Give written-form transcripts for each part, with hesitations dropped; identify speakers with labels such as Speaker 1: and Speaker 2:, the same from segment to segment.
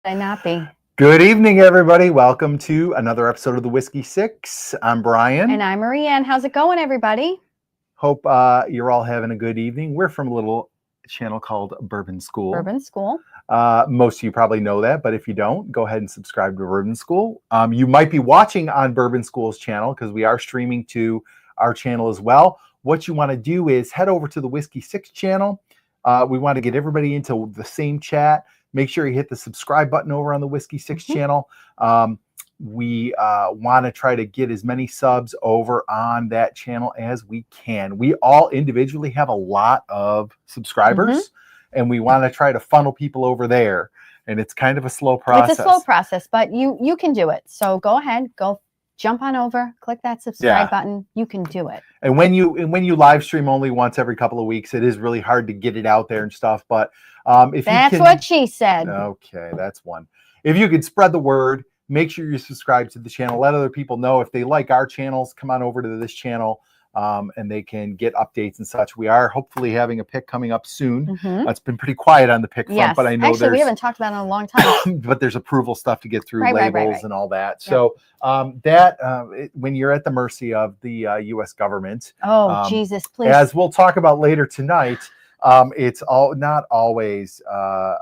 Speaker 1: I not be?
Speaker 2: Good evening, everybody. Welcome to another episode of the Whiskey Six. I'm Brian.
Speaker 1: And I'm Marianne. How's it going, everybody?
Speaker 2: Hope you're all having a good evening. We're from a little channel called Bourbon School.
Speaker 1: Bourbon School.
Speaker 2: Most of you probably know that, but if you don't, go ahead and subscribe to Bourbon School. You might be watching on Bourbon School's channel because we are streaming to our channel as well. What you want to do is head over to the Whiskey Six channel. We want to get everybody into the same chat. Make sure you hit the subscribe button over on the Whiskey Six channel. We want to try to get as many subs over on that channel as we can. We all individually have a lot of subscribers, and we want to try to funnel people over there. And it's kind of a slow process.
Speaker 1: It's a slow process, but you can do it. So go ahead, go jump on over, click that subscribe button. You can do it.
Speaker 2: And when you live stream only once every couple of weeks, it is really hard to get it out there and stuff. But if
Speaker 1: that's
Speaker 2: you can,
Speaker 1: what she said.
Speaker 2: Okay, that's one. If you could spread the word, make sure you subscribe to the channel. Let other people know if they like our channels. Come on over to this channel, and they can get updates and such. We are hopefully having a pick coming up soon. It's been pretty quiet on the pick front, but I know
Speaker 1: actually we haven't talked about it in a long time.
Speaker 2: But there's approval stuff to get through, labels and all that.
Speaker 1: Yep.
Speaker 2: So when you're at the mercy of the U.S. government,
Speaker 1: Jesus, please.
Speaker 2: As we'll talk about later tonight, it's not always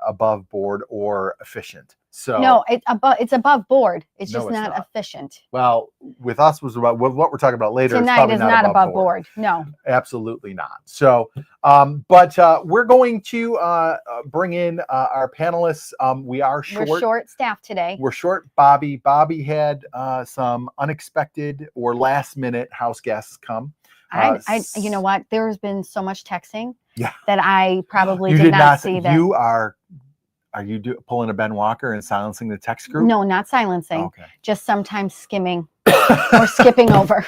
Speaker 2: above board or efficient. So
Speaker 1: no, it's above board. It's just not efficient.
Speaker 2: Well, with us was about what we're talking about later.
Speaker 1: Tonight is not above board. No,
Speaker 2: absolutely not. So, but we're going to bring in our panelists. We're
Speaker 1: short staffed today.
Speaker 2: We're short. Bobby had some unexpected or last minute house guests come.
Speaker 1: You know what? There's been so much texting
Speaker 2: that
Speaker 1: I probably did not see that.
Speaker 2: Are you pulling a Ben Walker and silencing the text group?
Speaker 1: No, not silencing.
Speaker 2: Okay.
Speaker 1: Just sometimes skimming or skipping over.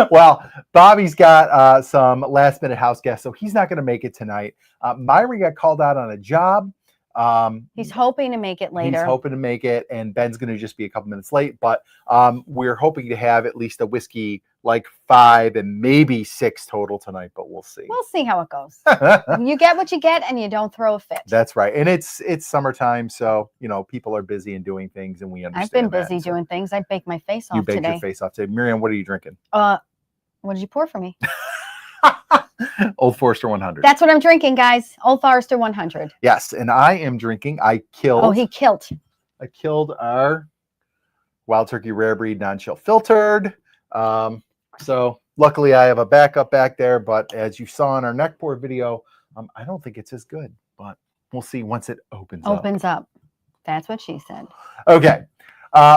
Speaker 2: Well, Bobby's got some last minute house guests, so he's not going to make it tonight. Myron got called out on a job.
Speaker 1: He's hoping to make it later.
Speaker 2: He's hoping to make it, and Ben's going to just be a couple minutes late. But we're hoping to have at least a whiskey, like 5 and maybe 6 total tonight, but we'll see.
Speaker 1: We'll see how it goes. You get what you get, and you don't throw a fit.
Speaker 2: That's right. And it's summertime, so people are busy and doing things, and we understand.
Speaker 1: I've been busy doing things. I baked my face off today.
Speaker 2: You baked your face off today. Miriam, what are you drinking?
Speaker 1: What did you pour for me?
Speaker 2: Old Forester 100.
Speaker 1: That's what I'm drinking, guys. Old Forester 100.
Speaker 2: Yes, and I am drinking.
Speaker 1: He killed.
Speaker 2: I killed our Wild Turkey Rare Breed non-chill filtered. So luckily I have a backup back there, but as you saw in our neck pour video, I don't think it's as good, but we'll see once it opens
Speaker 1: up. That's what she said.
Speaker 2: Okay.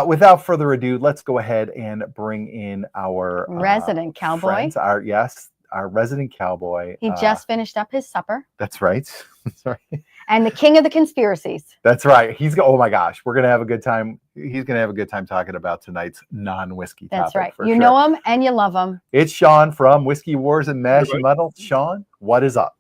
Speaker 2: Without further ado, let's go ahead and bring in our
Speaker 1: resident cowboy.
Speaker 2: Friends, our resident cowboy.
Speaker 1: He just finished up his supper.
Speaker 2: That's right. That's right.
Speaker 1: And the king of the conspiracies.
Speaker 2: That's right. Oh my gosh, we're gonna have a good time. He's gonna have a good time talking about tonight's non-whiskey topic.
Speaker 1: That's right. You know him and you love him.
Speaker 2: It's Sean from Whiskey Wars and Mash and Metal. Sean, what is up?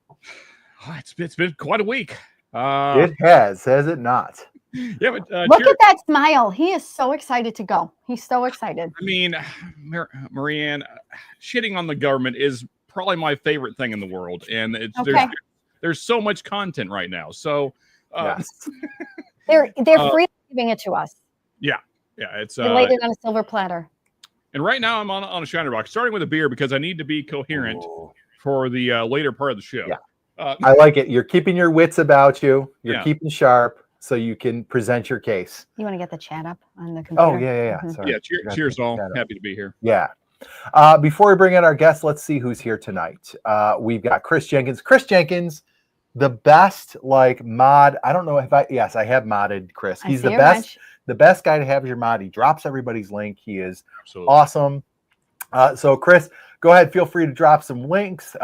Speaker 3: It's been quite a week.
Speaker 2: It has it not?
Speaker 3: Yeah, but
Speaker 1: look at that smile. He is so excited to go. He's so excited.
Speaker 3: I mean, Marianne, shitting on the government is probably my favorite thing in the world, and there's so much content right now. So
Speaker 2: yes.
Speaker 1: they're free giving it to us.
Speaker 3: Yeah, it's
Speaker 1: they laid it on a silver platter.
Speaker 3: And right now I'm on a shiner box, starting with a beer because I need to be coherent for the later part of the show.
Speaker 2: Yeah. I like it. You're keeping your wits about you. You're keeping sharp so you can present your case.
Speaker 1: You want to get the chat up on the computer?
Speaker 2: Oh yeah. Sorry.
Speaker 3: Yeah. Cheers all. Happy to be here.
Speaker 2: Yeah. Before we bring in our guests, let's see who's here tonight. We've got Chris Jenkins. Chris Jenkins, the best mod. I don't know if I have modded Chris. He's the best. The best guy to have as your mod. He drops everybody's link. He is awesome. So Chris, go ahead. Feel free to drop some links.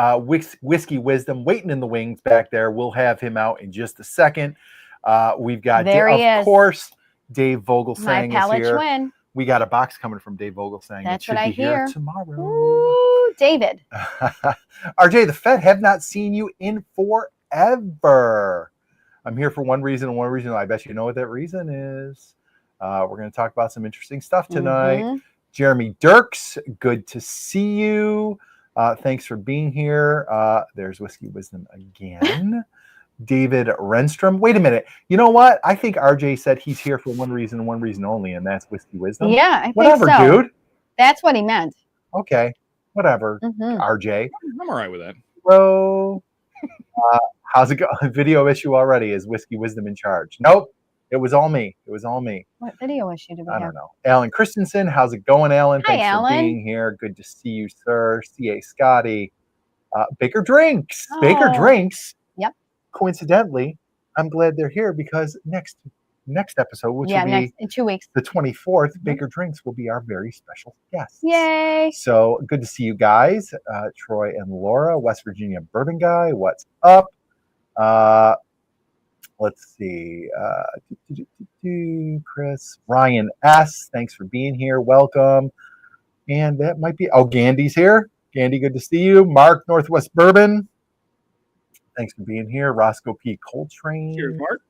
Speaker 2: Whiskey Wisdom waiting in the wings back there. We'll have him out in just a second. We've got, of course, Dave Vogelsang is here.
Speaker 1: Twin.
Speaker 2: We got a box coming from Dave Vogelsang.
Speaker 1: That's what I hear.
Speaker 2: Tomorrow.
Speaker 1: Ooh, David.
Speaker 2: RJ, the Fed have not seen you in forever. I'm here for one reason and one reason. I bet you know what that reason is. We're going to talk about some interesting stuff tonight. Jeremy Dirks, good to see you. Thanks for being here. There's Whiskey Wisdom again. David Renstrom. Wait a minute. You know what? I think RJ said he's here for one reason and one reason only, and that's Whiskey Wisdom.
Speaker 1: Yeah, I think
Speaker 2: Whatever,
Speaker 1: so.
Speaker 2: dude.
Speaker 1: That's what he meant.
Speaker 2: Okay. Whatever.
Speaker 1: Mhm.
Speaker 2: RJ.
Speaker 3: I'm all right with that.
Speaker 2: Hello. How's it going? Video issue already. Is Whiskey Wisdom in charge? Nope. It was all me. It was all me.
Speaker 1: What video issue do we
Speaker 2: I
Speaker 1: have?
Speaker 2: don't know. Alan Christensen, how's it going, Alan?
Speaker 1: Hi,
Speaker 2: Thanks
Speaker 1: Alan.
Speaker 2: for being here. Good to see you, sir. C.A. Scotty. Baker Drinks. Baker
Speaker 1: Oh.
Speaker 2: Drinks.
Speaker 1: Yep.
Speaker 2: Coincidentally, I'm glad they're here because next episode, which will be
Speaker 1: in 2 weeks.
Speaker 2: the 24th,
Speaker 1: Mhm.
Speaker 2: Baker Drinks will be our very special guests.
Speaker 1: Yay.
Speaker 2: So good to see you guys. Troy and Laura, West Virginia Bourbon Guy. What's up? Let's see. Chris, Ryan S. Thanks for being here. Welcome. And that might be, Gandy's here. Gandy, good to see you. Mark, Northwest Bourbon. Thanks for being here. Roscoe P. Coltrane.
Speaker 3: Cheers, Mark.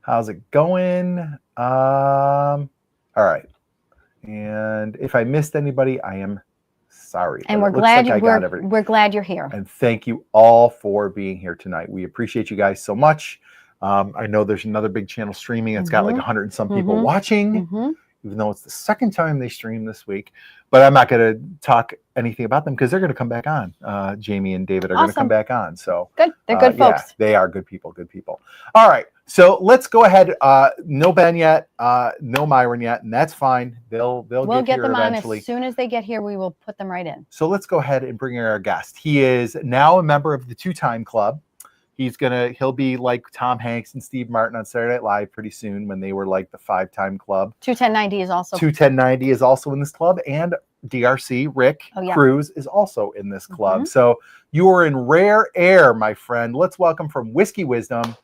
Speaker 2: How's it going? All right. And if I missed anybody, I am sorry.
Speaker 1: And
Speaker 2: but
Speaker 1: we're
Speaker 2: it looks
Speaker 1: glad
Speaker 2: like I got everything.
Speaker 1: we're glad you're here.
Speaker 2: And thank you all for being here tonight. We appreciate you guys so much. I know there's another big channel streaming. It's got like 100 and some people watching, even though it's the second time they stream this week. But I'm not going to talk anything about them because they're going to come back on. Jamie and David are going to come back on. So
Speaker 1: good. They're good folks.
Speaker 2: Yeah, they are good people. Good people. All right. So let's go ahead. No Ben yet. No Myron yet. And that's fine. We'll get here
Speaker 1: them
Speaker 2: eventually.
Speaker 1: on as soon as they get here. We will put them right in.
Speaker 2: So let's go ahead and bring in our guest. He is now a member of the Two-Time Club. He'll be like Tom Hanks and Steve Martin on Saturday Night Live pretty soon when they were like the 5-time club.
Speaker 1: 21090 is also
Speaker 2: 21090 is also in this club, and DRC Rick Cruz is also in this club. So you are in rare air, my friend. Let's welcome from Whiskey Wisdom,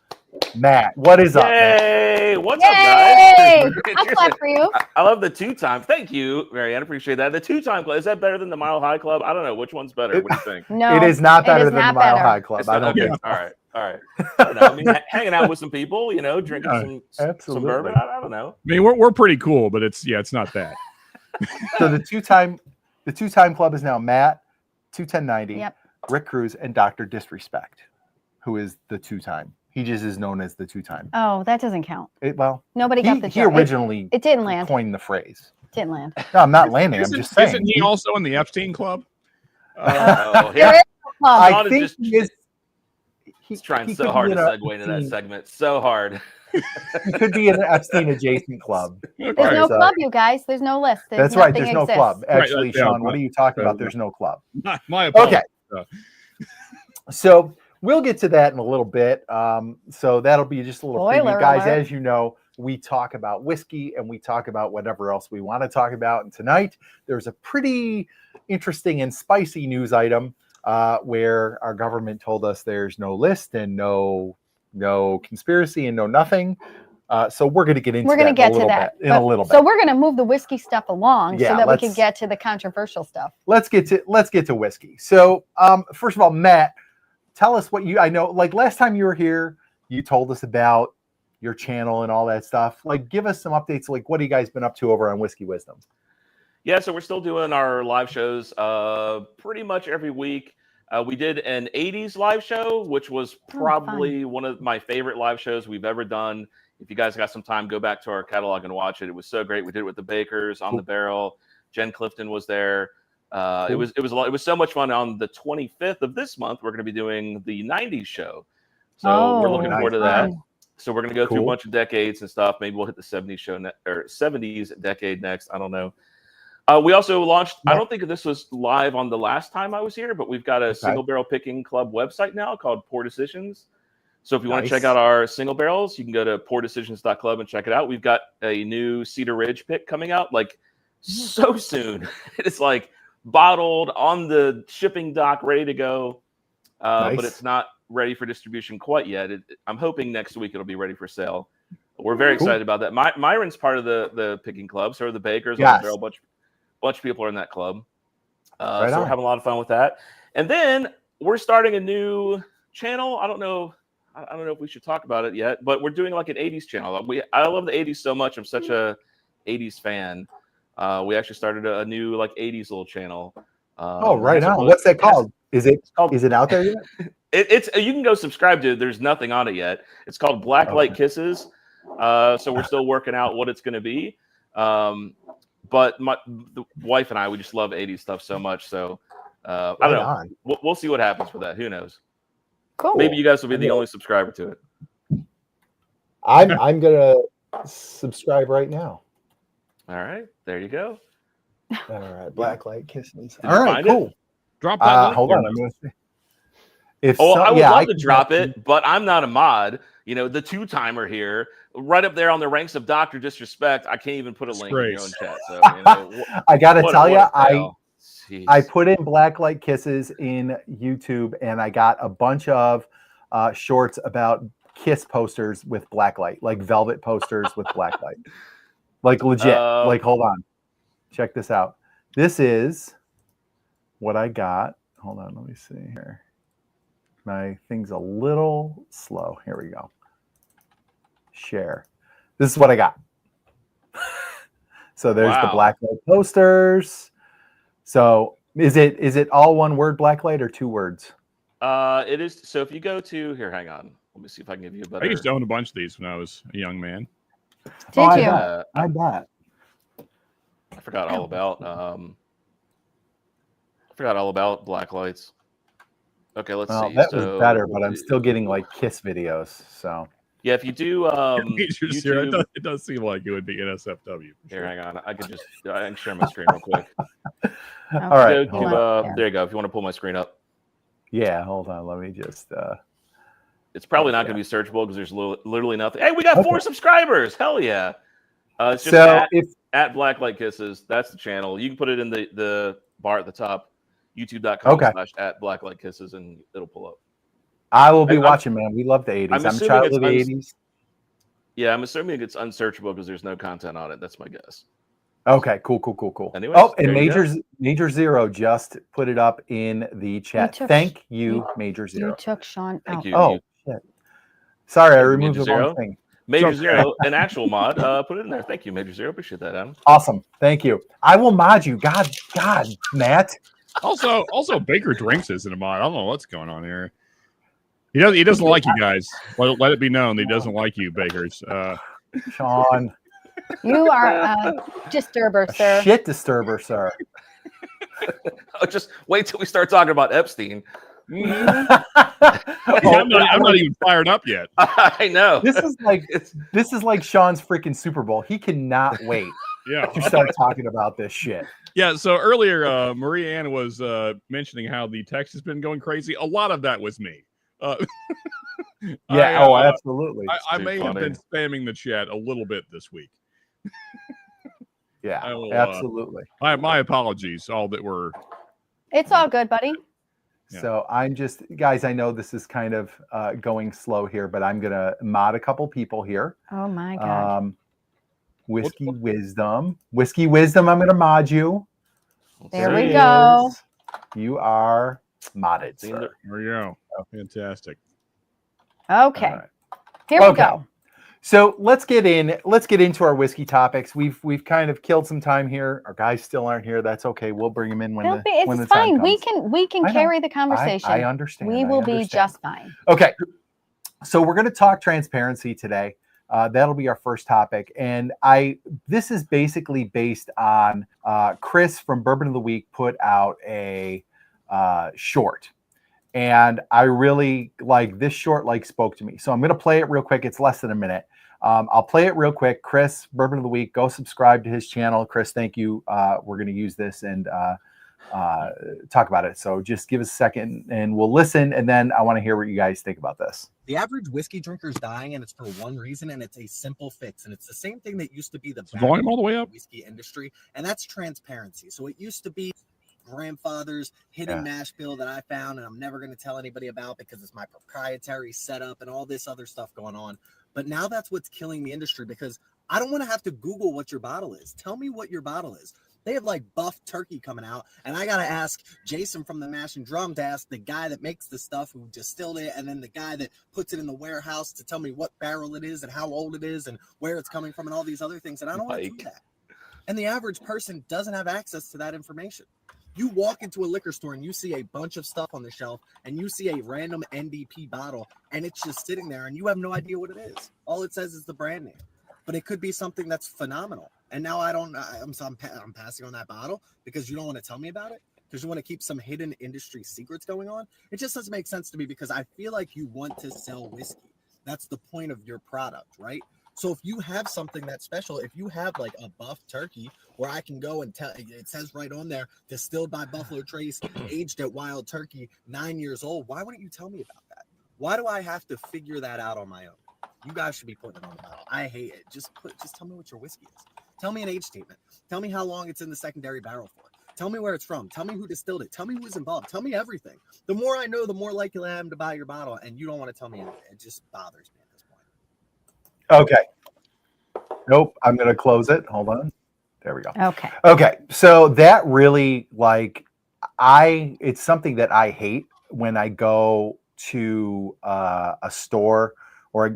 Speaker 2: Matt. What is up?
Speaker 4: Yay! What's up,
Speaker 1: Yay!
Speaker 4: guys?
Speaker 1: I'll clap for you.
Speaker 4: I love the 2-time. Thank you, Marianne. Appreciate that. The 2-time club, is that better than the Mile High Club? I don't know. Which one's better? What do you think?
Speaker 1: No,
Speaker 2: it is not better than the Mile
Speaker 1: better.
Speaker 2: High Club. I don't
Speaker 4: okay.
Speaker 2: think.
Speaker 4: All right. I don't know. I mean, hanging out with some people, drinking some bourbon. I don't know.
Speaker 3: I mean, we're pretty cool, but it's not that.
Speaker 2: So the two-time club is now Matt, 21090, Rick Cruz, and Dr. Disrespect, who is the 2-time. He just is known as the 2-time.
Speaker 1: Oh, that doesn't count. Nobody got the
Speaker 2: joke. He originally
Speaker 1: it didn't land.
Speaker 2: Coined the phrase.
Speaker 1: Didn't land.
Speaker 2: No, I'm not landing. I'm just saying.
Speaker 3: Isn't he also in the Epstein Club?
Speaker 2: I think
Speaker 4: he's trying so hard to segue into that segment. So hard.
Speaker 2: He could be in an Epstein adjacent club.
Speaker 1: There's no club, you guys. There's no list.
Speaker 2: That's right. There's no club. Actually, Sean, what are you talking about? There's no club.
Speaker 3: My apologies.
Speaker 2: Okay. So we'll get to that in a little bit. So that'll be just a little preview. Guys, as you know, we talk about whiskey and we talk about whatever else we want to talk about. And tonight, there's a pretty interesting and spicy news item where our government told us there's no list and no conspiracy and no nothing. So we're going to get into that in a little bit.
Speaker 1: So we're going to move the whiskey stuff along so that we can get to the controversial stuff.
Speaker 2: Let's get to whiskey. So first of all, Matt, tell us what I know, like last time you were here, you told us about your channel and all that stuff. Like, give us some updates. Like, what have you guys been up to over on Whiskey Wisdom?
Speaker 4: Yeah, so we're still doing our live shows pretty much every week. We did an 80s live show, which was probably one of my favorite live shows we've ever done. If you guys got some time, go back to our catalog and watch it. It was so great. We did it with the Bakers on the barrel. Jen Clifton was there. It was a lot. It was so much fun. On the 25th of this month, we're going to be doing the 90s show. So we're looking forward to that. So we're going to go through a bunch of decades and stuff. Maybe we'll hit the 70s show or 70s decade next. I don't know. We also launched, I don't think this was live on the last time I was here, but we've got a single barrel picking club website now called Pour Decisions. So if you want to check out our single barrels, you can go to pourdecisions.club and check it out. We've got a new Cedar Ridge pick coming out like so soon. It's like bottled on the shipping dock, ready to go. But it's not ready for distribution quite yet. I'm hoping next week it'll be ready for sale. We're very excited about that. Myron's part of the picking club. So are the Bakers. Yes. A bunch of people are in that club. So we're having a lot of fun with that. And then we're starting a new channel. I don't know if we should talk about it yet, but we're doing like an 80s channel. I love the 80s so much. I'm such a 80s fan. We actually started a new like 80s little channel.
Speaker 2: Right on. What's that called? Is it
Speaker 4: It's called.
Speaker 2: is it out there yet?
Speaker 4: It's you can go subscribe to it. There's nothing on it yet. It's called Blacklight
Speaker 2: Okay.
Speaker 4: Kisses. So we're still working out what it's going to be. But the wife and I, we just love 80s stuff so much. So I don't know.
Speaker 2: On.
Speaker 4: We'll see what happens with that. Who knows?
Speaker 1: Cool.
Speaker 4: Maybe you guys will be the
Speaker 2: Yeah.
Speaker 4: only subscriber to it.
Speaker 2: I'm gonna subscribe right now.
Speaker 4: All right, there you go.
Speaker 2: All right, Blacklight Kisses.
Speaker 4: Did
Speaker 2: All
Speaker 4: you
Speaker 2: right,
Speaker 4: find it?
Speaker 2: cool.
Speaker 3: Drop that. link
Speaker 2: Hold
Speaker 3: there,
Speaker 2: on, I'm
Speaker 3: though.
Speaker 2: gonna see. If
Speaker 4: Oh, I would love to
Speaker 2: can-
Speaker 4: drop it, but I'm not a mod. You know, the two-timer here, right up there on the ranks of Dr. Disrespect. I can't even put a link in your own
Speaker 3: Disgrace.
Speaker 4: chat. So, you know,
Speaker 2: I gotta
Speaker 4: what a-
Speaker 2: tell you,
Speaker 4: what a fail. Jeez.
Speaker 2: I put in Blacklight Kisses in YouTube, and I got a bunch of shorts about kiss posters with blacklight, like velvet posters with blacklight, like legit. Like, hold on, check this out. This is what I got. Hold on, let me see here. My thing's a little slow. Here we go. Share. This is what I got. So there's the
Speaker 4: Wow.
Speaker 2: blacklight posters. So is it all one word, blacklight, or two words?
Speaker 4: It is. So if you go to here, hang on. Let me see if I can give you a better.
Speaker 3: I used to own a bunch of these when I was a young man.
Speaker 1: Did
Speaker 2: I
Speaker 1: you?
Speaker 2: bet. I bet.
Speaker 4: I forgot all about. I forgot all about black lights. Okay, let's
Speaker 2: Well,
Speaker 4: see.
Speaker 2: that
Speaker 4: So,
Speaker 2: was better, but I'm still getting like kiss videos. So
Speaker 4: Yeah, if you do
Speaker 3: Major Zero,
Speaker 4: YouTube,
Speaker 3: it does seem like it would be NSFW.
Speaker 4: here, hang on. I can share my screen real quick.
Speaker 2: all right.
Speaker 4: Go
Speaker 2: Hold
Speaker 4: to,
Speaker 2: on.
Speaker 1: Yeah.
Speaker 4: there you go. If you want to pull my screen up,
Speaker 2: Yeah, hold on. Let me just.
Speaker 4: it's probably not going to be searchable because there's literally nothing. Hey, we got 4 subscribers. Hell yeah! It's just
Speaker 2: So if
Speaker 4: at Blacklight Kisses. That's the channel. You can put it in the bar at the top,
Speaker 2: Okay.
Speaker 4: youtube.com/at Blacklight Kisses, and it'll pull up.
Speaker 2: I will be
Speaker 4: I'm-
Speaker 2: watching, man. We love the 80s.
Speaker 4: I'm
Speaker 2: I'm a
Speaker 4: assuming
Speaker 2: child
Speaker 4: it's
Speaker 2: of the 80s.
Speaker 4: Yeah, I'm assuming it's unsearchable because there's no content on it. That's my guess.
Speaker 2: Okay, cool.
Speaker 4: Anyways,
Speaker 2: Oh, and
Speaker 4: there you go.
Speaker 2: Major Zero just put it up in the chat.
Speaker 1: took-
Speaker 2: Thank you,
Speaker 1: you-
Speaker 2: Major
Speaker 1: You
Speaker 2: Zero.
Speaker 1: took Sean
Speaker 4: Thank
Speaker 1: out.
Speaker 4: you.
Speaker 2: Oh, shit. Sorry, I
Speaker 4: Major
Speaker 2: removed the
Speaker 4: Zero.
Speaker 2: wrong thing.
Speaker 4: Major
Speaker 3: Okay.
Speaker 4: Zero, an actual mod. Put it in there. Thank you, Major Zero. Appreciate that, Adam.
Speaker 2: Awesome. Thank you. I will mod you. God, Matt.
Speaker 3: Also, Baker Drinks isn't a mod. I don't know what's going on here. He doesn't like you guys. Let it be known that he doesn't like you, Bakers.
Speaker 2: Sean.
Speaker 1: You are a disturber,
Speaker 2: A
Speaker 1: sir.
Speaker 2: shit disturber, sir.
Speaker 4: Just wait till we start talking about Epstein.
Speaker 3: I'm not even fired up yet.
Speaker 4: I know.
Speaker 2: This is like Sean's freaking Super Bowl. He cannot wait
Speaker 3: Yeah.
Speaker 2: to start talking about this shit.
Speaker 3: Yeah, so earlier, Maria Ann was mentioning how the text has been going crazy. A lot of that was me.
Speaker 2: Yeah. Absolutely.
Speaker 3: I
Speaker 4: too
Speaker 3: may
Speaker 4: funny.
Speaker 3: have been spamming the chat a little bit this week.
Speaker 2: Yeah.
Speaker 3: I will,
Speaker 2: Absolutely.
Speaker 3: My apologies, all that were.
Speaker 1: It's all good, buddy.
Speaker 3: Yeah.
Speaker 2: So I'm just, guys, I know this is kind of going slow here, but I'm going to mod a couple people here.
Speaker 1: Oh my god.
Speaker 2: Whiskey Wisdom. Whiskey Wisdom, I'm going to mod you.
Speaker 1: There
Speaker 2: There
Speaker 1: we
Speaker 2: he
Speaker 1: go.
Speaker 2: is. You are modded,
Speaker 4: Seen
Speaker 2: sir.
Speaker 3: There we go. Fantastic.
Speaker 1: Okay.
Speaker 2: All right.
Speaker 1: Here we
Speaker 2: Okay.
Speaker 1: go.
Speaker 2: So let's get into our whiskey topics. We've kind of killed some time here. Our guys still aren't here. That's okay. We'll bring them in when
Speaker 1: They'll
Speaker 2: the
Speaker 1: be-
Speaker 2: when the
Speaker 1: it's
Speaker 2: time
Speaker 1: fine. We
Speaker 2: comes.
Speaker 1: can
Speaker 2: I know.
Speaker 1: carry the conversation.
Speaker 2: I understand.
Speaker 1: We
Speaker 2: I
Speaker 1: will be
Speaker 2: understand.
Speaker 1: just fine.
Speaker 2: Okay. So we're going to talk transparency today. That'll be our first topic. And this is basically based on Chris from Bourbon of the Week put out a short. And I really like this short, spoke to me. So I'm going to play it real quick. It's less than a minute. I'll play it real quick. Chris, Bourbon of the Week, go subscribe to his channel. Chris, thank you. We're going to use this and talk about it. So just give us a second and we'll listen. And then I want to hear what you guys think about this.
Speaker 5: The average whiskey drinker is dying, and it's for one reason, and it's a simple fix. And it's the same thing that used to be the
Speaker 3: Volume all the way
Speaker 5: backbone
Speaker 3: up.
Speaker 5: of the whiskey industry, and that's transparency. So it used to be grandfather's hidden mash bill that I found, and I'm never going to tell anybody about because it's my proprietary setup and all this other stuff going on. But now that's what's killing the industry because I don't want to have to Google what your bottle is. Tell me what your bottle is. They have buff turkey coming out, and I gotta ask Jason from the Mash and Drum to ask the guy that makes the stuff who distilled it, and then the guy that puts it in the warehouse to tell me what barrel it is and how old it is and where it's coming from and all these other things. And I don't want to do that. And the average person doesn't have access to that information. You walk into a liquor store and you see a bunch of stuff on the shelf and you see a random NDP bottle and it's just sitting there and you have no idea what it is. All it says is the brand name, but it could be something that's phenomenal. And now I'm passing on that bottle because you don't want to tell me about it, because you want to keep some hidden industry secrets going on. It just doesn't make sense to me, because I feel like you want to sell whiskey. That's the point of your product, right? So if you have something that's special, if you have like a buff turkey where I can go and tell, it says right on there, distilled by Buffalo Trace, aged at Wild Turkey, 9 years old. Why wouldn't you tell me about that? Why do I have to figure that out on my own? You guys should be putting it on the bottle. I hate it. Just tell me what your whiskey is. Tell me an age statement. Tell me how long it's in the secondary barrel for. Tell me where it's from. Tell me who distilled it. Tell me who's involved. Tell me everything. The more I know, the more likely I am to buy your bottle, and you don't want to tell me anything. It just bothers me at this point.
Speaker 2: Okay. Nope. I'm going to close it. Hold on. There we go.
Speaker 1: Okay.
Speaker 2: Okay. So that really, like, it's something that I hate when I go to a store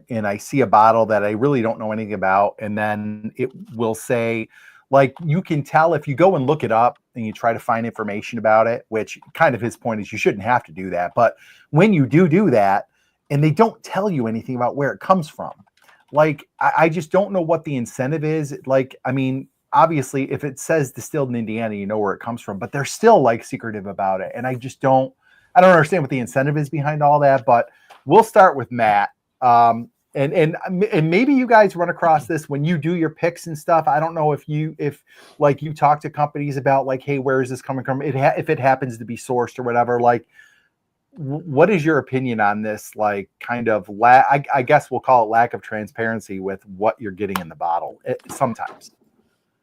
Speaker 2: and I see a bottle that I really don't know anything about, and then it will say, like, you can tell if you go and look it up and you try to find information about it, which kind of his point is you shouldn't have to do that. But when you do that and they don't tell you anything about where it comes from, like, I just don't know what the incentive is. Like, I mean, obviously if it says distilled in Indiana, you know where it comes from, but they're still like secretive about it. And I don't understand what the incentive is behind all that, but we'll start with Matt. And maybe you guys run across this when you do your picks and stuff. I don't know if like you talk to companies about, like, hey, where is this coming from? If it happens to be sourced or whatever, like, what is your opinion on this? Like, kind of I guess we'll call it lack of transparency with what you're getting in the bottle sometimes.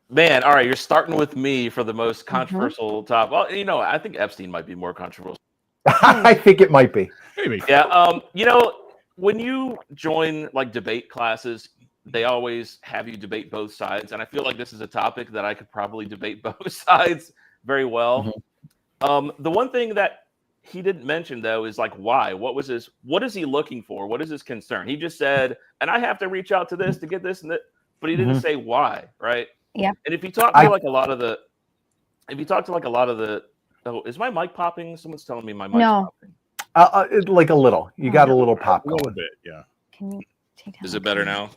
Speaker 4: Man, all right, you're starting with me for the most controversial topic. Well, you know, I think Epstein might be more controversial.
Speaker 2: I think it might be.
Speaker 3: Maybe.
Speaker 4: Yeah. You know, when you join like debate classes, they always have you debate both sides, and I feel like this is a topic that I could probably debate both sides very well. The one thing that he didn't mention, though, is like, why? What is he looking for? What is his concern? He just said, and I have to reach out to this to get this and that, but he didn't say why, right?
Speaker 1: Yeah.
Speaker 4: And if you talk to like a lot of the, oh, is my mic popping? Someone's telling me my mic's popping.
Speaker 2: Like a little. You got a little pop.
Speaker 3: A little bit, yeah.
Speaker 1: Can you take down?
Speaker 4: Is it better now?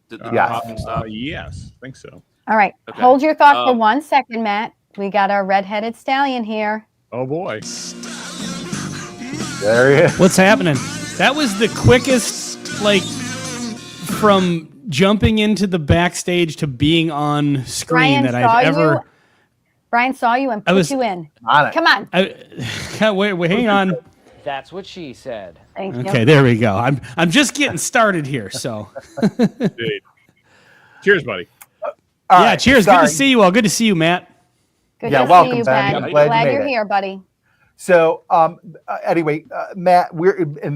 Speaker 4: Did the
Speaker 2: Yes.
Speaker 4: popping stop?
Speaker 3: Yes, I think so.
Speaker 1: All right.
Speaker 4: Okay.
Speaker 1: Hold your thought for 1 second, Matt. We got our red-headed stallion here.
Speaker 3: Oh boy.
Speaker 2: There he is.
Speaker 6: What's happening? That was the quickest, like, from jumping into the backstage to being on screen that I've ever.
Speaker 1: Brian saw you and put you in.
Speaker 2: On it.
Speaker 1: Come on.
Speaker 6: Wait, hang on.
Speaker 7: That's what she said.
Speaker 1: Thank you.
Speaker 6: Okay, there we go. I'm just getting started here, so.
Speaker 3: Dude. Cheers, buddy.
Speaker 6: Yeah, cheers. Good to see you all. Good to see you, Matt.
Speaker 1: Good
Speaker 2: Yeah,
Speaker 1: to
Speaker 2: welcome,
Speaker 1: see you,
Speaker 2: Ben.
Speaker 1: Ben.
Speaker 2: I'm glad you
Speaker 1: Glad
Speaker 2: made
Speaker 1: you're
Speaker 2: it.
Speaker 1: here, buddy.
Speaker 2: So, anyway, Matt,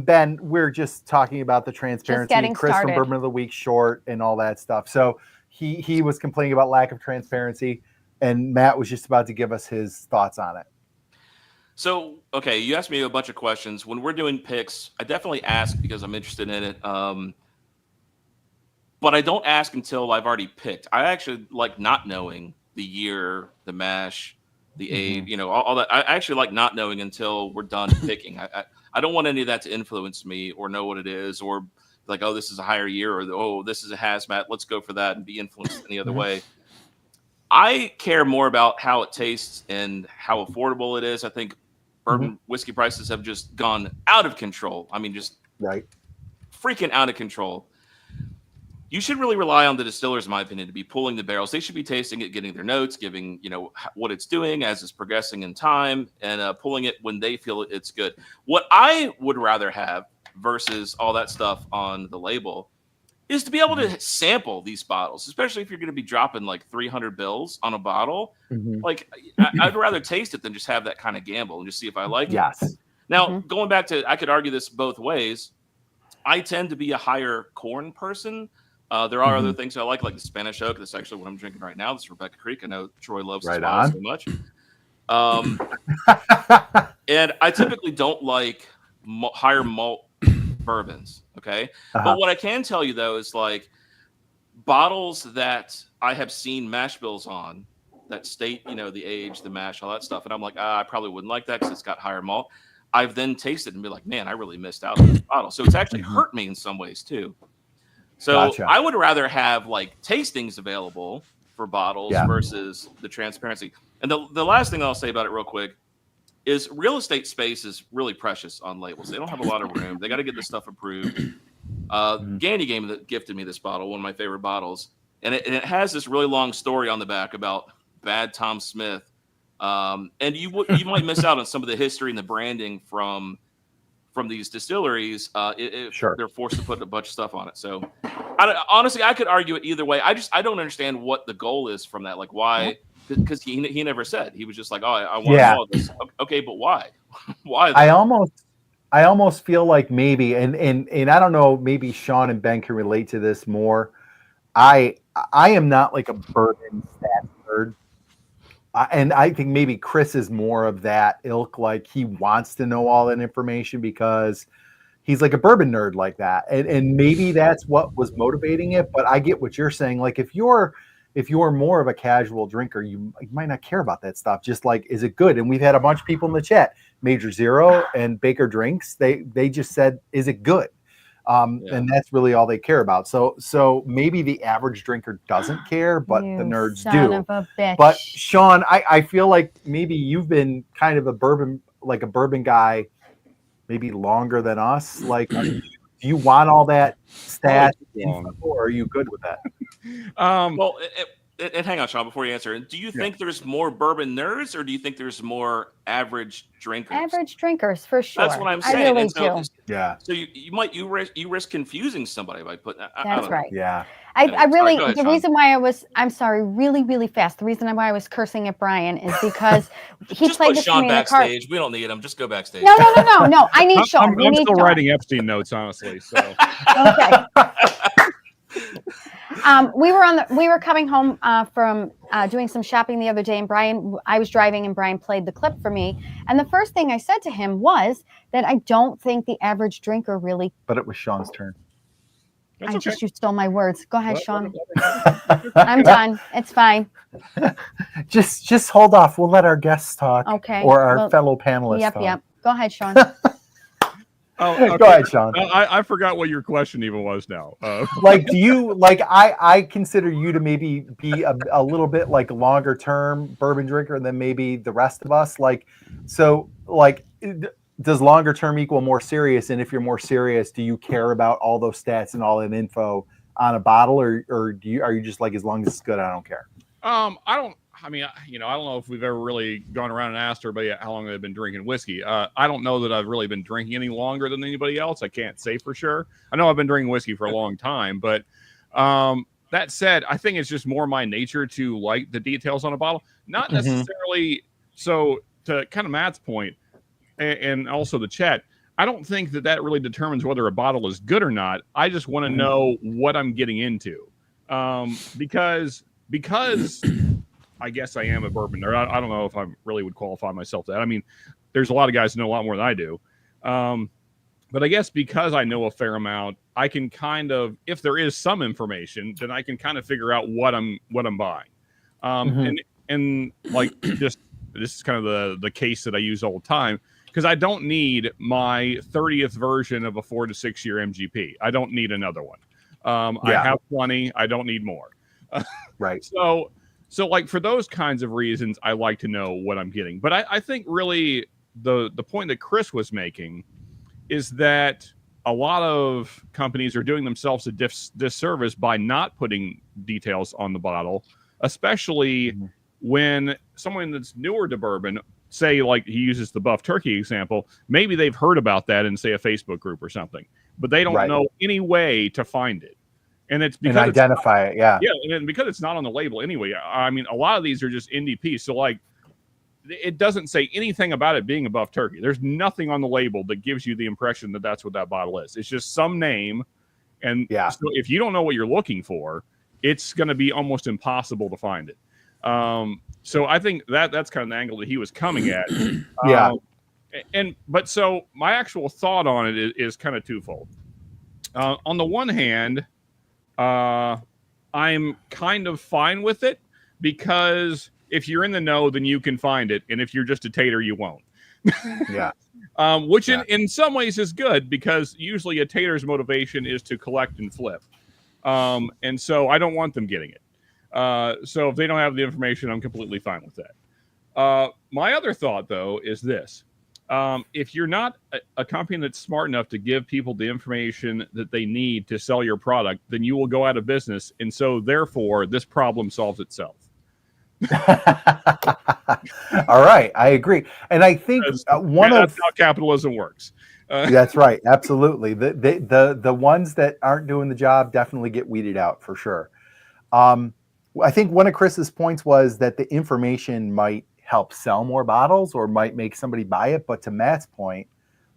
Speaker 2: Ben, we're just talking about the transparency.
Speaker 1: getting
Speaker 2: Chris
Speaker 1: started.
Speaker 2: from Bourbon of the Week short and all that stuff. So he was complaining about lack of transparency, and Matt was just about to give us his thoughts on it.
Speaker 4: So, okay, you asked me a bunch of questions. When we're doing picks, I definitely ask because I'm interested in it. But I don't ask until I've already picked. I actually like not knowing the year, the mash, the age, you know, all that. I actually like not knowing until we're done picking. I don't want any of that to influence me or know what it is, or like, oh, this is a higher year, or oh, this is a hazmat. Let's go for that and be influenced any other way. I care more about how it tastes and how affordable it is. I think bourbon whiskey prices have just gone out of control. I mean, just freaking out of control. You should really rely on the distillers, in my opinion, to be pulling the barrels. They should be tasting it, getting their notes, giving, you know, what it's doing as it's progressing in time, and pulling it when they feel it's good. What I would rather have versus all that stuff on the label is to be able to sample these bottles, especially if you're going to be dropping like 300 bills on a bottle. Like, I'd rather taste it than just have that kind of gamble and just see if I like it. Now, going back to, I could argue this both ways. I tend to be a higher corn person. There are other things I like the Spanish Oak. That's actually what I'm drinking right now. This is Rebecca Creek. I know Troy loves this bottle so much. And I typically don't like higher malt bourbons. Okay. But what I can tell you, though, is like bottles that I have seen mash bills on that state, the age, the mash, all that stuff. And I'm like, I probably wouldn't like that because it's got higher malt. I've then tasted and be like, man, I really missed out on this bottle. So it's actually hurt me in some ways too. So
Speaker 2: Gotcha.
Speaker 4: I would rather have like tastings available for bottles versus the transparency. And the last thing I'll say about it real quick is real estate space is really precious on labels. They don't have a lot of room. They got to get this stuff approved. Gandy Game that gifted me this bottle, one of my favorite bottles. And it has this really long story on the back about bad Tom Smith. And you might miss out on some of the history and the branding from these distilleries.
Speaker 2: Sure.
Speaker 4: They're forced to put a bunch of stuff on it. So honestly, I could argue it either way. I don't understand what the goal is from that. Like why, because he never said. He was just like, oh, I want all this. Okay, but why? Why?
Speaker 2: I almost feel like maybe, and I don't know, maybe Sean and Ben can relate to this more. I am not like a bourbon stat nerd. And I think maybe Chris is more of that ilk. Like he wants to know all that information because he's like a bourbon nerd like that. And maybe that's what was motivating it. But I get what you're saying. Like if you're more of a casual drinker, you might not care about that stuff. Just like, is it good? And we've had a bunch of people in the chat, Major Zero and Baker Drinks. They just said, is it good? And that's really all they care about. So maybe the average drinker doesn't care, but the nerds
Speaker 1: son
Speaker 2: do.
Speaker 1: Of a bitch.
Speaker 2: But Sean, I feel like maybe you've been kind of a bourbon guy, maybe longer than us. Like, do you want all that stat info, or are you good with that?
Speaker 4: Well, and hang on, Sean, before you answer. Do you think there's more bourbon nerds, or do you think there's more average drinkers?
Speaker 1: Average drinkers, for sure.
Speaker 4: That's what I'm saying.
Speaker 1: I really
Speaker 4: so,
Speaker 1: do.
Speaker 2: Yeah.
Speaker 4: So you risk confusing somebody by putting.
Speaker 1: That's right.
Speaker 2: Yeah.
Speaker 1: I really,
Speaker 4: Go ahead,
Speaker 1: the
Speaker 4: Sean.
Speaker 1: reason why I'm sorry, really, really fast. The reason why I was cursing at Brian is because he
Speaker 4: Just
Speaker 1: played
Speaker 4: put
Speaker 1: this
Speaker 4: Sean
Speaker 1: for me in the car.
Speaker 4: backstage. We don't need him. Just go backstage.
Speaker 1: No. I need Sean. We
Speaker 3: I'm
Speaker 1: need
Speaker 3: still
Speaker 1: Sean.
Speaker 3: writing Epstein notes, honestly. So
Speaker 1: Okay. We were coming home from doing some shopping the other day, and I was driving, and Brian played the clip for me. And the first thing I said to him was that I don't think the average drinker really.
Speaker 2: But it was Sean's turn.
Speaker 1: You stole my words. Go ahead, Sean. I'm done. It's fine.
Speaker 2: Just hold off. We'll let our guests talk.
Speaker 1: Okay.
Speaker 2: Or our fellow panelists talk.
Speaker 1: Yep. Go ahead, Sean.
Speaker 2: Go ahead, Sean.
Speaker 3: I forgot what your question even was now.
Speaker 2: Like, do you like? I consider you to maybe be a little bit like longer term bourbon drinker than maybe the rest of us. Like, so like, does longer term equal more serious? And if you're more serious, do you care about all those stats and all that info on a bottle, or are you just like, as long as it's good, I don't care?
Speaker 3: I don't know if we've ever really gone around and asked everybody how long they've been drinking whiskey. I don't know that I've really been drinking any longer than anybody else. I can't say for sure. I know I've been drinking whiskey for a long time, but that said, I think it's just more my nature to like the details on a bottle, not necessarily. So to kind of Matt's point, and also the chat, I don't think that really determines whether a bottle is good or not. I just want to know what I'm getting into, because I guess I am a bourbon nerd. I don't know if I really would qualify myself that. I mean, there's a lot of guys who know a lot more than I do. But I guess because I know a fair amount, I can kind of, if there is some information, then I can kind of figure out what I'm buying. And like this is kind of the case that I use all the time, because I don't need my 30th version of a 4 to 6 year MGP. I don't need another one. I have plenty. I don't need more.
Speaker 2: Right.
Speaker 3: So like for those kinds of reasons, I like to know what I'm getting. But I think really the point that Chris was making is that a lot of companies are doing themselves a disservice by not putting details on the bottle, especially when someone that's newer to bourbon, say like he uses the Buff Turkey example, maybe they've heard about that in, say, a Facebook group or something, but they don't know any way to find it. And it's because
Speaker 2: identify it. Yeah.
Speaker 3: And because it's not on the label anyway. I mean, a lot of these are just NDPs. So like, it doesn't say anything about it being a Buff Turkey. There's nothing on the label that gives you the impression that that's what that bottle is. It's just some name. And so if you don't know what you're looking for, it's going to be almost impossible to find it. So I think that's kind of the angle that he was coming at. But so my actual thought on it is kind of twofold. On the one hand, I'm kind of fine with it because if you're in the know, then you can find it, and if you're just a tater, you won't.
Speaker 2: Yeah.
Speaker 3: Which in some ways is good, because usually a tater's motivation is to collect and flip. And so I don't want them getting it. So if they don't have the information, I'm completely fine with that. My other thought, though, is this. If you're not a company that's smart enough to give people the information that they need to sell your product, then you will go out of business. And so therefore, this problem solves itself.
Speaker 2: All right, I agree, and I think
Speaker 3: That's how capitalism works.
Speaker 2: That's right, absolutely. The ones that aren't doing the job definitely get weeded out for sure. I think one of Chris's points was that the information might help sell more bottles or might make somebody buy it, but to Matt's point,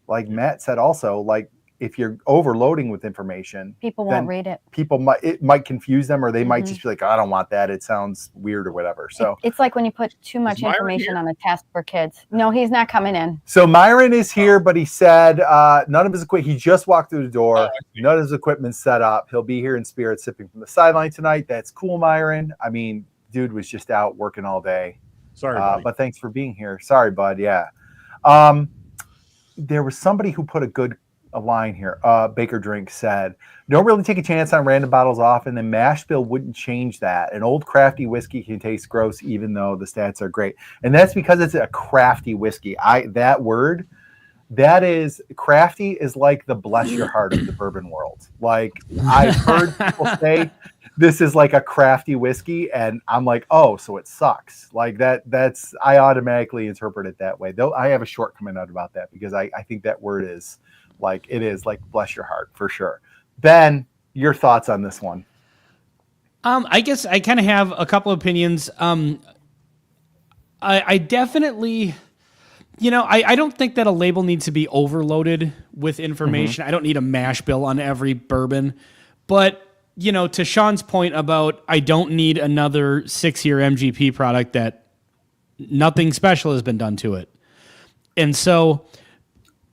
Speaker 2: like Matt said also, like if you're overloading with information,
Speaker 1: People won't read it.
Speaker 2: It might confuse them, or they might just be like, I don't want that. It sounds weird or whatever. So
Speaker 1: It's like when you put too much
Speaker 3: Myron
Speaker 1: information
Speaker 3: here?
Speaker 1: on a test for kids. No, he's not coming in.
Speaker 2: So Myron is here, but he said none of his equipment. He just walked through the door. None of his equipment's set up. He'll be here in spirit, sipping from the sideline tonight. That's cool, Myron. I mean, dude was just out working all day.
Speaker 3: Sorry, buddy.
Speaker 2: But thanks for being here. Sorry, bud. Yeah. There was somebody who put a line here. Baker Drink said, "Don't really take a chance on random bottles often. The mash bill wouldn't change that. An old crafty whiskey can taste gross, even though the stats are great, and that's because it's a crafty whiskey. That word, that is crafty, is like the bless your heart of the bourbon world. Like I've heard people say this is like a crafty whiskey, and I'm like, oh, so it sucks. Like that's I automatically interpret it that way. Though I have a short comment out about that because I think that word is like it is like bless your heart for sure. Ben, your thoughts on this one?
Speaker 6: I guess I kind of have a couple opinions. I definitely, I don't think that a label needs to be overloaded with information. I don't need a mash bill on every bourbon, but to Sean's point about I don't need another 6-year MGP product that nothing special has been done to it. And so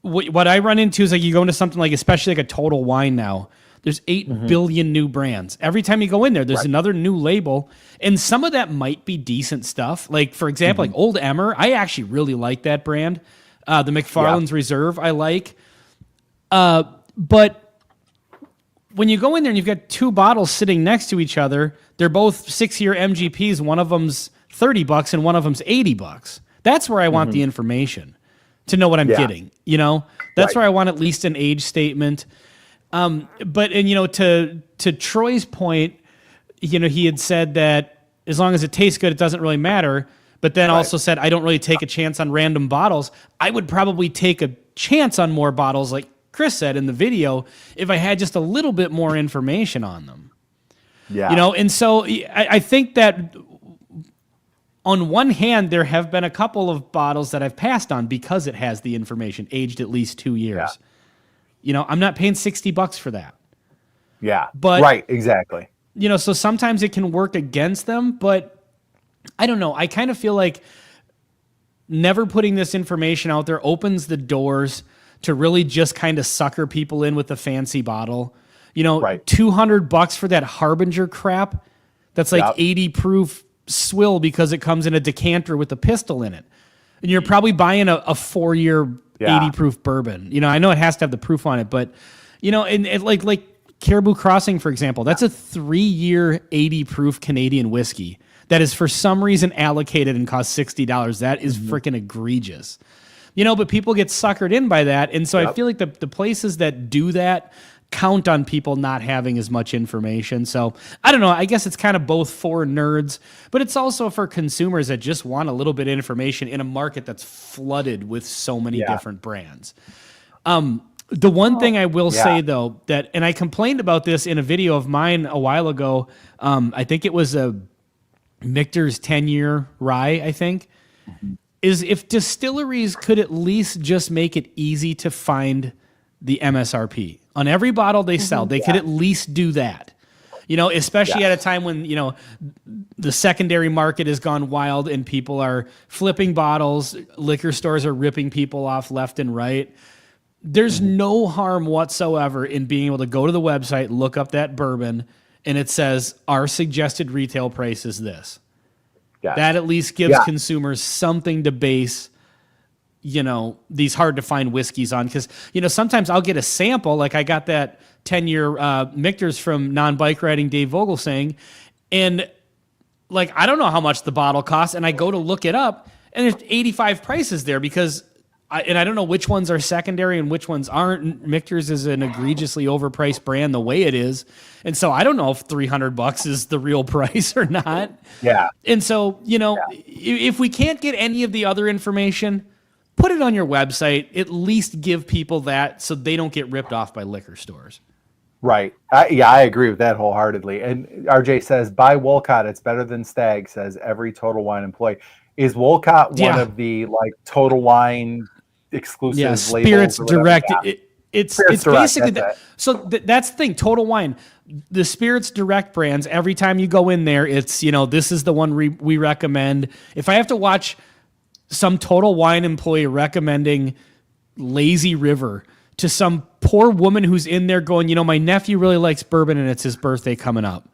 Speaker 6: what I run into is like you go into something like, especially like a Total Wine now, there's 8 billion new brands. Every time you go in there, there's another new label. And some of that might be decent stuff. Like, for example, like Old Emmer, I actually really like that brand. The McFarland's Reserve, I like. But when you go in there and you've got 2 bottles sitting next to each other, they're both 6-year MGPs. One of them's $30 and one of them's $80. That's where I want the information to know what I'm getting. That's where I want at least an age statement. But to Troy's point, he had said that as long as it tastes good, it doesn't really matter. But then also said, I don't really take a chance on random bottles. I would probably take a chance on more bottles, like Chris said in the video, if I had just a little bit more information on them. Yeah. And so I think that on one hand, there have been a couple of bottles that I've passed on because it has the information, aged at least 2 years. Yeah. I'm not paying $60 for that.
Speaker 2: Yeah.
Speaker 6: But
Speaker 2: right, exactly.
Speaker 6: So sometimes it can work against them, but I don't know. I kind of feel like never putting this information out there opens the doors to really just kind of sucker people in with a fancy bottle. $200 for that Harbinger crap. That's like 80 proof swill because it comes in a decanter with a pistol in it. And you're probably buying a 4-year 80 proof bourbon. I know it has to have the proof on it, but and like Caribou Crossing, for example, that's a 3-year 80 proof Canadian whiskey that is for some reason allocated and costs $60. That is freaking egregious. But people get suckered in by that. And so I feel like the places that do that count on people not having as much information. So I don't know. I guess it's kind of both for nerds, but it's also for consumers that just want a little bit of information in a market that's flooded with so many different brands. The one thing I will say though, that, and I complained about this in a video of mine a while ago. I think it was a Michter's 10-year rye, I think, is if distilleries could at least just make it easy to find the MSRP on every bottle they sell, they could at least do that. Especially at a time when, the secondary market has gone wild and people are flipping bottles, liquor stores are ripping people off left and right. There's no harm whatsoever in being able to go to the website, look up that bourbon, and it says our suggested retail price is this.
Speaker 2: Yeah.
Speaker 6: That at least gives
Speaker 2: Yeah.
Speaker 6: consumers something to base, these hard to find whiskeys on. Because, sometimes I'll get a sample, like I got that 10-year Michter's from non-bike riding Dave Vogelsang, and like, I don't know how much the bottle costs, and I go to look it up, and there's 85 prices there because I don't know which ones are secondary and which ones aren't. Michter's is an egregiously overpriced brand the way it is. And so I don't know if $300 is the real price or not.
Speaker 2: Yeah.
Speaker 6: And so, if we can't get any of the other information, put it on your website. At least give people that so they don't get ripped off by liquor stores.
Speaker 2: Right. I agree with that wholeheartedly. And RJ says, buy Wolcott. It's better than Stag, says every Total Wine employee. Is Wolcott one of the like Total Wine exclusive labels?
Speaker 6: Spirits Direct. It's
Speaker 2: Direct,
Speaker 6: basically
Speaker 2: that's
Speaker 6: that's the thing. Total Wine, the Spirits Direct brands. Every time you go in there, it's this is the one we recommend. If I have to watch some Total Wine employee recommending Lazy River to some poor woman who's in there going, my nephew really likes bourbon and it's his birthday coming up.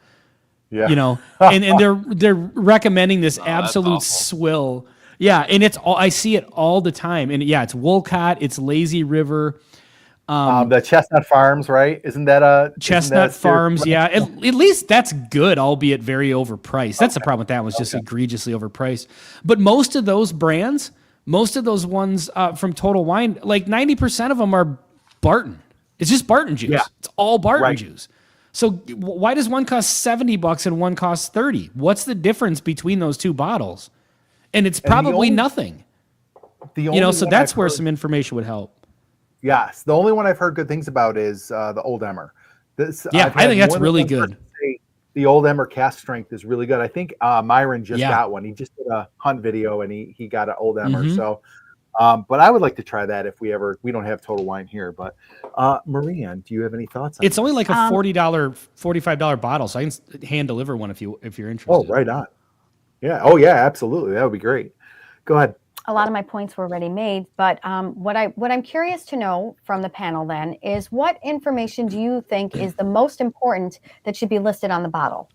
Speaker 2: Yeah.
Speaker 6: And they're recommending this absolute swill. Yeah, and it's all I see it all the time. And yeah, it's Wolcott, it's Lazy River.
Speaker 2: The Chestnut Farms, right? Isn't that
Speaker 6: Chestnut Farms? Yeah, at least that's good, albeit very overpriced. That's the problem with that one, was just egregiously overpriced. But most of those brands, most of those ones from Total Wine, like 90% of them are Barton. It's just Barton juice.
Speaker 2: Yeah.
Speaker 6: It's all Barton
Speaker 2: Right.
Speaker 6: juice. So why does one cost $70 and one costs $30? What's the difference between those two bottles? And it's probably nothing. So that's where some information would help.
Speaker 2: Yes, the only one I've heard good things about is the Old Emmer.
Speaker 6: I think that's really good.
Speaker 2: The Old Emmer cask strength is really good. I think Myron just got one. He just did a hunt video and he got an Old Emmer.
Speaker 6: Mm-hmm.
Speaker 2: So, but I would like to try that if we don't have Total Wine here. But Marianne, do you have any thoughts on
Speaker 6: It's
Speaker 2: this?
Speaker 6: only like a $45 bottle, so I can hand deliver one if you're interested.
Speaker 2: Oh, right on. Yeah. Oh, yeah. Absolutely. That would be great. Go ahead.
Speaker 1: A lot of my points were already made, but what I'm curious to know from the panel then is what information do you think is the most important that should be listed on the bottle?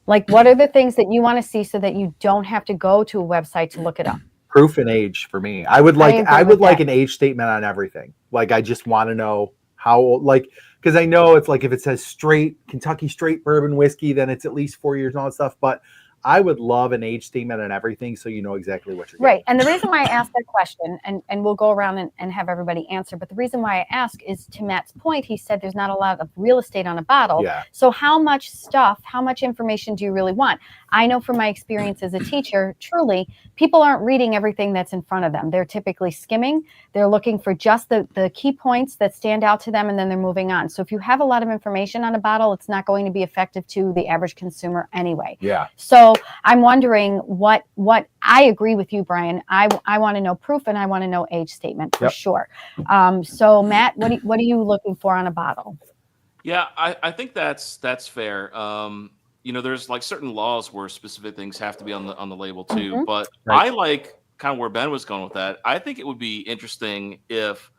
Speaker 1: Like, what are the things that you want to see so that you don't have to go to a website to look it up?
Speaker 2: Proof and age for me. I would like
Speaker 1: that.
Speaker 2: an age statement on everything. Like, I just want to know how old, like, because I know it's like if it says straight Kentucky straight bourbon whiskey, then it's at least 4 years and all that stuff. But I would love an age statement on everything so you know exactly what you're getting.
Speaker 1: Right. And the reason why I asked that question, and we'll go around and have everybody answer, but the reason why I ask is to Matt's point, he said there's not a lot of real estate on a bottle.
Speaker 2: Yeah.
Speaker 1: So how much information do you really want? I know from my experience as a teacher, truly, people aren't reading everything that's in front of them. They're typically skimming. They're looking for just the key points that stand out to them, and then they're moving on. So if you have a lot of information on a bottle, it's not going to be effective to the average consumer anyway.
Speaker 2: Yeah.
Speaker 1: So I'm wondering what I agree with you, Brian. I want to know proof and I want to know age statement for sure. So Matt, what are you looking for on a bottle?
Speaker 4: Yeah, I think that's fair. There's like certain laws where specific things have to be on the label too.
Speaker 1: Mm-hmm.
Speaker 4: But
Speaker 2: Right.
Speaker 4: I like kind of where Ben was going with that. I think it would be interesting if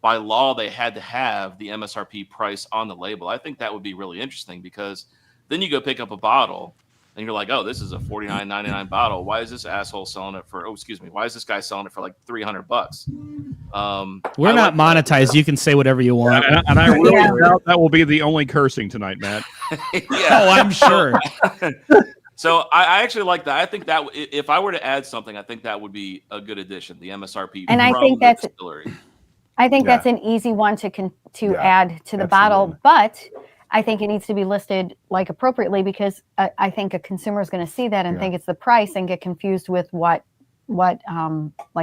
Speaker 4: by law they had to have the MSRP price on the label. I think that would be really interesting because then you go pick up a bottle and you're like, oh, this is a $49.99 bottle. Why is this asshole selling it for? Oh, excuse me. Why is this guy selling it for like $300?
Speaker 6: We're not monetized. You can say whatever you want.
Speaker 3: And I really doubt that will be the only cursing tonight, Matt.
Speaker 4: Yeah.
Speaker 6: Oh, I'm sure.
Speaker 4: So I actually like that. I think that if I were to add something, I think that would be a good addition. The MSRP,
Speaker 1: And I
Speaker 4: from
Speaker 1: think
Speaker 4: the
Speaker 1: that's-
Speaker 4: distillery.
Speaker 1: I think
Speaker 2: Yeah.
Speaker 1: that's an easy one to
Speaker 2: Yeah,
Speaker 1: add to the
Speaker 2: absolutely.
Speaker 1: bottle, but I think it needs to be listed like appropriately because I think a consumer is going to see that and think it's the price and get confused with what like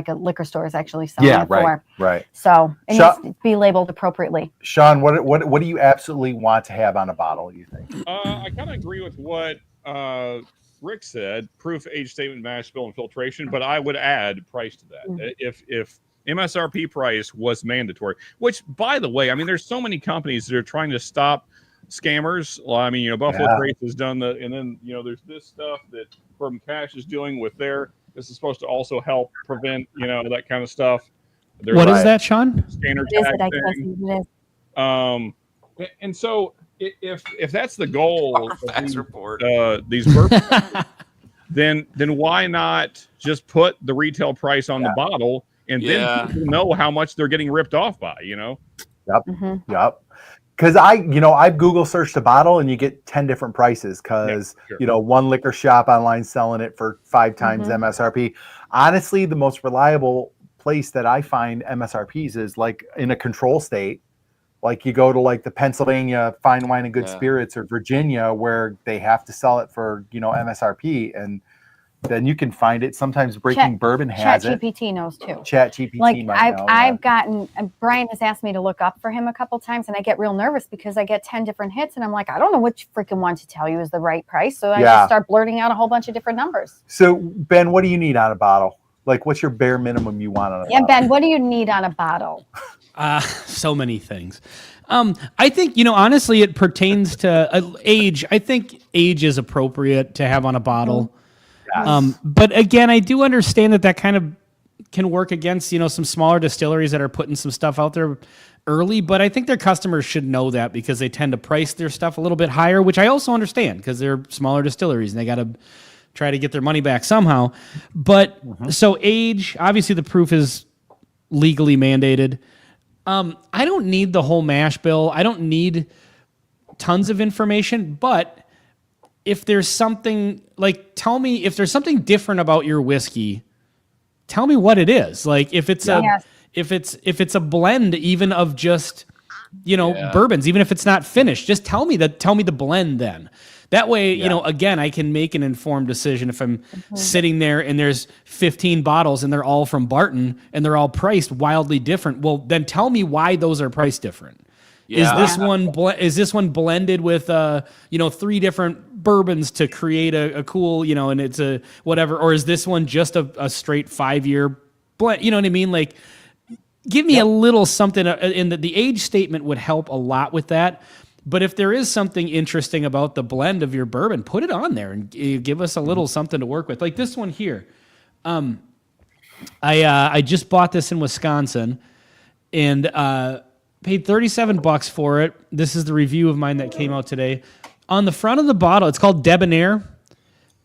Speaker 1: a liquor store is actually selling
Speaker 2: Yeah.
Speaker 1: it for.
Speaker 2: Right.
Speaker 1: So it
Speaker 2: Sha-
Speaker 1: needs to be labeled appropriately.
Speaker 2: Sean, what do you absolutely want to have on a bottle? You think?
Speaker 3: I kind of agree with what Rick said: proof, age statement, mash bill, and filtration. But I would add price to that.
Speaker 1: Mhm.
Speaker 3: If MSRP price was mandatory, which, by the way, I mean, there's so many companies that are trying to stop scammers. Well, I mean, Buffalo
Speaker 2: Yeah.
Speaker 3: Trace has done and then there's this stuff that Bourbon Cash is doing with this is supposed to also help prevent that kind of stuff. There's
Speaker 6: What
Speaker 3: a
Speaker 6: is that, Sean?
Speaker 3: scanner
Speaker 1: What is
Speaker 3: tag
Speaker 1: it? I can't
Speaker 3: thing.
Speaker 1: see what it is.
Speaker 3: And so if that's the goal, of
Speaker 4: Facts report.
Speaker 3: these bourbon, then why not just put the retail price on the bottle and then people know how much they're getting ripped off by, you know?
Speaker 2: Yep. Because I've Google searched a bottle and you get 10 different prices because, one liquor shop online selling it for 5 times MSRP. Honestly, the most reliable place that I find MSRPs is like in a control state. Like you go to like the Pennsylvania Fine Wine and Good Spirits or Virginia where they have to sell it for, MSRP, and then you can find it. Sometimes Breaking Bourbon has it.
Speaker 1: ChatGPT knows too.
Speaker 2: ChatGPT
Speaker 1: Like
Speaker 2: might know.
Speaker 1: I've gotten, Brian has asked me to look up for him a couple times, and I get real nervous because I get 10 different hits, and I'm like, I don't know which freaking one to tell you is the right price. So I just start blurting out a whole bunch of different numbers.
Speaker 2: So Ben, what do you need on a bottle? Like, what's your bare minimum you want on a bottle?
Speaker 1: Ben, what do you need on a bottle?
Speaker 6: So many things. I think, honestly, it pertains to age. I think age is appropriate to have on a bottle.
Speaker 2: Yes.
Speaker 6: But again, I do understand that kind of can work against, some smaller distilleries that are putting some stuff out there early. But I think their customers should know that because they tend to price their stuff a little bit higher, which I also understand because they're smaller distilleries and they got to try to get their money back somehow. But so age, obviously the proof is legally mandated. I don't need the whole mash bill. I don't need tons of information, but if there's something tell me if there's something different about your whiskey, tell me what it is. Like if it's if it's a blend even of just, bourbons, even if it's not finished, just tell me the blend then. That way, again, I can make an informed decision if I'm sitting there and there's 15 bottles and they're all from Barton and they're all priced wildly different. Well, then tell me why those are priced different. Yeah. Is this one blended with 3 different bourbons to create a cool, and it's a whatever, or is this one just a straight 5-year blend? You know what I mean? Like, give me a little something, and the age statement would help a lot with that. But if there is something interesting about the blend of your bourbon, put it on there and give us a little something to work with. Like this one here. I just bought this in Wisconsin and paid $37 for it. This is the review of mine that came out today. On the front of the bottle, it's called Debonair.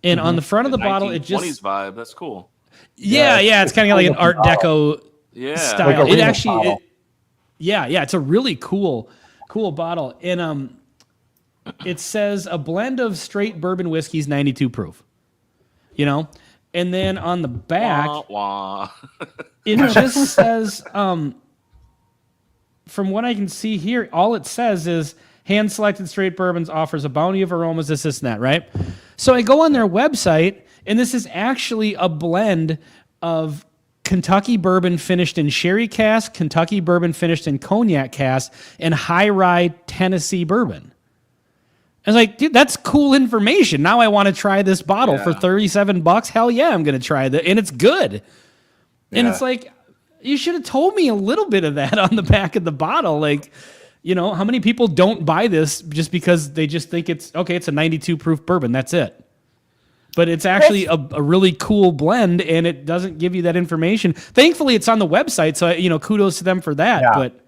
Speaker 6: And on the front of the bottle, it just
Speaker 4: 1920s vibe. That's cool.
Speaker 6: Yeah, it's kind of like an Art Deco style.
Speaker 2: Like
Speaker 6: it actually, it's a really cool bottle. And it says a blend of straight bourbon whiskeys, 92 proof. And then on the back, it just says, from what I can see here, all it says is hand-selected straight bourbons offers a bounty of aromas, this and that, right? So I go on their website, and this is actually a blend of Kentucky bourbon finished in sherry cask, Kentucky bourbon finished in cognac cask, and high rye Tennessee bourbon. I was like, dude, that's cool information. Now I want to try this bottle for $37. Hell yeah, I'm going to try that. And it's good. And it's like, you should have told me a little bit of that on the back of the bottle. Like, how many people don't buy this just because they just think it's a 92 proof bourbon. That's it. But it's actually a really cool blend, and it doesn't give you that information. Thankfully, it's on the website, so kudos to them for that.
Speaker 2: Yeah.
Speaker 6: But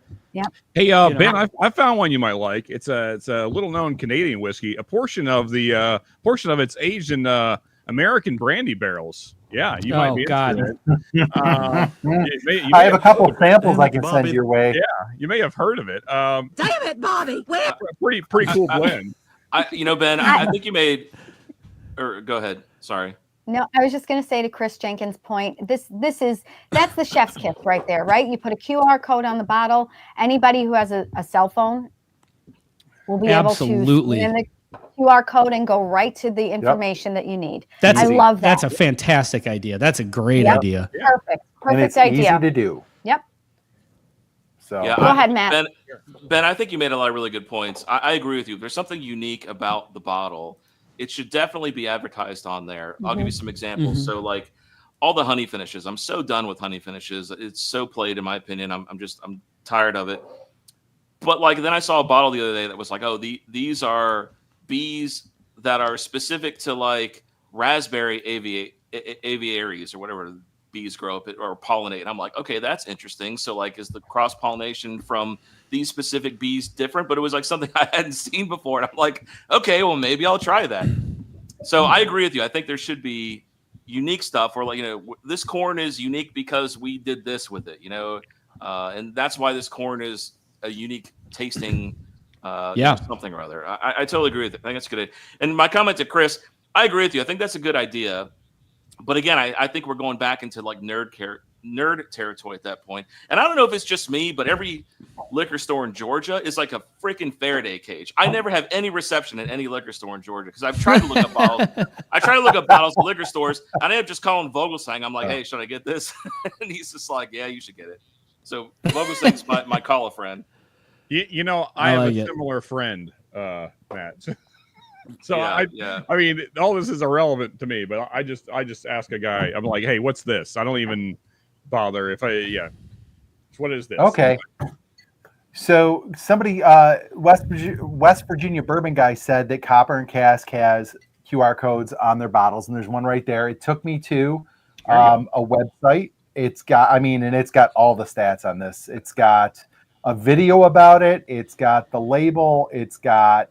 Speaker 3: hey, Ben, I found one you might like. It's a little known Canadian whiskey. A portion of it's aged in American brandy barrels. Yeah, you might be interested.
Speaker 2: I have a couple samples I can send your way.
Speaker 3: Yeah, you may have heard of it.
Speaker 8: Damn it, Bobby!
Speaker 3: Pretty cool blend.
Speaker 4: Ben, I think you made. Or go ahead. Sorry.
Speaker 1: No, I was just going to say to Chris Jenkins' point, that's the chef's kiss right there, right? You put a QR code on the bottle. Anybody who has a cell phone will be able to scan the QR code and go right to the information that you need. I love that.
Speaker 6: That's a fantastic idea. That's a great idea.
Speaker 1: Perfect idea.
Speaker 2: Easy to do.
Speaker 1: Yep.
Speaker 2: So
Speaker 4: go
Speaker 1: ahead, Matt.
Speaker 4: Ben, I think you made a lot of really good points. I agree with you. There's something unique about the bottle. It should definitely be advertised on there. I'll give you some examples. So like all the honey finishes, I'm so done with honey finishes. It's so played in my opinion. I'm tired of it. But like, then I saw a bottle the other day that was like, these are bees that are specific to like raspberry aviaries or whatever bees grow up or pollinate. And I'm like, okay, that's interesting. So like, is the cross pollination from these specific bees different? But it was like something I hadn't seen before. And I'm like, okay, well, maybe I'll try that. So I agree with you. I think there should be unique stuff where, like, this corn is unique because we did this with it, and that's why this corn is a unique tasting something or other. I totally agree with it. I think that's good. And my comment to Chris, I agree with you. I think that's a good idea. But again, I think we're going back into like nerd territory at that point. And I don't know if it's just me, but every liquor store in Georgia is like a freaking Faraday cage. I never have any reception at any liquor store in Georgia because I've tried to look up bottles. I try to look up bottles at liquor stores, and I end up just calling Vogelsang. I'm like, hey, should I get this? And he's just like, yeah, you should get it. So Vogelsang's my call a friend.
Speaker 3: I have a similar friend, Matt. So I mean, all this is irrelevant to me, but I just ask a guy. I'm like, hey, what's this? I don't even bother if what is this?
Speaker 2: Okay. So somebody, West Virginia bourbon guy said that Copper and Cask has QR codes on their bottles, and there's one right there. It took me to a website. It's got all the stats on this. It's got a video about it. It's got the label. It's got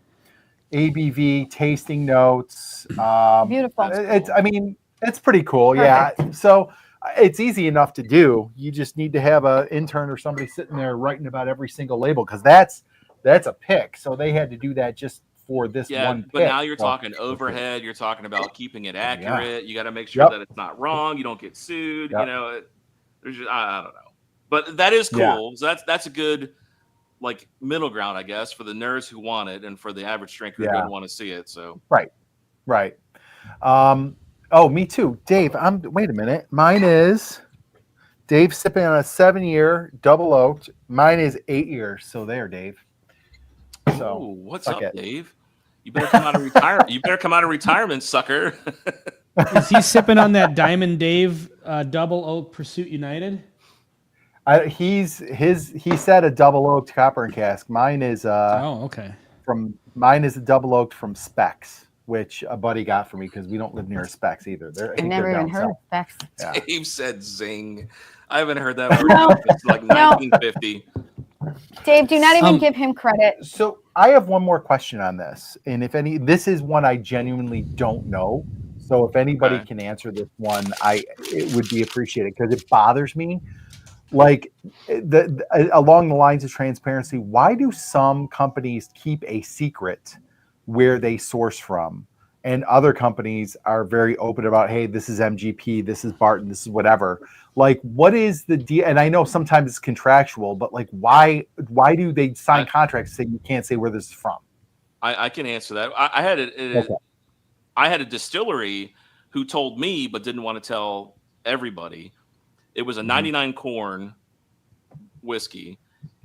Speaker 2: ABV, tasting notes.
Speaker 1: Beautiful.
Speaker 2: It's pretty cool. Perfect. Yeah. So it's easy enough to do. You just need to have an intern or somebody sitting there writing about every single label, because that's a pick. So they had to do that just for this one pick.
Speaker 4: But now you're talking overhead. You're talking about keeping it accurate. You got to make sure that it's not wrong. You don't get sued. I don't know. But that is cool. So that's a good like middle ground, I guess, for the nerds who want it and for the average drinker who doesn't want to see it. So
Speaker 2: right. Me too, Dave. Wait a minute. Mine is Dave sipping on a 7-year double oaked. Mine is 8 years. So there, Dave. So
Speaker 4: what's up, Dave? You better come out of retirement. You better come out of retirement, sucker.
Speaker 6: Is he sipping on that Diamond Dave double oak Pursuit United?
Speaker 2: He said a double oaked Copper and Cask. Mine is Mine is a double oaked from Specs, which a buddy got for me because we don't live near Specs either.
Speaker 1: I've never even heard of Specs.
Speaker 2: Yeah.
Speaker 4: Dave said zing. I haven't heard that word since like 1950.
Speaker 1: Dave, do not even give him credit.
Speaker 2: So I have one more question on this, and this is one I genuinely don't know. So if anybody can answer this one, it would be appreciated because it bothers me. Like along the lines of transparency, why do some companies keep a secret where they source from, and other companies are very open about, hey, this is MGP, this is Barton, this is whatever? Like, what is the deal? And I know sometimes it's contractual, but like, why do they sign contracts saying you can't say where this is from?
Speaker 4: I can answer that. I had a distillery who told me but didn't want to tell everybody. It was a 99 corn whiskey,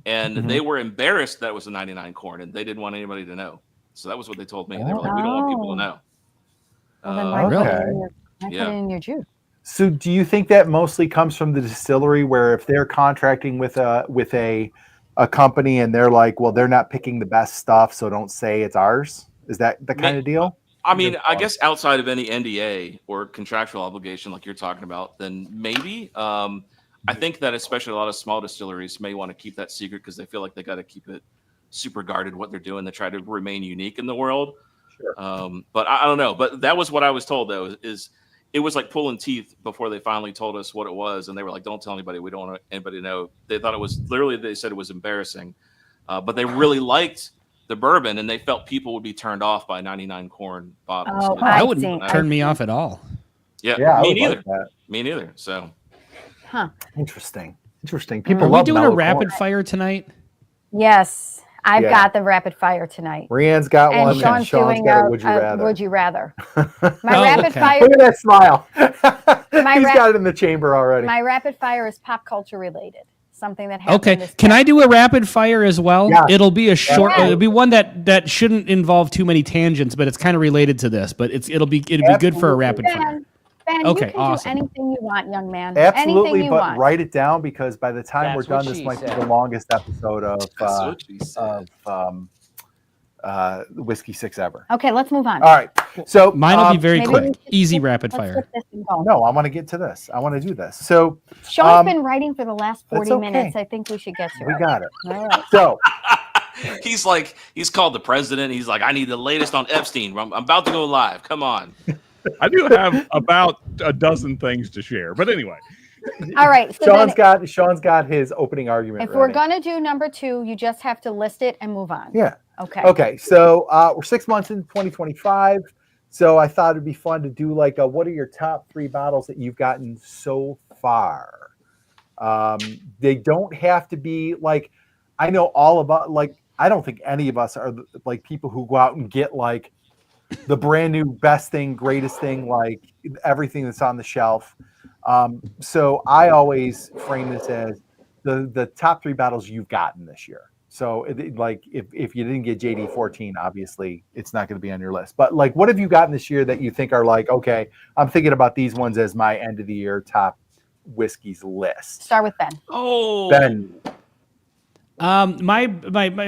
Speaker 4: and they were embarrassed that it was a 99 corn, and they didn't want anybody to know. So that was what they told me. They were like, we don't want people to know.
Speaker 1: Well, then why put it in your juice?
Speaker 2: So do you think that mostly comes from the distillery, where if they're contracting with a company and they're like, well, they're not picking the best stuff, so don't say it's ours? Is that the kind of deal?
Speaker 4: I mean, I guess outside of any NDA or contractual obligation like you're talking about, then maybe. I think that especially a lot of small distilleries may want to keep that secret because they feel like they got to keep it super guarded what they're doing. They try to remain unique in the world.
Speaker 2: Sure.
Speaker 4: But I don't know. But that was what I was told, though, is it was like pulling teeth before they finally told us what it was. And they were like, don't tell anybody. We don't want anybody to know. They thought it was literally, they said it was embarrassing. But they really liked the bourbon, and they felt people would be turned off by 99 corn bottles.
Speaker 1: Oh,
Speaker 6: I wouldn't turn me off at all.
Speaker 4: Yeah, me neither. Me neither. So,
Speaker 2: Interesting. People
Speaker 6: Are we
Speaker 2: love
Speaker 6: doing a
Speaker 2: mellow
Speaker 6: rapid
Speaker 2: corn.
Speaker 6: fire tonight?
Speaker 1: Yes, I've got the rapid fire tonight.
Speaker 2: Rianne's got
Speaker 1: And
Speaker 2: one,
Speaker 1: Sean's
Speaker 2: and Sean's
Speaker 1: doing
Speaker 2: got a
Speaker 1: a
Speaker 2: would you rather.
Speaker 1: My rapid fire.
Speaker 2: Look at that smile.
Speaker 1: My
Speaker 2: He's got it in the chamber already.
Speaker 1: My rapid fire is pop culture related. Something that happened.
Speaker 6: Okay, can I do a rapid fire as well?
Speaker 2: Yeah.
Speaker 6: It'll be a short.
Speaker 1: Yeah.
Speaker 6: It'll be one that shouldn't involve too many tangents, but it's kind of related to this. But it'll be good for a rapid fire.
Speaker 1: Ben,
Speaker 6: Okay,
Speaker 1: you can
Speaker 6: awesome.
Speaker 1: do anything you want, young man.
Speaker 2: Absolutely,
Speaker 1: Anything you
Speaker 2: but
Speaker 1: want.
Speaker 2: write it down, because by the time
Speaker 7: That's
Speaker 2: we're done,
Speaker 7: what
Speaker 2: this
Speaker 7: she
Speaker 2: might be
Speaker 7: said.
Speaker 2: the longest episode
Speaker 4: that's what she said.
Speaker 2: of Whiskey Six ever.
Speaker 1: Okay, let's move on.
Speaker 2: All right, so
Speaker 6: Mine will be very
Speaker 1: maybe
Speaker 6: quick,
Speaker 1: we should
Speaker 6: easy
Speaker 1: skip-
Speaker 6: rapid
Speaker 1: let's
Speaker 6: fire.
Speaker 1: skip this and go.
Speaker 2: no, I want to get to this. I want to do this. So
Speaker 1: Sean's been writing for the last 40
Speaker 2: okay.
Speaker 1: minutes. I think we should get to
Speaker 2: we
Speaker 1: it.
Speaker 2: got it.
Speaker 1: All right.
Speaker 2: So
Speaker 8: he's called the president. He's like, I need the latest on Epstein. I'm about to go live. Come on.
Speaker 3: I do have about a dozen things to share, but anyway.
Speaker 1: All right. So
Speaker 2: Sean's got his opening argument.
Speaker 1: if we're
Speaker 2: ready.
Speaker 1: gonna do number 2, you just have to list it and move on.
Speaker 2: Yeah.
Speaker 1: Okay.
Speaker 2: Okay. So we're 6 months in 2025. So I thought it'd be fun to do like what are your top 3 bottles that you've gotten so far? They don't have to be like, I know all about, like, I don't think any of us are like people who go out and get like the brand new best thing, greatest thing, like everything that's on the shelf. So I always frame this as the top 3 bottles you've gotten this year. So like if you didn't get JD 14, obviously it's not going to be on your list. But like, what have you gotten this year that you think are like, okay, I'm thinking about these ones as my end of the year top whiskeys list.
Speaker 1: Start with Ben.
Speaker 8: Oh,
Speaker 2: Ben.
Speaker 6: My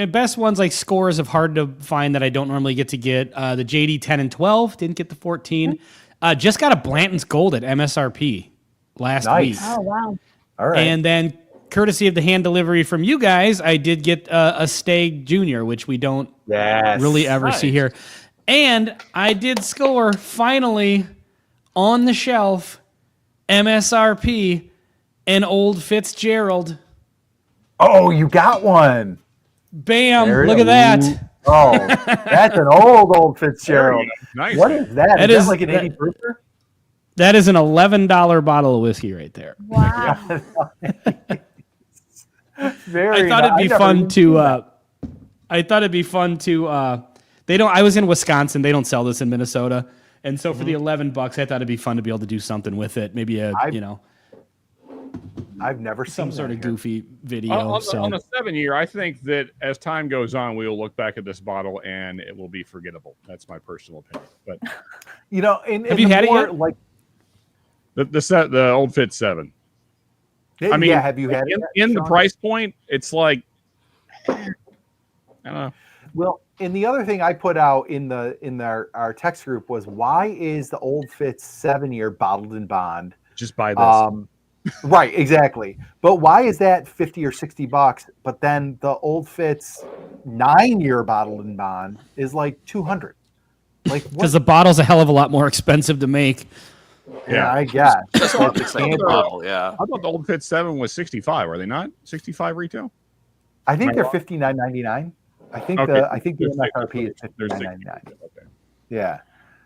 Speaker 6: best ones, like, scores of hard to find that I don't normally get to get. The JD 10 and 12 didn't get the 14. Just got a Blanton's Gold at MSRP last week.
Speaker 1: Oh wow.
Speaker 2: All right.
Speaker 6: And then, courtesy of the hand delivery from you guys, I did get a Stag Junior, which we don't really ever see here. And I did score, finally, on the shelf, MSRP, an Old Fitzgerald.
Speaker 2: Oh, you got one.
Speaker 6: Bam!
Speaker 2: There it
Speaker 6: Look
Speaker 2: is.
Speaker 6: at that.
Speaker 2: Oh, that's an old Fitzgerald.
Speaker 3: Nice.
Speaker 2: What is that?
Speaker 6: That
Speaker 2: Is
Speaker 6: is-
Speaker 2: that like an
Speaker 6: that-
Speaker 2: 80 proofer?
Speaker 6: That is an $11 bottle of whiskey right there.
Speaker 1: Wow.
Speaker 2: Very
Speaker 6: I thought it'd be
Speaker 2: nice.
Speaker 6: fun to. I thought it'd be fun to. They don't. I was in Wisconsin. They don't sell this in Minnesota, and so for the $11, I thought it'd be fun to be able to do something with it. Maybe
Speaker 2: I've never seen
Speaker 6: some sort
Speaker 2: that
Speaker 6: of
Speaker 2: here.
Speaker 6: goofy video.
Speaker 3: On the 7 year, I think that as time goes on, we will look back at this bottle and it will be forgettable. That's my personal opinion. But
Speaker 2: You know,
Speaker 6: Have you had it yet?
Speaker 2: Like,
Speaker 3: the Old Fitz 7. I mean,
Speaker 2: yeah, have you had it yet,
Speaker 3: in the
Speaker 2: Sean?
Speaker 3: price point? It's like, I don't know.
Speaker 2: Well, and the other thing I put out in our text group was, why is the Old Fitz 7-year bottled in bond?
Speaker 3: Just buy this.
Speaker 2: Right, exactly. But why is that $50 or $60? But then the Old Fitz 9-year bottled in bond is like $200. Like, what?
Speaker 6: Because the bottle's a hell of a lot more expensive to make.
Speaker 2: Yeah, I guess.
Speaker 8: That's what the same bottle. Yeah.
Speaker 3: I thought the Old Fitz 7 was 65. Are they not 65 retail?
Speaker 2: I think they're $59.99. I think
Speaker 3: Okay.
Speaker 2: I think the MSRP is
Speaker 3: There's
Speaker 2: $59.99.
Speaker 3: Okay.
Speaker 2: Yeah.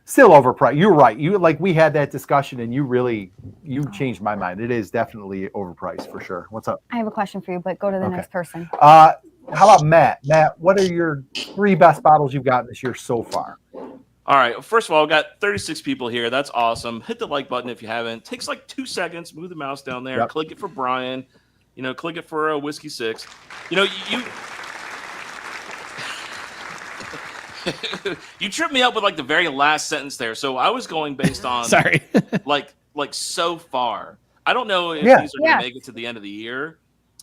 Speaker 2: Still overpriced. You're right. We had that discussion and you changed my mind. It is definitely overpriced for sure. What's up?
Speaker 1: I have a question for you, but go to the
Speaker 2: Okay.
Speaker 1: next person.
Speaker 2: How about Matt? Matt, what are your 3 best bottles you've gotten this year so far?
Speaker 8: All right. First of all, I've got 36 people here. That's awesome. Hit the like button if you haven't. Takes like 2 seconds. Move the mouse down there.
Speaker 2: Yep.
Speaker 8: Click it for Brian. Click it for Whiskey 6. You you tripped me up with like the very last sentence there. So I was going based on
Speaker 6: Sorry.
Speaker 8: like so far. I don't know if
Speaker 2: Yeah.
Speaker 8: these are going to make it to the end of the year.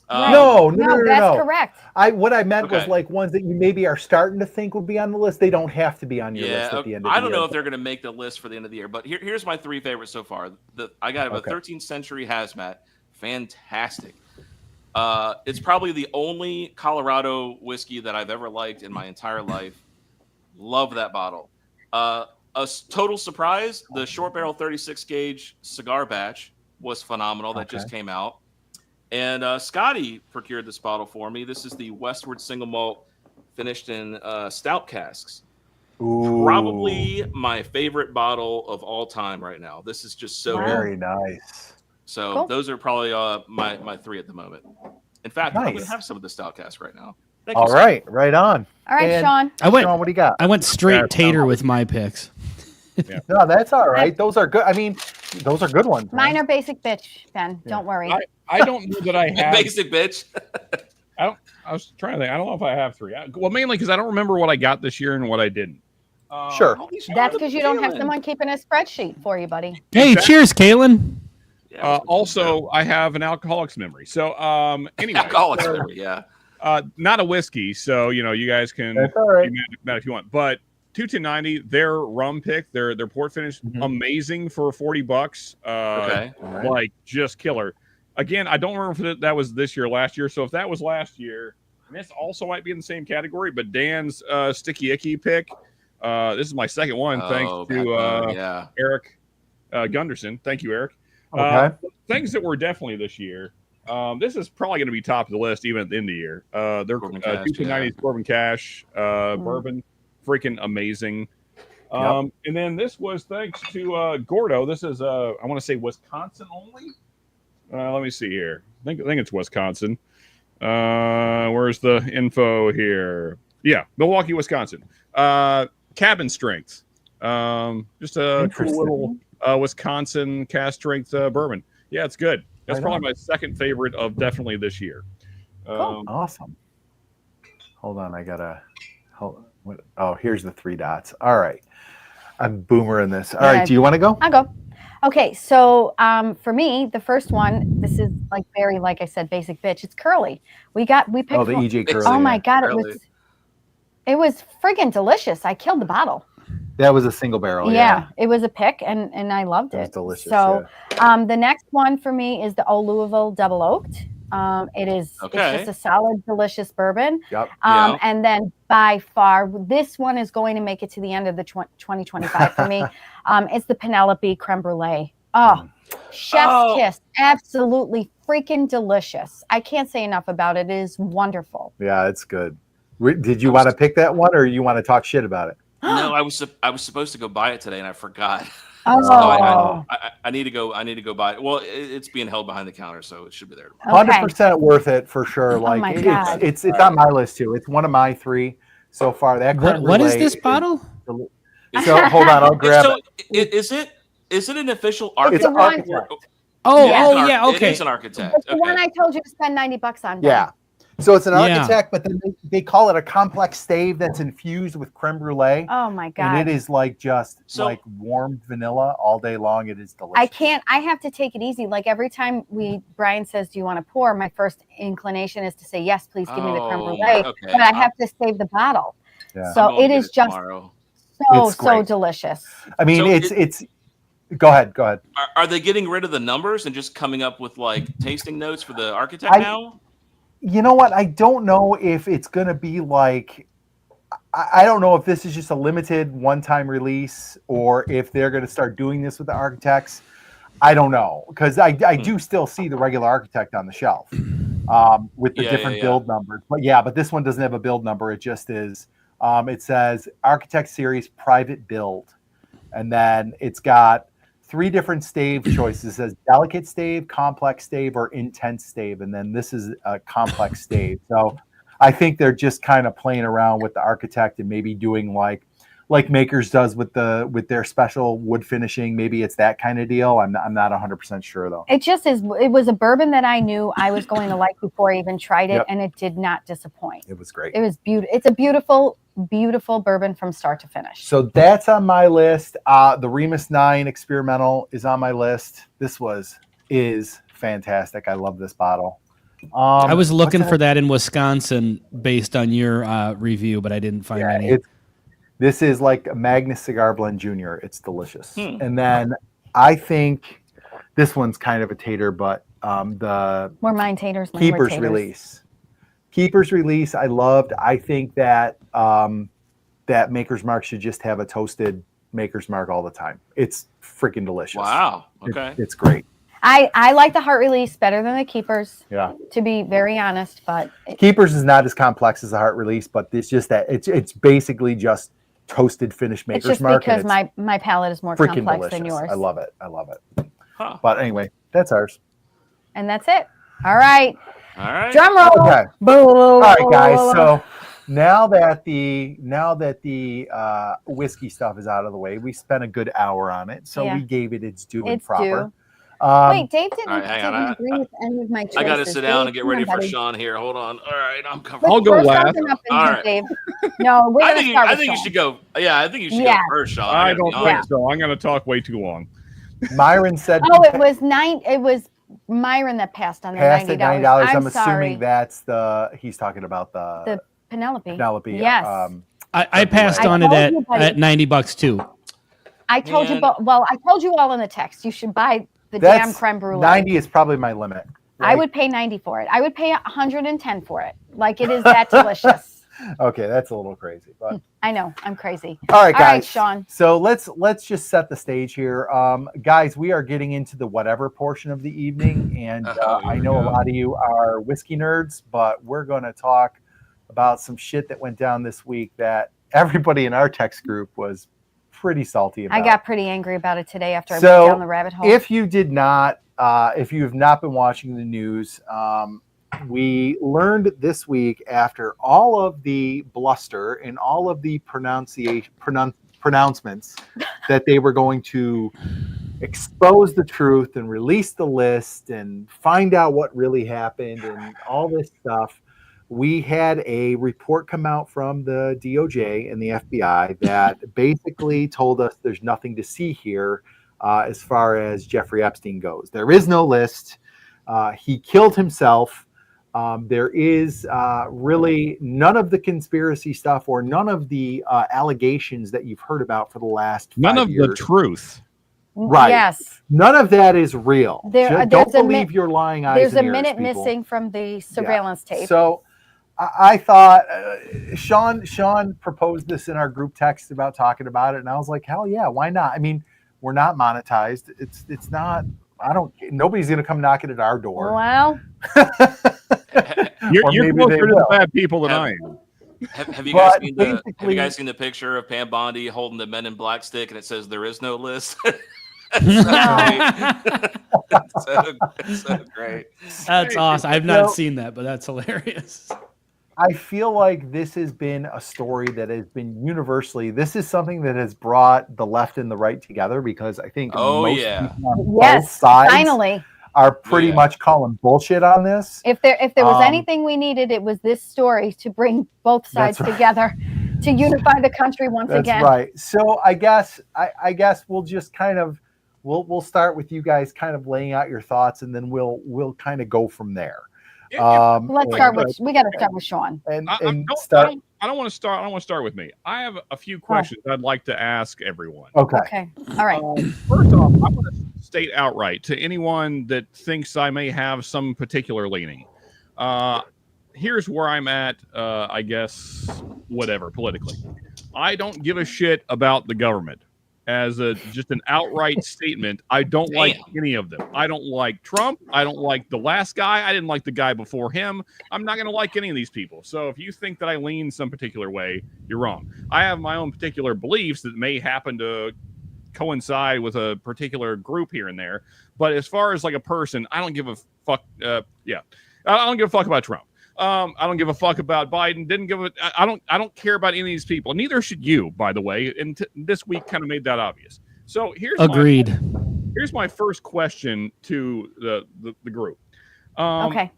Speaker 1: Right.
Speaker 2: No.
Speaker 1: That's correct.
Speaker 2: What I meant was
Speaker 8: Okay.
Speaker 2: like ones that you maybe are starting to think would be on the list. They don't have to be on your list at the end of the year.
Speaker 8: I don't know if they're going to make the list for the end of the year, but here's my 3 favorites so far. I got a
Speaker 2: Okay.
Speaker 8: 13th Century Hazmat, fantastic. It's probably the only Colorado whiskey that I've ever liked in my entire life. Love that bottle. Total surprise, the Short Barrel 36 gauge cigar batch was phenomenal. That just came out. And Scotty procured this bottle for me. This is the Westward Single Malt finished in stout casks.
Speaker 2: Ooh,
Speaker 8: Probably my favorite bottle of all time right now. This is just so good.
Speaker 2: very nice.
Speaker 8: So
Speaker 1: Cool.
Speaker 8: those are probably my 3 at the moment. In fact, I'm going
Speaker 2: Nice.
Speaker 8: to have some of the stout cask right now. Thank you,
Speaker 2: All
Speaker 8: sir.
Speaker 2: right, right on.
Speaker 1: All right,
Speaker 2: And-
Speaker 1: Sean.
Speaker 2: Sean, what do you got?
Speaker 6: I went straight
Speaker 3: Yeah,
Speaker 6: tater with my picks.
Speaker 2: No, that's all right. Those are good. I mean, those are good ones.
Speaker 1: Mine
Speaker 2: man.
Speaker 1: are basic bitch, Ben. Don't worry.
Speaker 3: I don't know that I have.
Speaker 8: Basic bitch.
Speaker 3: I was trying to think. I don't know if I have 3. Well, mainly because I don't remember what I got this year and what I didn't.
Speaker 2: Sure.
Speaker 1: That's because you don't have someone keeping a spreadsheet for you, buddy.
Speaker 6: Hey, cheers, Caitlin.
Speaker 8: Yeah,
Speaker 3: Also, I have an alcoholic's memory. So, anyway,
Speaker 8: alcoholics memory, yeah.
Speaker 3: not a whiskey. So, you guys can
Speaker 2: That's all right.
Speaker 3: be mad at that if you want. But 21090, their rum pick, their port finish,
Speaker 2: Mhm.
Speaker 3: amazing for $40.
Speaker 8: Okay.
Speaker 2: All right.
Speaker 3: Like just killer. Again, I don't remember if that was this year or last year. So if that was last year, And this also might be in the same category, but Dan's Sticky Icky pick. This is my second one, thanks to
Speaker 8: yeah.
Speaker 3: Eric Gunderson. Thank you, Eric.
Speaker 2: Okay.
Speaker 3: Things that were definitely this year. This is probably going to be top of the list even at the end of the year. They're
Speaker 8: Corbin Cash,
Speaker 3: 290s Corbin Cash bourbon, freaking amazing. And then this was thanks to Gordo. This is I want to say Wisconsin only. Let me see here. I think it's Wisconsin. Where's the info here? Yeah, Milwaukee, Wisconsin. Cabin strength. Just a cool little Wisconsin cast strength bourbon. Yeah, it's good. That's probably my second favorite of definitely this year.
Speaker 2: Awesome. Hold on, I gotta. Oh, here's the 3 dots. All right, I'm boomer in this. All right, do you want to go?
Speaker 1: I'll go. Okay, so for me, the first one, this is like very, like I said, basic bitch. It's Curly. We picked.
Speaker 2: Oh, the EJ Curly.
Speaker 1: Oh my God,
Speaker 8: Curly.
Speaker 1: it was friggin' delicious. I killed the bottle.
Speaker 2: That was a single barrel.
Speaker 1: Yeah, it was a pick, and I loved it.
Speaker 2: It was delicious.
Speaker 1: So the next one for me is the Old Louisville Double Oaked. It's just a solid, delicious bourbon.
Speaker 2: Yep.
Speaker 1: And then by far, this one is going to make it to the end of the 2025 for me. It's the Penelope Creme Brulee. Oh, chef's kiss. Absolutely freaking delicious. I can't say enough about it. It is wonderful.
Speaker 2: Yeah, it's good. Did you want to pick that one, or you want to talk shit about it?
Speaker 8: No, I was supposed to go buy it today and I forgot.
Speaker 1: Oh,
Speaker 8: So I need to go. I need to go buy it. Well, it's being held behind the counter, so it should be there tomorrow.
Speaker 2: 100% worth it for sure. Like
Speaker 1: my God.
Speaker 2: it's on my list too. It's one of my 3 so far. That
Speaker 6: What is this bottle?
Speaker 2: So hold on, I'll grab it.
Speaker 8: Is it an official
Speaker 2: It's
Speaker 8: architect?
Speaker 2: an architect.
Speaker 6: Oh, okay.
Speaker 8: It is an architect.
Speaker 1: It's the one I told you to spend $90 on.
Speaker 2: Yeah. So it's an architect, but then they call it a complex stave that's infused with creme brulee.
Speaker 1: Oh my God.
Speaker 2: And it is like like warm vanilla all day long. It is delicious.
Speaker 1: I have to take it easy. Like every time Brian says, do you want to pour? My first inclination is to say, yes, please give me the creme brulee.
Speaker 8: Okay.
Speaker 1: But I have to save the bottle.
Speaker 2: Yeah.
Speaker 1: So it is just so delicious.
Speaker 2: I mean,
Speaker 8: So
Speaker 2: it's go ahead.
Speaker 8: Are they getting rid of the numbers and just coming up with like tasting notes for the architect now?
Speaker 2: You know what? I don't know if it's going to be like, I don't know if this is just a limited one-time release or if they're going to start doing this with the architects. I don't know, because I do still see the regular architect on the shelf with the different build numbers. But this one doesn't have a build number. It just is, it says Architect Series Private Build. And then it's got 3 different stave choices. It says delicate stave, complex stave, or intense stave. And then this is a complex stave. So I think they're just kind of playing around with the architect and maybe doing like Makers does with their special wood finishing. Maybe it's that kind of deal. I'm not 100% sure though.
Speaker 1: It just is. It was a bourbon that I knew I was going to like before I even tried it, and it did not disappoint.
Speaker 2: It was great.
Speaker 1: It was beautiful. It's a beautiful bourbon from start to finish.
Speaker 2: So that's on my list. The Remus 9 Experimental is on my list. This is fantastic. I love this bottle.
Speaker 6: I was looking for that in Wisconsin based on your review, but I didn't find any.
Speaker 2: This is like a Magnus Cigar Blend Junior. It's delicious. And then I think this one's kind of a tater, but the
Speaker 1: More mine taters.
Speaker 2: Keeper's release I loved. I think that that Maker's Mark should just have a toasted Maker's Mark all the time. It's freaking delicious.
Speaker 8: Wow. Okay.
Speaker 2: It's great.
Speaker 1: I like the Heart Release better than the Keepers.
Speaker 2: Yeah.
Speaker 1: To be very honest, but
Speaker 2: Keepers is not as complex as the Heart Release, but it's just that it's basically just toasted finished Maker's
Speaker 1: it's just
Speaker 2: Mark.
Speaker 1: because my palate is more
Speaker 2: freaking
Speaker 1: complex
Speaker 2: delicious.
Speaker 1: than yours.
Speaker 2: I love it.
Speaker 8: Huh.
Speaker 2: But anyway, that's ours.
Speaker 1: And that's it. All right.
Speaker 8: All right.
Speaker 1: Drum roll.
Speaker 2: Okay. All right, guys. So now that the whiskey stuff is out of the way, we spent a good hour on it. So we gave it its due and proper.
Speaker 1: Wait, Dave didn't,
Speaker 8: All right, hang on.
Speaker 1: agree with any of my choices.
Speaker 8: I got to sit down and get ready for
Speaker 1: buddy.
Speaker 8: Sean here. Hold on. All right, I'm comfortable.
Speaker 3: I'll go
Speaker 1: We're
Speaker 3: last.
Speaker 1: starting up in
Speaker 8: All
Speaker 1: here,
Speaker 8: right.
Speaker 1: Dave. No, we're
Speaker 8: I
Speaker 1: gonna
Speaker 8: think
Speaker 1: start
Speaker 8: I
Speaker 1: with
Speaker 8: think you
Speaker 1: Sean.
Speaker 8: should go. Yeah, I think you should
Speaker 1: Yeah.
Speaker 8: go first, Sean.
Speaker 3: I
Speaker 8: gotta
Speaker 3: don't
Speaker 8: be
Speaker 3: think
Speaker 8: honest.
Speaker 3: so. I'm going to talk way too long.
Speaker 2: Myron said
Speaker 1: It was Myron that passed on the
Speaker 2: passed at
Speaker 1: $90.
Speaker 2: $90. I'm
Speaker 1: sorry.
Speaker 2: assuming that's he's talking about the
Speaker 1: Penelope.
Speaker 2: Penelope.
Speaker 1: Yes.
Speaker 6: I passed
Speaker 1: I
Speaker 6: on it
Speaker 1: told you, buddy.
Speaker 6: at $90 too.
Speaker 1: I told you,
Speaker 8: Man.
Speaker 1: I told you all in the text. You should buy the
Speaker 2: That's
Speaker 1: damn creme brulee.
Speaker 2: 90 is probably my limit.
Speaker 1: I would pay 90 for it. I would pay 110 for it. Like, it is that delicious.
Speaker 2: Okay, that's a little crazy, but
Speaker 1: I know, I'm crazy.
Speaker 2: all right, guys.
Speaker 1: All right, Sean.
Speaker 2: So let's just set the stage here, guys. We are getting into the whatever portion of the evening, and I know a lot of you are whiskey nerds, but we're going to talk about some shit that went down this week that everybody in our text group was pretty salty about.
Speaker 1: I got pretty angry about it today after I
Speaker 2: So,
Speaker 1: went down the rabbit hole.
Speaker 2: If you did not, if you have not been watching the news, we learned this week, after all of the bluster and all of the pronouncements that they were going to expose the truth and release the list and find out what really happened and all this stuff, we had a report come out from the DOJ and the FBI that basically told us there's nothing to see here as far as Jeffrey Epstein goes. There is no list. He killed himself. There is really none of the conspiracy stuff or none of the allegations that you've heard about for the last 5
Speaker 3: None of
Speaker 2: years.
Speaker 3: the truth.
Speaker 2: Right.
Speaker 1: Yes.
Speaker 2: None of that is real. Don't
Speaker 1: there's a
Speaker 2: believe your lying eyes.
Speaker 1: There's a
Speaker 2: and ears,
Speaker 1: minute
Speaker 2: people.
Speaker 1: missing from the surveillance tape.
Speaker 2: So I thought Sean proposed this in our group text about talking about it, and I was like, hell yeah, why not? I mean, we're not monetized. It's not. Nobody's going to come knocking at our door.
Speaker 1: Well,
Speaker 3: You're
Speaker 2: maybe
Speaker 3: closer
Speaker 2: they
Speaker 3: to the
Speaker 2: will.
Speaker 3: bad people than I am.
Speaker 8: Have you
Speaker 2: But
Speaker 8: guys seen the picture of Pam Bondi holding the Men in Black stick and it says there is no list? so great.
Speaker 6: That's awesome. I've not seen that, but that's hilarious.
Speaker 2: I feel like this has been a story that has been universally. This is something that has brought the left and the right together, because I think most people on both
Speaker 1: yes,
Speaker 2: sides
Speaker 1: finally.
Speaker 2: are pretty much calling bullshit on this.
Speaker 1: If there was anything we needed, it was this story to bring both sides together to unify the country once again.
Speaker 2: That's right. So I guess we'll just kind of we'll start with you guys kind of laying out your thoughts, and then we'll kind of go from there.
Speaker 1: We got to start with Sean.
Speaker 3: I don't want to start with me. I have a few questions I'd like to ask everyone.
Speaker 2: Okay.
Speaker 1: All right.
Speaker 3: First off, I want to state outright to anyone that thinks I may have some particular leaning. Here's where I'm at, I guess, whatever, politically. I don't give a shit about the government. As just an outright statement, I don't like any of them. I don't like Trump. I don't like the last guy. I didn't like the guy before him. I'm not going to like any of these people. So if you think that I lean some particular way, you're wrong. I have my own particular beliefs that may happen to coincide with a particular group here and there. But as far as like a person, I don't give a fuck. I don't give a fuck about Trump. I don't give a fuck about Biden. I don't care about any of these people. Neither should you, by the way. And this week kind of made that obvious. So here's my first question to the group.
Speaker 1: Okay.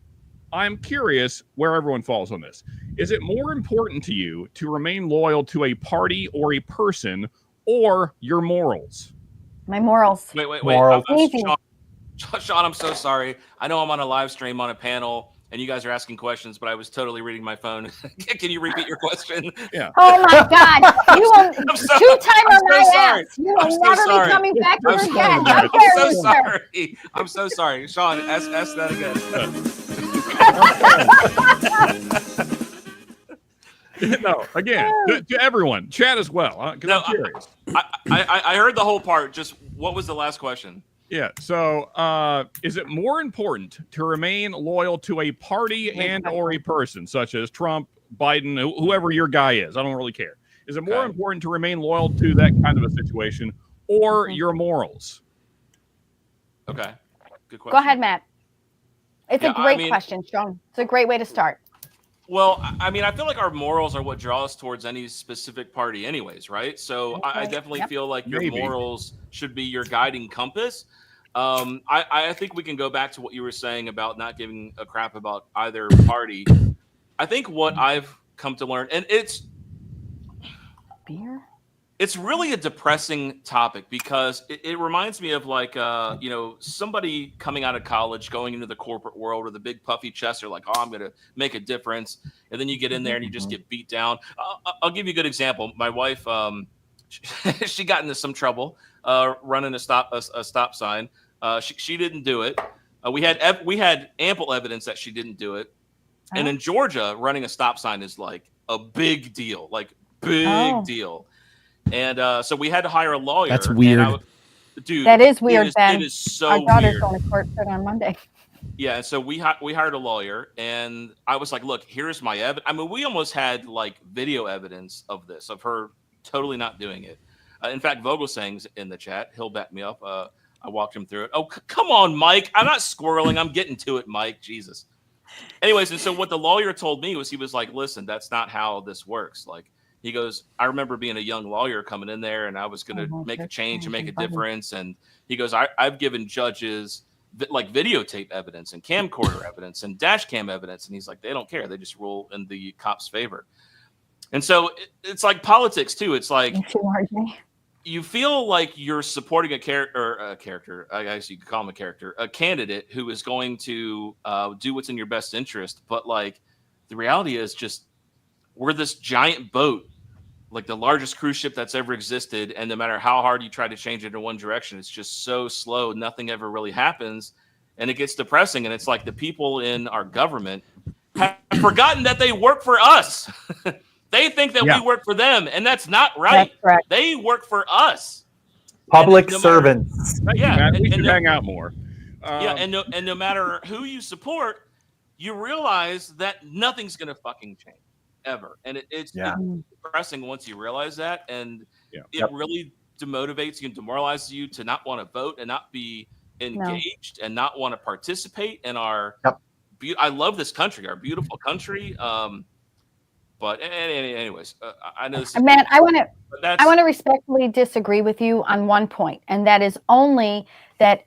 Speaker 3: I'm curious where everyone falls on this. Is it more important to you to remain loyal to a party or a person, or your morals?
Speaker 1: My morals.
Speaker 8: Wait.
Speaker 2: Morals.
Speaker 8: Sean, I'm so sorry. I know I'm on a live stream on a panel, and you guys are asking questions, but I was totally reading my phone. Can you repeat your question?
Speaker 3: Yeah.
Speaker 1: Oh my God! You will two-timer my
Speaker 8: sorry.
Speaker 1: ass. You will never be coming back here again. How
Speaker 8: I'm
Speaker 1: dare
Speaker 8: so
Speaker 1: you, sir?
Speaker 8: sorry. I'm so sorry. Sean, ask that again.
Speaker 3: No, again, to everyone, chat as well, because I'm curious.
Speaker 8: I heard the whole part. Just what was the last question?
Speaker 3: Yeah. So, is it more important to remain loyal to a party and or a person, such as Trump, Biden, whoever your guy is? I don't really care. Is it more important to remain loyal to that kind of a situation, or your morals?
Speaker 8: Okay. Good question.
Speaker 1: Go ahead, Matt. It's a great question, Sean. It's a great way to start.
Speaker 8: Well, I mean, I feel like our morals are what draw us towards any specific party anyways, right? So I definitely feel like your morals should be your guiding compass. I think we can go back to what you were saying about not giving a crap about either party. I think what I've come to learn, and it's really a depressing topic, because it reminds me of like, somebody coming out of college, going into the corporate world with a big puffy chest. They're like, oh, I'm going to make a difference. And then you get in there and you just get beat down. I'll give you a good example. My wife, she got into some trouble running a stop sign. She didn't do it. We had ample evidence that she didn't do it. And in Georgia, running a stop sign is like a big deal, deal. And so we had to hire a lawyer.
Speaker 6: That's weird.
Speaker 8: Dude,
Speaker 1: That is weird, Ben.
Speaker 8: It is so
Speaker 1: Our daughter's
Speaker 8: weird.
Speaker 1: going to court on Monday.
Speaker 8: Yeah, and so we hired a lawyer, and I was like, "Look, here's my evidence." I mean, we almost had like video evidence of this, of her totally not doing it. In fact, Vogelsang's in the chat; he'll back me up. I walked him through it. Oh, come on, Mike! I'm not squirreling. I'm getting to it, Mike. Jesus. Anyways, and so what the lawyer told me was, he was like, "Listen, that's not how this works." Like, he goes, "I remember being a young lawyer coming in there, and I was going to make a change and make a difference." And he goes, "I've given judges like videotape evidence and camcorder evidence and dash cam evidence," and he's like, "They don't care. They just rule in the cop's favor." And so it's like politics too. It's like you feel like you're supporting a character. I guess you could call him a character, a candidate who is going to do what's in your best interest. But like the reality is, just we're this giant boat, like the largest cruise ship that's ever existed. And no matter how hard you try to change it in one direction, it's just so slow. Nothing ever really happens. And it gets depressing. And it's like the people in our government have forgotten that they work for us. They think that we work for them. And that's not right.
Speaker 1: That's correct.
Speaker 8: They work for us.
Speaker 2: Public servants.
Speaker 8: Yeah.
Speaker 3: We should hang out more.
Speaker 8: And no matter who you support, you realize that nothing's going to fucking change. Ever. And it's depressing once you realize that, and it really demotivates you and demoralizes you to not want to vote and not be engaged and not want to participate in our I love this country, our beautiful country. But anyways, I know this is
Speaker 1: Matt, I want to respectfully disagree with you on one point, and that is only that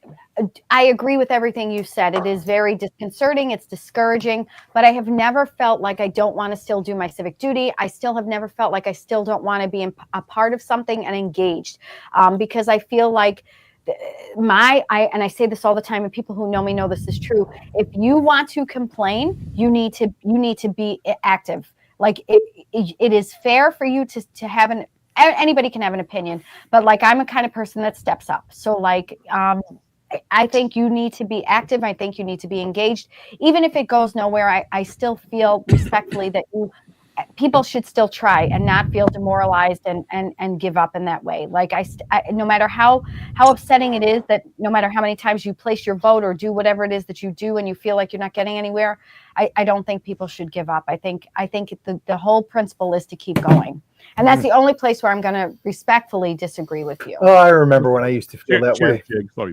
Speaker 1: I agree with everything you said. It is very disconcerting. It's discouraging, but I have never felt like I don't want to still do my civic duty. I still have never felt like I still don't want to be a part of something and engaged, because I feel like and I say this all the time, and people who know me know this is true. If you want to complain, you need to be active. Like it is fair for you to have anybody can have an opinion, but like I'm a kind of person that steps up. So like I think you need to be active. I think you need to be engaged, even if it goes nowhere. I still feel respectfully that people should still try and not feel demoralized and give up in that way. Like I no matter how upsetting it is, that no matter how many times you place your vote or do whatever it is that you do and you feel like you're not getting anywhere, I don't think people should give up. I think the whole principle is to keep going. And that's the only place where I'm going to respectfully disagree with you.
Speaker 2: Oh, I remember when I used to feel that way.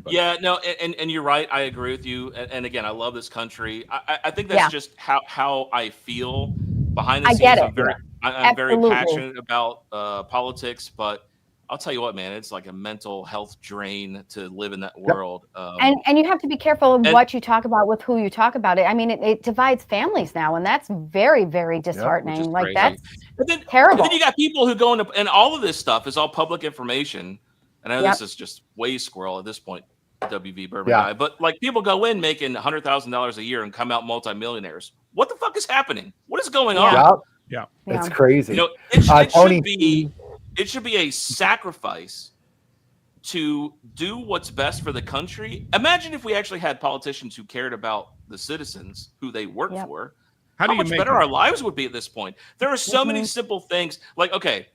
Speaker 8: Yeah, no, and you're right. I agree with you. And again, I love this country. I think that's just how I feel behind the scenes.
Speaker 1: I get it.
Speaker 8: I'm very passionate about politics, but I'll tell you what, man, it's like a mental health drain to live in that world.
Speaker 1: And you have to be careful of what you talk about with who you talk about it. I mean, it divides families now, and that's very, very disheartening. Like that's terrible.
Speaker 8: Then you got people who go into, and all of this stuff is all public information. And I know this is just way squirrel at this point, WV Bourbon guy, but like people go in making $100,000 a year and come out multimillionaires. What the fuck is happening? What is going on?
Speaker 2: Yeah, it's crazy.
Speaker 8: You know, it should be a sacrifice to do what's best for the country. Imagine if we actually had politicians who cared about the citizens who they work for. How much better our lives would be at this point. There are so many simple things. Like, okay,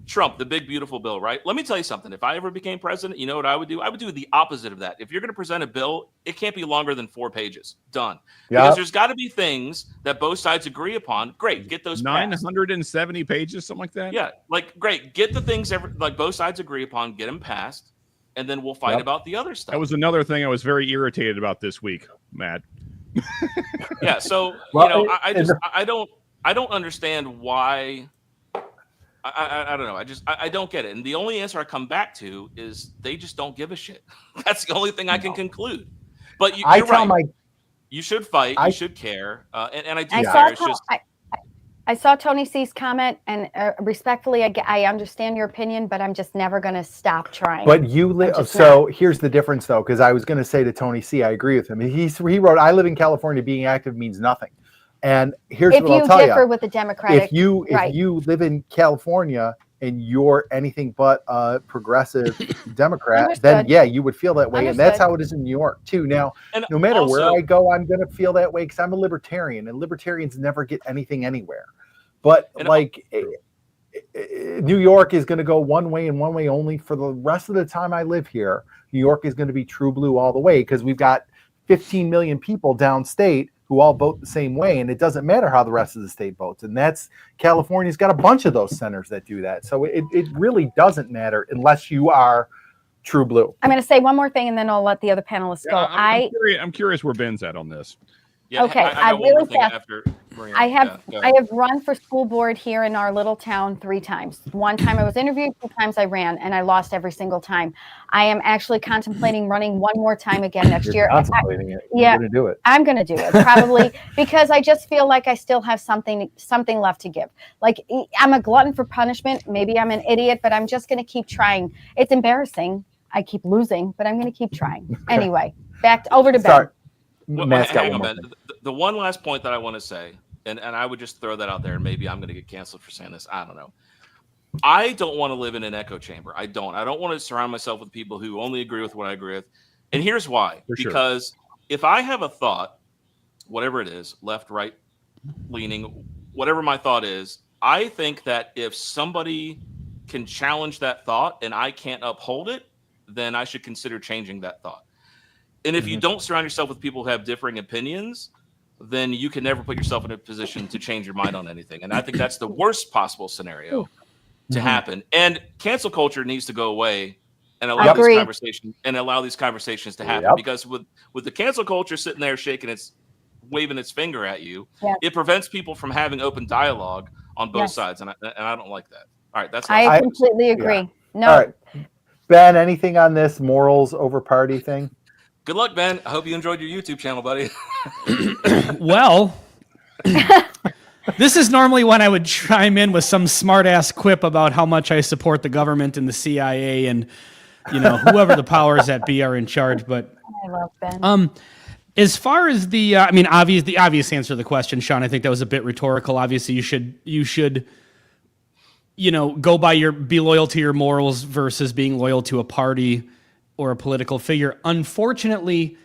Speaker 8: Trump, the big, beautiful bill, right? Let me tell you something. If I ever became president, you know what I would do? I would do the opposite of that. If you're going to present a bill, it can't be longer than 4 pages. Done. Because there's got to be things that both sides agree upon. Great. Get those
Speaker 3: 970 pages, something like that?
Speaker 8: Yeah. Like, great. Get the things like both sides agree upon, get them passed, and then we'll fight about the other stuff.
Speaker 3: That was another thing I was very irritated about this week, Matt.
Speaker 8: Yeah. So, you know, I don't understand why. I don't know. I don't get it. And the only answer I come back to is they just don't give a shit. That's the only thing I can conclude. But you're right. You should fight. You should care. And I do care. It's just.
Speaker 1: I saw Tony C's comment, and respectfully, I understand your opinion, but I'm just never going to stop trying.
Speaker 2: But here's the difference, though, because I was going to say to Tony C, I agree with him. He wrote, "I live in California. Being active means nothing." And here's what I'll tell you:
Speaker 1: if you differ with the Democratic,
Speaker 2: if you live in California, and you're anything but a progressive Democrat, then
Speaker 1: Understood.
Speaker 2: yeah, you would feel that way. And that's
Speaker 1: Understood.
Speaker 2: how it is in New York too. Now,
Speaker 8: And
Speaker 2: no matter where
Speaker 8: also-
Speaker 2: I go, I'm going to feel that way because I'm a libertarian, and libertarians never get anything anywhere. But
Speaker 8: And-
Speaker 2: New York is going to go one way and one way only for the rest of the time I live here. New York is going to be true blue all the way because we've got 15 million people downstate who all vote the same way, and it doesn't matter how the rest of the state votes. And that's California's got a bunch of those centers that do that. So it really doesn't matter unless you are true blue.
Speaker 1: I'm going to say one more thing, and then I'll let the other panelists go.
Speaker 3: Yeah, I'm curious where Ben's at on this.
Speaker 8: Yeah,
Speaker 1: Okay,
Speaker 8: I got
Speaker 1: I
Speaker 8: one
Speaker 1: really
Speaker 8: more thing
Speaker 1: fast-
Speaker 8: after Maria.
Speaker 1: I have
Speaker 8: Yeah, go
Speaker 1: I
Speaker 8: ahead.
Speaker 1: have run for school board here in our little town 3 times. One time I was interviewed, 2 times I ran, and I lost every single time. I am actually contemplating running one more time again next
Speaker 2: You're
Speaker 1: year.
Speaker 2: contemplating it.
Speaker 1: Yeah.
Speaker 2: You're going to do it.
Speaker 1: I'm going to do it probably because I just feel like I still have something left to give. Like I'm a glutton for punishment. Maybe I'm an idiot, but I'm just going to keep trying. It's embarrassing. I keep losing, but I'm going to keep trying. Anyway, over to Ben.
Speaker 2: Sorry.
Speaker 8: Well,
Speaker 2: Matt's got
Speaker 8: hang
Speaker 2: one
Speaker 8: on,
Speaker 2: more
Speaker 8: Ben.
Speaker 2: thing.
Speaker 8: The one last point that I want to say, and I would just throw that out there, and maybe I'm going to get canceled for saying this. I don't know. I don't want to live in an echo chamber. I don't want to surround myself with people who only agree with what I agree with. And here's why.
Speaker 3: For sure.
Speaker 8: Because if I have a thought, whatever it is, left, right, leaning, whatever my thought is, I think that if somebody can challenge that thought and I can't uphold it, then I should consider changing that thought. And if you don't surround yourself with people who have differing opinions, then you can never put yourself in a position to change your mind on anything. And I think that's the worst possible scenario to happen. And cancel culture needs to go away and allow
Speaker 1: Agree.
Speaker 8: these conversations to happen.
Speaker 2: Yep.
Speaker 8: Because with the cancel culture sitting there waving its finger at you,
Speaker 1: Yeah.
Speaker 8: it prevents people from having open dialogue on both
Speaker 1: Yes.
Speaker 8: sides. And I don't like that. All right, that's
Speaker 1: I
Speaker 2: I-
Speaker 1: completely agree. No,
Speaker 2: All right. Ben, anything on this morals over party thing?
Speaker 8: good luck, Ben. I hope you enjoyed your YouTube channel, buddy.
Speaker 6: Well, this is normally when I would chime in with some smart ass quip about how much I support the government and the CIA and whoever the powers that be are in charge. But
Speaker 1: I love Ben.
Speaker 6: as far as the obvious answer to the question, Sean, I think that was a bit rhetorical. Obviously, you should be loyal to your morals versus being loyal to a party or a political figure. Unfortunately,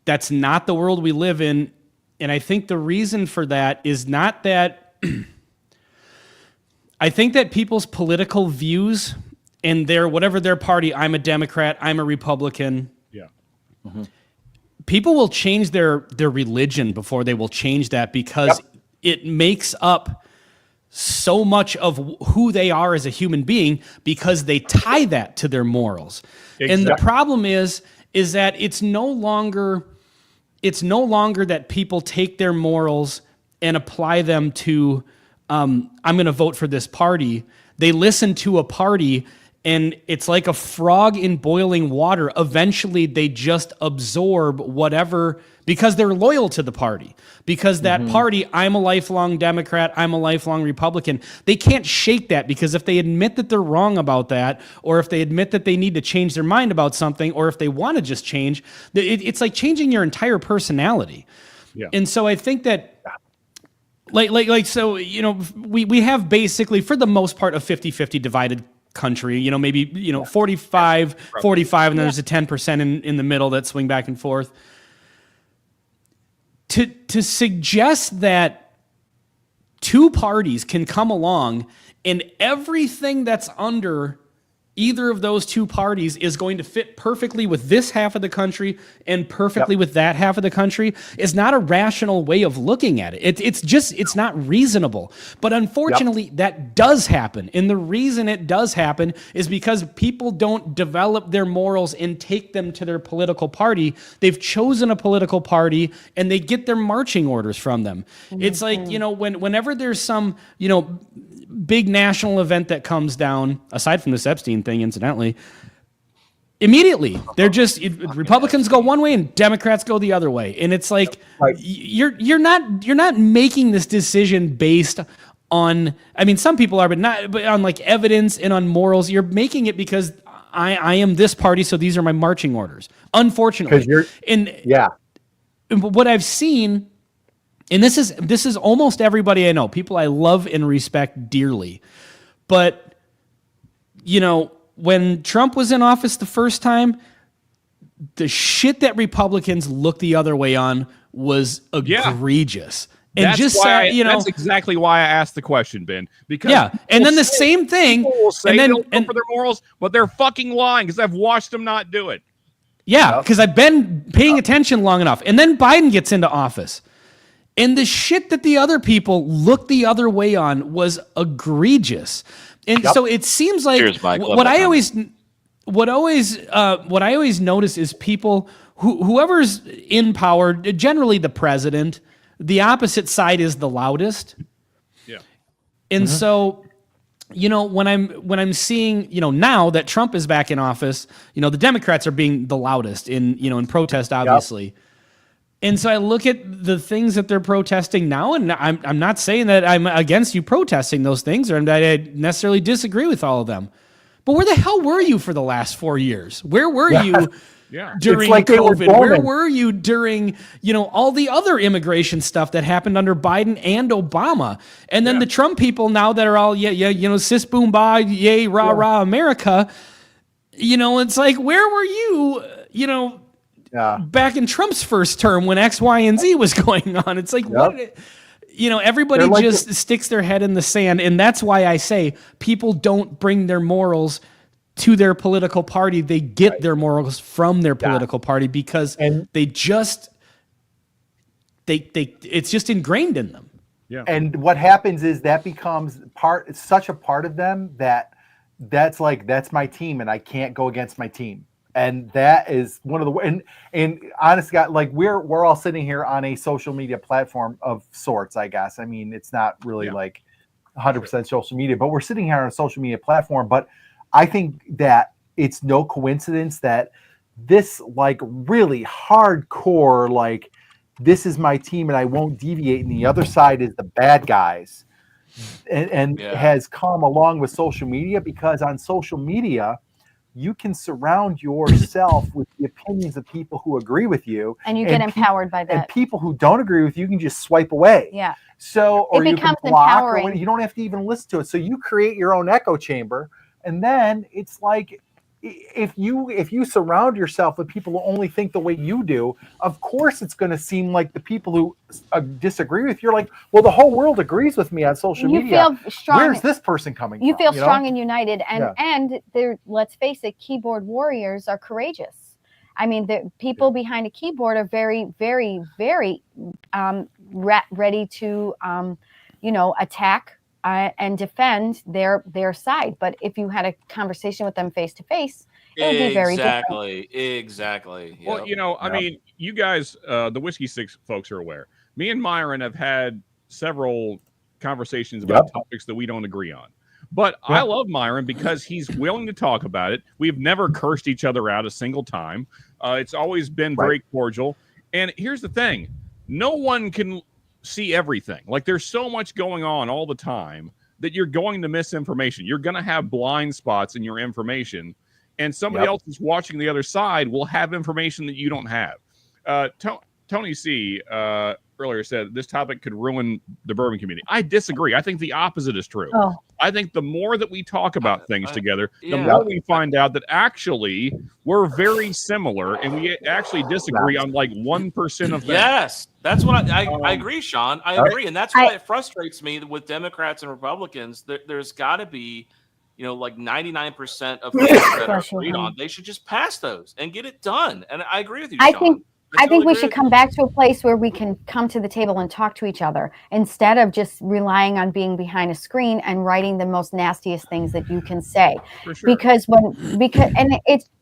Speaker 6: that's not the world we live in. And I think the reason for that is not that I think that people's political views and whatever their party, I'm a Democrat, I'm a Republican,
Speaker 3: Yeah.
Speaker 6: people will change their religion before they will change that because it makes up so much of who they are as a human being because they tie that to their morals. And the problem is that it's no longer that people take their morals and apply them to I'm going to vote for this party. They listen to a party and it's like a frog in boiling water. Eventually, they just absorb whatever because they're loyal to the party. Because that party, I'm a lifelong Democrat, I'm a lifelong Republican. They can't shake that because if they admit that they're wrong about that, or if they admit that they need to change their mind about something, or if they want to just change, it's like changing your entire personality.
Speaker 3: Yeah.
Speaker 6: And so I think that so we have basically for the most part a 50-50 divided country, maybe 45 and then there's a 10% in the middle that swing back and forth. To suggest that two parties can come along and everything that's under either of those two parties is going to fit perfectly with this half of the country and perfectly with that half of the country is not a rational way of looking at it. It's not reasonable. But unfortunately, that does happen. And the reason it does happen is because people don't develop their morals and take them to their political party. They've chosen a political party and they get their marching orders from them. It's like, whenever there's some, big national event that comes down, aside from this Epstein thing, incidentally, immediately they're just Republicans go one way and Democrats go the other way, and it's like you're not making this decision based on. I mean, some people are, but on like evidence and on morals. You're making it because I am this party, so these are my marching orders. Unfortunately, what I've seen. And this is almost everybody I know, people I love and respect dearly. But you know, when Trump was in office the first time, the shit that Republicans looked the other way on was egregious. And
Speaker 3: That's
Speaker 6: just
Speaker 3: why
Speaker 6: you know,
Speaker 3: that's exactly why I asked the question, Ben. Because
Speaker 6: and then the same thing,
Speaker 3: people will say
Speaker 6: and then
Speaker 3: they'll go for their morals, but they're fucking lying because I've watched them not do it.
Speaker 6: Yeah, because I've been paying attention long enough. And then Biden gets into office. And the shit that the other people looked the other way on was egregious. And so it seems like
Speaker 8: Cheers, Mike. Love
Speaker 6: what
Speaker 8: that
Speaker 6: I
Speaker 8: comment.
Speaker 6: always notice is people whoever's in power, generally the president, the opposite side is the loudest.
Speaker 3: Yeah.
Speaker 6: And so, you know, when I'm seeing, you know, now that Trump is back in office, you know, the Democrats are being the loudest in protest, obviously. And so I look at the things that they're protesting now, and I'm not saying that I'm against you protesting those things or that I necessarily disagree with all of them. But where the hell were you for the last 4 years? Where were you during COVID? Where were you during, you know, all the other immigration stuff that happened under Biden and Obama? And then the Trump people now that are all, you know, sis boom ba, yay, rah, rah, America. You know, it's like, where were you, you know, back in Trump's first term when X, Y, and Z was going on? It's like, what? You know, everybody just sticks their head in the sand. And that's why I say people don't bring their morals to their political party. They get their morals from their political party because they just, it's just ingrained in them.
Speaker 2: Yeah. And what happens is that becomes such a part of them that's my team and I can't go against my team. And that is one of the and honest God, like we're all sitting here on a social media platform of sorts, I guess. I mean, it's not really like 100% social media, but we're sitting here on a social media platform. But I think that it's no coincidence that this like really hardcore, like this is my team and I won't deviate, and the other side is the bad guys, and has come along with social media, because on social media you can surround yourself with the opinions of people who agree with you.
Speaker 1: And you get empowered by that.
Speaker 2: And people who don't agree with you can just swipe away.
Speaker 1: Yeah.
Speaker 2: So, or
Speaker 1: it becomes
Speaker 2: you can block,
Speaker 1: empowering.
Speaker 2: or you don't have to even listen to it. So you create your own echo chamber. And then it's like, if you surround yourself with people who only think the way you do, of course it's going to seem like the people who disagree with you are like, well, the whole world agrees with me on social media.
Speaker 1: Feel strong.
Speaker 2: Where's this person coming from?
Speaker 1: You feel strong and united, and they're, let's face it, keyboard warriors are courageous. I mean, the people behind a keyboard are very, very, very ready to, attack and defend their side. But if you had a conversation with them face to face, it would be very different.
Speaker 8: Exactly.
Speaker 3: Well, I mean, you guys, the Whiskey Six folks are aware. Me and Myron have had several conversations about topics that we don't agree on. But I love Myron because he's willing to talk about it. We've never cursed each other out a single time. It's always been very cordial. And here's the thing. No one can see everything. Like, there's so much going on all the time that you're going to miss information. You're going to have blind spots in your information, and somebody else who's watching the other side will have information that you don't have. Tony C earlier said this topic could ruin the bourbon community. I disagree. I think the opposite is true. I think the more that we talk about things together, the more we find out that actually we're very similar, and we actually disagree on like 1% of things.
Speaker 8: Yes, that's what I agree, Sean. I agree, and that's why it frustrates me with Democrats and Republicans. There's got to be, like 99% of things that are agreed on. They should just pass those and get it done. And I agree with you, Sean.
Speaker 1: I think we should come back to a place where we can come to the table and talk to each other instead of just relying on being behind a screen and writing the most nastiest things that you can say.
Speaker 3: For sure.
Speaker 1: Because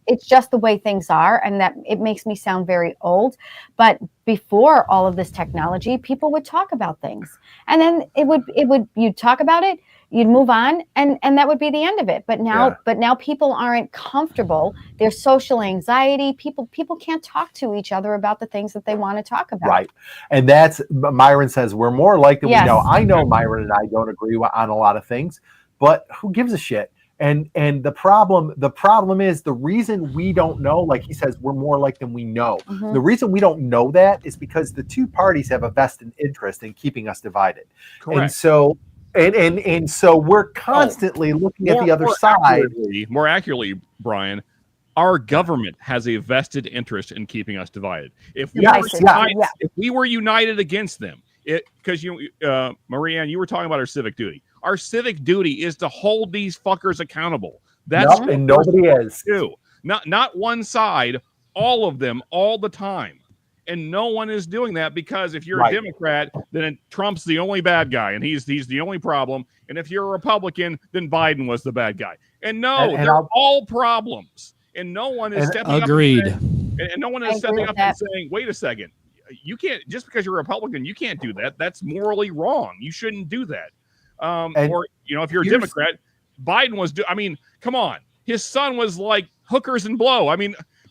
Speaker 1: it's just the way things are, and that it makes me sound very old. But before all of this technology, people would talk about things, and then you'd talk about it, you'd move on, and that would be the end of it. But now people aren't comfortable. There's social anxiety. People can't talk to each other about the things that they want to talk about. Right.
Speaker 2: And that's, Myron says, we're more like that. We know. I know Myron and I don't agree on a lot of things, but who gives a shit? And the problem is, the reason we don't know, like he says, we're more like than we know. Mm-hmm. The reason we don't know that is because the two parties have a vested interest in keeping us divided. Correct. And so And so we're constantly looking at the other side.
Speaker 3: More accurately, Brian, our government has a vested interest in keeping us divided. If we,
Speaker 1: Yes,
Speaker 3: were, united,
Speaker 1: yeah.
Speaker 3: if we were united against them, because Marianne, you were talking about our civic duty. Our civic duty is to hold these fuckers accountable. That's
Speaker 2: Nope, and nobody is.
Speaker 3: Not one side, all of them, all the time. And no one is doing that, because if you're a Democrat, then Trump's the only bad guy, and he's the only problem. And if you're a Republican, then Biden was the bad guy. And they're all problems. And no one is stepping up.
Speaker 6: Agreed.
Speaker 3: And no one is stepping up and saying, wait a second, you can't, just because you're a Republican, you can't do that. That's morally wrong. You shouldn't do that. Or, if you're a Democrat, Biden was, come on. His son was like hookers and blow.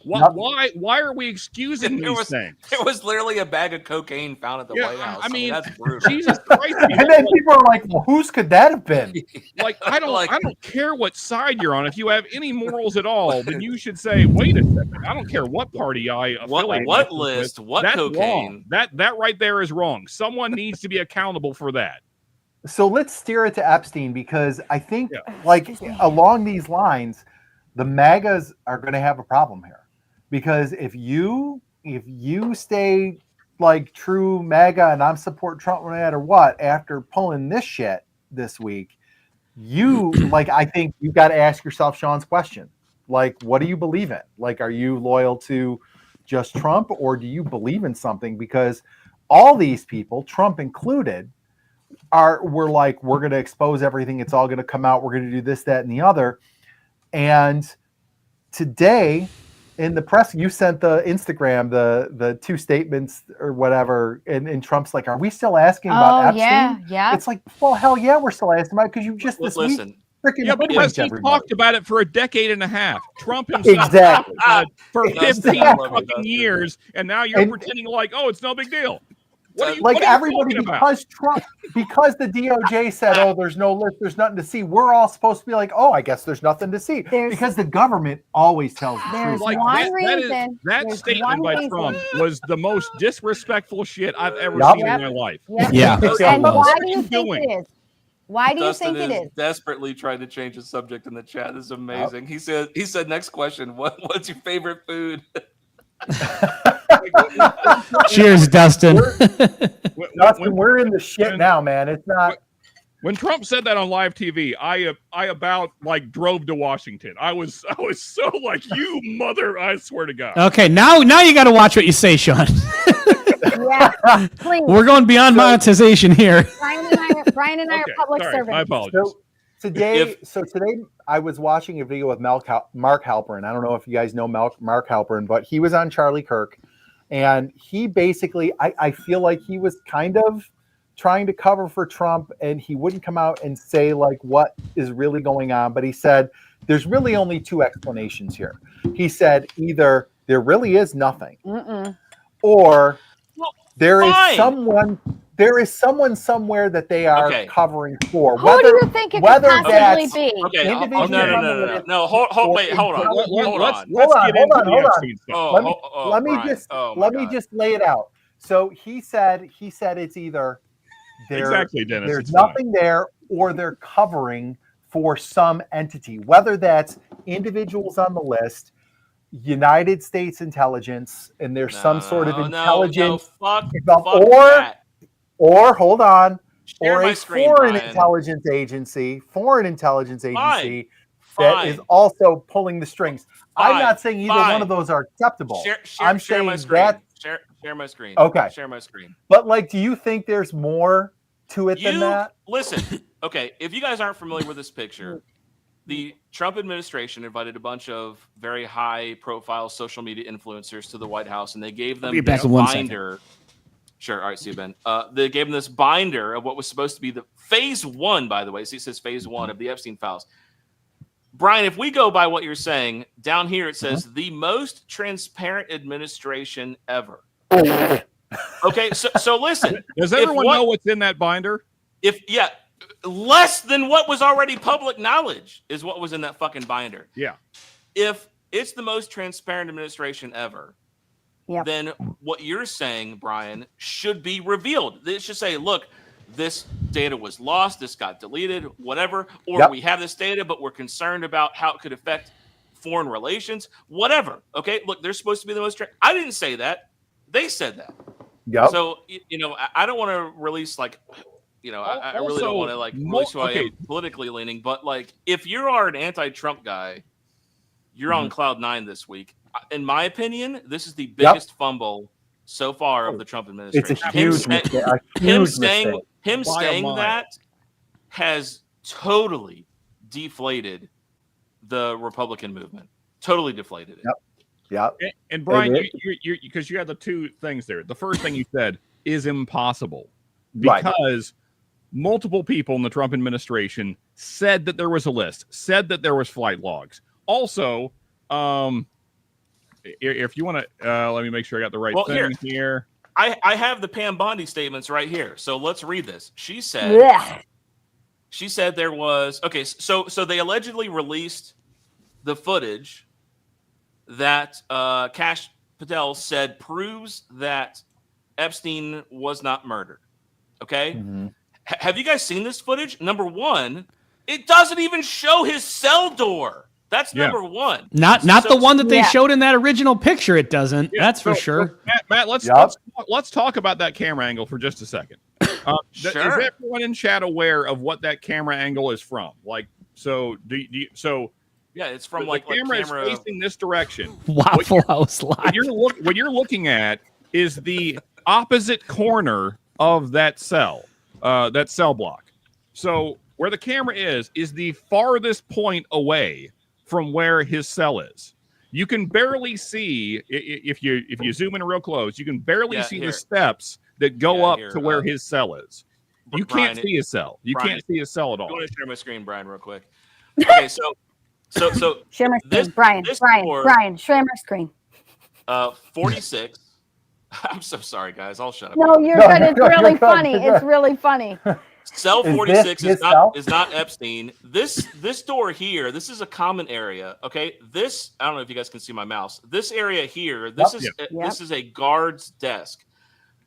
Speaker 3: Why are we excusing these things?
Speaker 8: It was literally a bag of cocaine found at the White House. That's brutal.
Speaker 3: Jesus Christ.
Speaker 2: And then people are like, well, whose could that have been?
Speaker 3: I don't care what side you're on. If you have any morals at all, then you should say, wait a second. I don't care what party I affiliate
Speaker 8: what list,
Speaker 3: with.
Speaker 8: what
Speaker 3: That's
Speaker 8: cocaine.
Speaker 3: Wrong. That right there is wrong. Someone needs to be accountable for that.
Speaker 2: So let's steer it to Epstein, because I think along these lines, the MAGAs are going to have a problem here. Because if you stay like true MAGA and I'm support Trump no matter what, after pulling this shit this week, I think you've got to ask yourself Sean's question. Like, what do you believe in? Like, are you loyal to just Trump, or do you believe in something? Because all these people, Trump included, we're like, we're going to expose everything. It's all going to come out. We're going to do this, that, and the other. And today, in the press, you sent the Instagram, the two statements or whatever, and Trump's like, are we still asking about Epstein?
Speaker 1: Yeah.
Speaker 2: It's like, well, hell yeah, we're still asking about it, because you just this week freaking
Speaker 3: because he
Speaker 2: everybody.
Speaker 3: talked about it for a decade and a half. Trump himself for 15 fucking years, and now you're pretending like, oh, it's no big deal. What are
Speaker 2: everybody, because because the DOJ said, oh, there's no list, there's nothing to see. We're all supposed to be like, oh, I guess there's nothing to see, because the government always tells the truth.
Speaker 3: That statement by Trump was the most disrespectful shit I've ever seen in my life.
Speaker 6: Yeah.
Speaker 1: And why do you think it is? Why do you think it is?
Speaker 8: Desperately trying to change the subject in the chat. This is amazing. Yep. He said, next question. What's your favorite food?
Speaker 6: Cheers, Dustin.
Speaker 2: Dustin, we're in the shit now, man. It's not.
Speaker 3: When Trump said that on live TV, I about drove to Washington. I was so like, you mother, I swear to God.
Speaker 6: Okay, now you got to watch what you say, Sean.
Speaker 1: Yeah, please.
Speaker 6: We're going beyond monetization here.
Speaker 1: Brian and I are public servants.
Speaker 3: I apologize.
Speaker 2: Today I was watching a video with Mark Halperin. I don't know if you guys know Mark Halperin, but he was on Charlie Kirk, and he basically, I feel like he was kind of trying to cover for Trump, and he wouldn't come out and say like what is really going on, but he said there's really only two explanations here. He said either there really is nothing, or there is someone somewhere that they are covering for.
Speaker 1: Who do you think it could possibly be?
Speaker 8: Okay, no. Hold on.
Speaker 2: Let me just lay it out. So he said it's either there's nothing there, or they're covering for some entity, whether that's individuals on the list, United States intelligence, and there's some sort of intelligence, or hold on, or a foreign intelligence agency that is also pulling the strings. I'm not saying either one of those are acceptable. I'm saying that.
Speaker 8: Share my screen.
Speaker 2: Okay.
Speaker 8: Share my screen.
Speaker 2: But do you think there's more to it than that?
Speaker 8: Listen, okay, if you guys aren't familiar with this picture, the Trump administration invited a bunch of very high-profile social media influencers to the White House, and they gave them this binder. Sure. All right, see you, Ben. They gave them this binder of what was supposed to be the phase 1, by the way. See, it says phase 1 of the Epstein files. Brian, if we go by what you're saying, down here it says the most transparent administration ever. Okay, so listen.
Speaker 3: Does everyone know what's in that binder?
Speaker 8: Less than what was already public knowledge is what was in that fucking binder.
Speaker 3: Yeah.
Speaker 8: If it's the most transparent administration ever, then what you're saying, Brian, should be revealed. It should say, look, this data was lost, this got deleted, whatever, or
Speaker 2: Yep.
Speaker 8: we have this data, but we're concerned about how it could affect foreign relations, whatever. Okay, look, they're supposed to be the most. I didn't say that; they said that.
Speaker 2: Yep.
Speaker 8: So I don't want to release I really don't want to release who I am politically leaning, but if you are an anti-Trump guy, you're on cloud nine this week. In my opinion, this is the biggest fumble so far of the Trump administration.
Speaker 2: It's a huge mistake.
Speaker 8: Him saying that has totally deflated the Republican movement. Totally deflated it.
Speaker 2: Yep.
Speaker 3: And Brian, you because you had the two things there. The first thing you said is impossible because multiple people in the Trump administration said that there was a list, said that there was flight logs. Also, if you want to, let me make sure I got the right thing here.
Speaker 8: I have the Pam Bondi statements right here. So let's read this. She said there was so they allegedly released the footage that Kash Patel said proves that Epstein was not murdered. Okay.
Speaker 2: Mm-hmm.
Speaker 8: Have you guys seen this footage? Number one, it doesn't even show his cell door. That's number one.
Speaker 6: Not the one that they showed in that original picture. It doesn't. That's for sure.
Speaker 3: Matt, let's talk about that camera angle for just a second. Is everyone in chat aware of what that camera angle is from?
Speaker 8: Yeah, it's from
Speaker 3: the camera is facing this direction.
Speaker 6: Waffle House Live.
Speaker 3: What you're looking at is the opposite corner of that cell block. So where the camera is the farthest point away from where his cell is. You can barely see if you zoom in real close. You can barely see the steps that go up to where his cell is. You can't see his cell. You can't see his cell at all.
Speaker 8: I want to share my screen, Brian, real quick. Okay, so
Speaker 1: share my screen, Brian, share my screen.
Speaker 8: 46. I'm so sorry, guys. I'll shut up.
Speaker 1: No, you're good. It's really funny. It's really funny.
Speaker 8: Cell 46 is not Epstein. This door here, this is a common area. Okay, this I don't know if you guys can see my mouse. This area here, this is a guard's desk.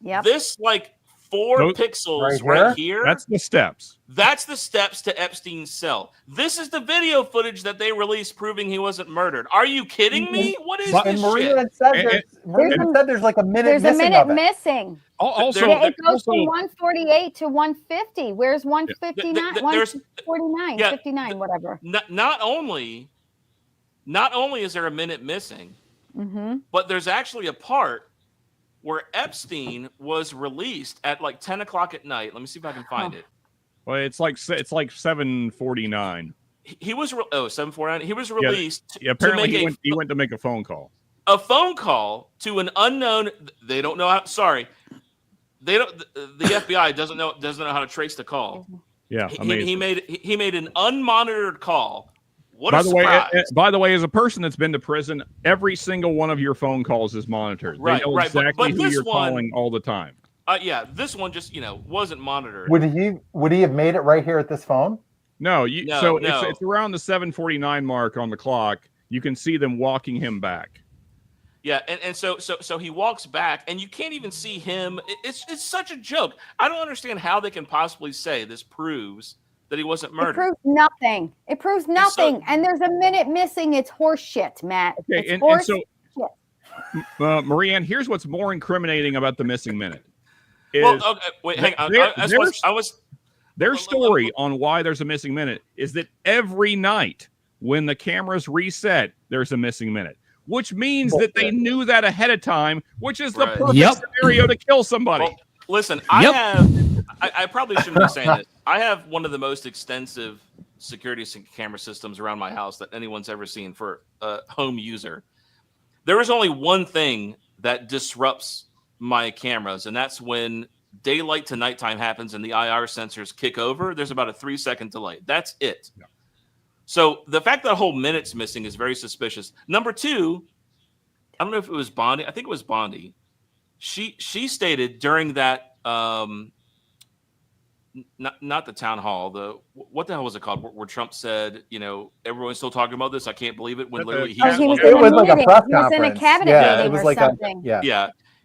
Speaker 1: Yep.
Speaker 8: This 4 pixels right here.
Speaker 3: That's the steps.
Speaker 8: That's the steps to Epstein's cell. This is the video footage that they released proving he wasn't murdered. Are you kidding me? What is this
Speaker 2: Maria
Speaker 8: shit?
Speaker 2: said there's like a minute
Speaker 1: There's
Speaker 2: missing.
Speaker 1: a minute missing.
Speaker 3: Also,
Speaker 1: it goes from 148 to 150. Where's 159? 149, 59, whatever.
Speaker 8: Not only is there a minute missing, but there's actually a part where Epstein was released at 10 o'clock at night. Let me see if I can find it.
Speaker 3: Well, it's like 7:49.
Speaker 8: He was 7:49. He was released.
Speaker 3: Apparently, he went to make a phone call.
Speaker 8: A phone call to an unknown. They don't know how. Sorry, they don't. The FBI doesn't know how to trace the call.
Speaker 3: Yeah,
Speaker 8: he made an unmonitored call. What
Speaker 3: a surprise! By the way, as a person that's been to prison, every single one of your phone calls is monitored. They know exactly who you're calling all the time.
Speaker 8: This one just wasn't monitored.
Speaker 2: Would he have made it right here at this phone?
Speaker 3: No, it's around the 7:49 mark on the clock. You can see them walking him back.
Speaker 8: Yeah, and so he walks back, and you can't even see him. It's such a joke. I don't understand how they can possibly say this proves that he wasn't murdered.
Speaker 1: It proves nothing. And there's a minute missing. It's horse shit, Matt.
Speaker 3: Okay, and so, Marianne, here's what's more incriminating about the missing minute.
Speaker 8: Wait, hang on.
Speaker 3: Their story on why there's a missing minute is that every night when the cameras reset, there's a missing minute, which means that they knew that ahead of time, which is the perfect scenario to kill somebody.
Speaker 8: Well, listen, I probably shouldn't be saying this. I have one of the most extensive security camera systems around my house that anyone's ever seen for a home user. There is only one thing that disrupts my cameras, and that's when daylight to nighttime happens and the IR sensors kick over. There's about a 3-second delay. That's it. Yeah. So the fact that a whole minute's missing is very suspicious. Number two, I don't know if it was Bondi. I think it was Bondi. She stated during that not the town hall, what the hell was it called? Where Trump said, everyone's still talking about this. I can't believe it. When literally
Speaker 2: it was like a press conference.
Speaker 1: In a cabinet meeting or something.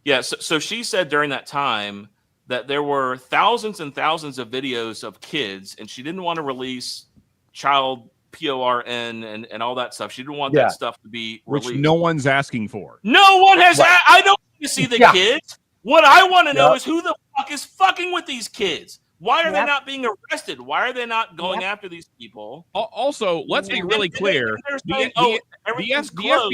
Speaker 8: Yeah. So she said during that time that there were thousands and thousands of videos of kids, and she didn't want to release child PORN and all that stuff. She didn't want
Speaker 2: Yeah.
Speaker 8: that stuff to be
Speaker 3: Which
Speaker 8: released.
Speaker 3: no one's asking for.
Speaker 8: No one has.
Speaker 2: Right.
Speaker 8: I don't want to see the
Speaker 2: Yeah.
Speaker 8: kids. What I want to know
Speaker 2: Yep.
Speaker 8: is who the fuck is fucking with these kids. Why are they
Speaker 1: Yep.
Speaker 8: not being arrested? Why are they not going after these people?
Speaker 3: Also, let's be really clear.
Speaker 8: They're
Speaker 3: The,
Speaker 8: saying,
Speaker 3: the,
Speaker 8: oh,
Speaker 3: the,
Speaker 8: everything's
Speaker 3: the
Speaker 8: closed.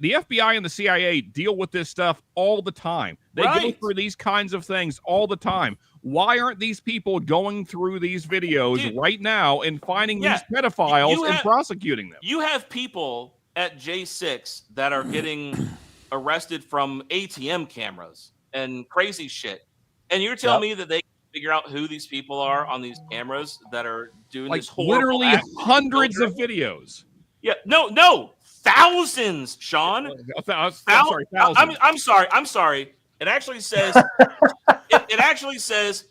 Speaker 3: FBI and the CIA deal with this stuff all the time. They go
Speaker 8: Right.
Speaker 3: through these kinds of things all the time. Why aren't these people going through these videos
Speaker 8: Dude.
Speaker 3: right now and finding
Speaker 8: Yeah.
Speaker 3: these pedophiles
Speaker 8: You
Speaker 3: and
Speaker 8: have-
Speaker 3: prosecuting them?
Speaker 8: You have people at J6 that are getting arrested from ATM cameras and crazy shit. And you're telling me that they can figure out who these people are on these cameras that are doing
Speaker 3: Like
Speaker 8: this horrible
Speaker 3: literally
Speaker 8: act?
Speaker 3: hundreds of videos.
Speaker 8: Yeah, no, thousands, Sean.
Speaker 3: I'm sorry, thousands.
Speaker 8: I'm sorry. It actually says it actually says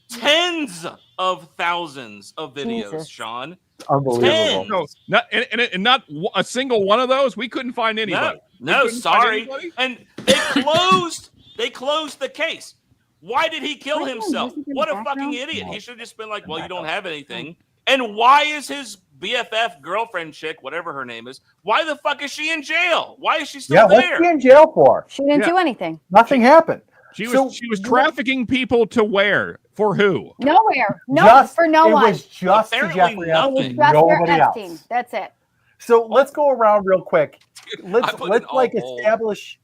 Speaker 8: tens of thousands of videos,
Speaker 1: Jesus.
Speaker 8: Sean.
Speaker 2: Unbelievable.
Speaker 8: Ten.
Speaker 3: No, not and not a single one of those. We couldn't find anybody.
Speaker 8: No,
Speaker 3: couldn't find
Speaker 8: sorry.
Speaker 3: anybody?
Speaker 8: And they closed the case. Why did he kill
Speaker 1: Why
Speaker 8: himself?
Speaker 1: isn't there
Speaker 8: What a
Speaker 1: background?
Speaker 8: fucking idiot. He should have just been like, well, you don't have anything. And why is his BFF girlfriend chick, whatever her name is, why the fuck is she in jail? Why is she still
Speaker 2: Yeah, what's
Speaker 8: there?
Speaker 2: she in jail for?
Speaker 1: She didn't
Speaker 3: Yeah.
Speaker 1: do anything.
Speaker 2: Nothing happened.
Speaker 3: She was
Speaker 2: So
Speaker 3: she was
Speaker 2: what-
Speaker 3: trafficking people to where? For who?
Speaker 1: Nowhere. No,
Speaker 2: Just-
Speaker 1: for no
Speaker 2: it
Speaker 1: one.
Speaker 2: was just to
Speaker 8: Apparently
Speaker 2: Jeffrey
Speaker 8: nothing.
Speaker 2: Epstein,
Speaker 1: Just for
Speaker 2: nobody
Speaker 1: Epstein.
Speaker 2: else.
Speaker 1: That's it.
Speaker 2: So let's go around real quick.
Speaker 8: I
Speaker 2: Let's
Speaker 8: put it in
Speaker 2: like
Speaker 8: all bold.
Speaker 2: establish.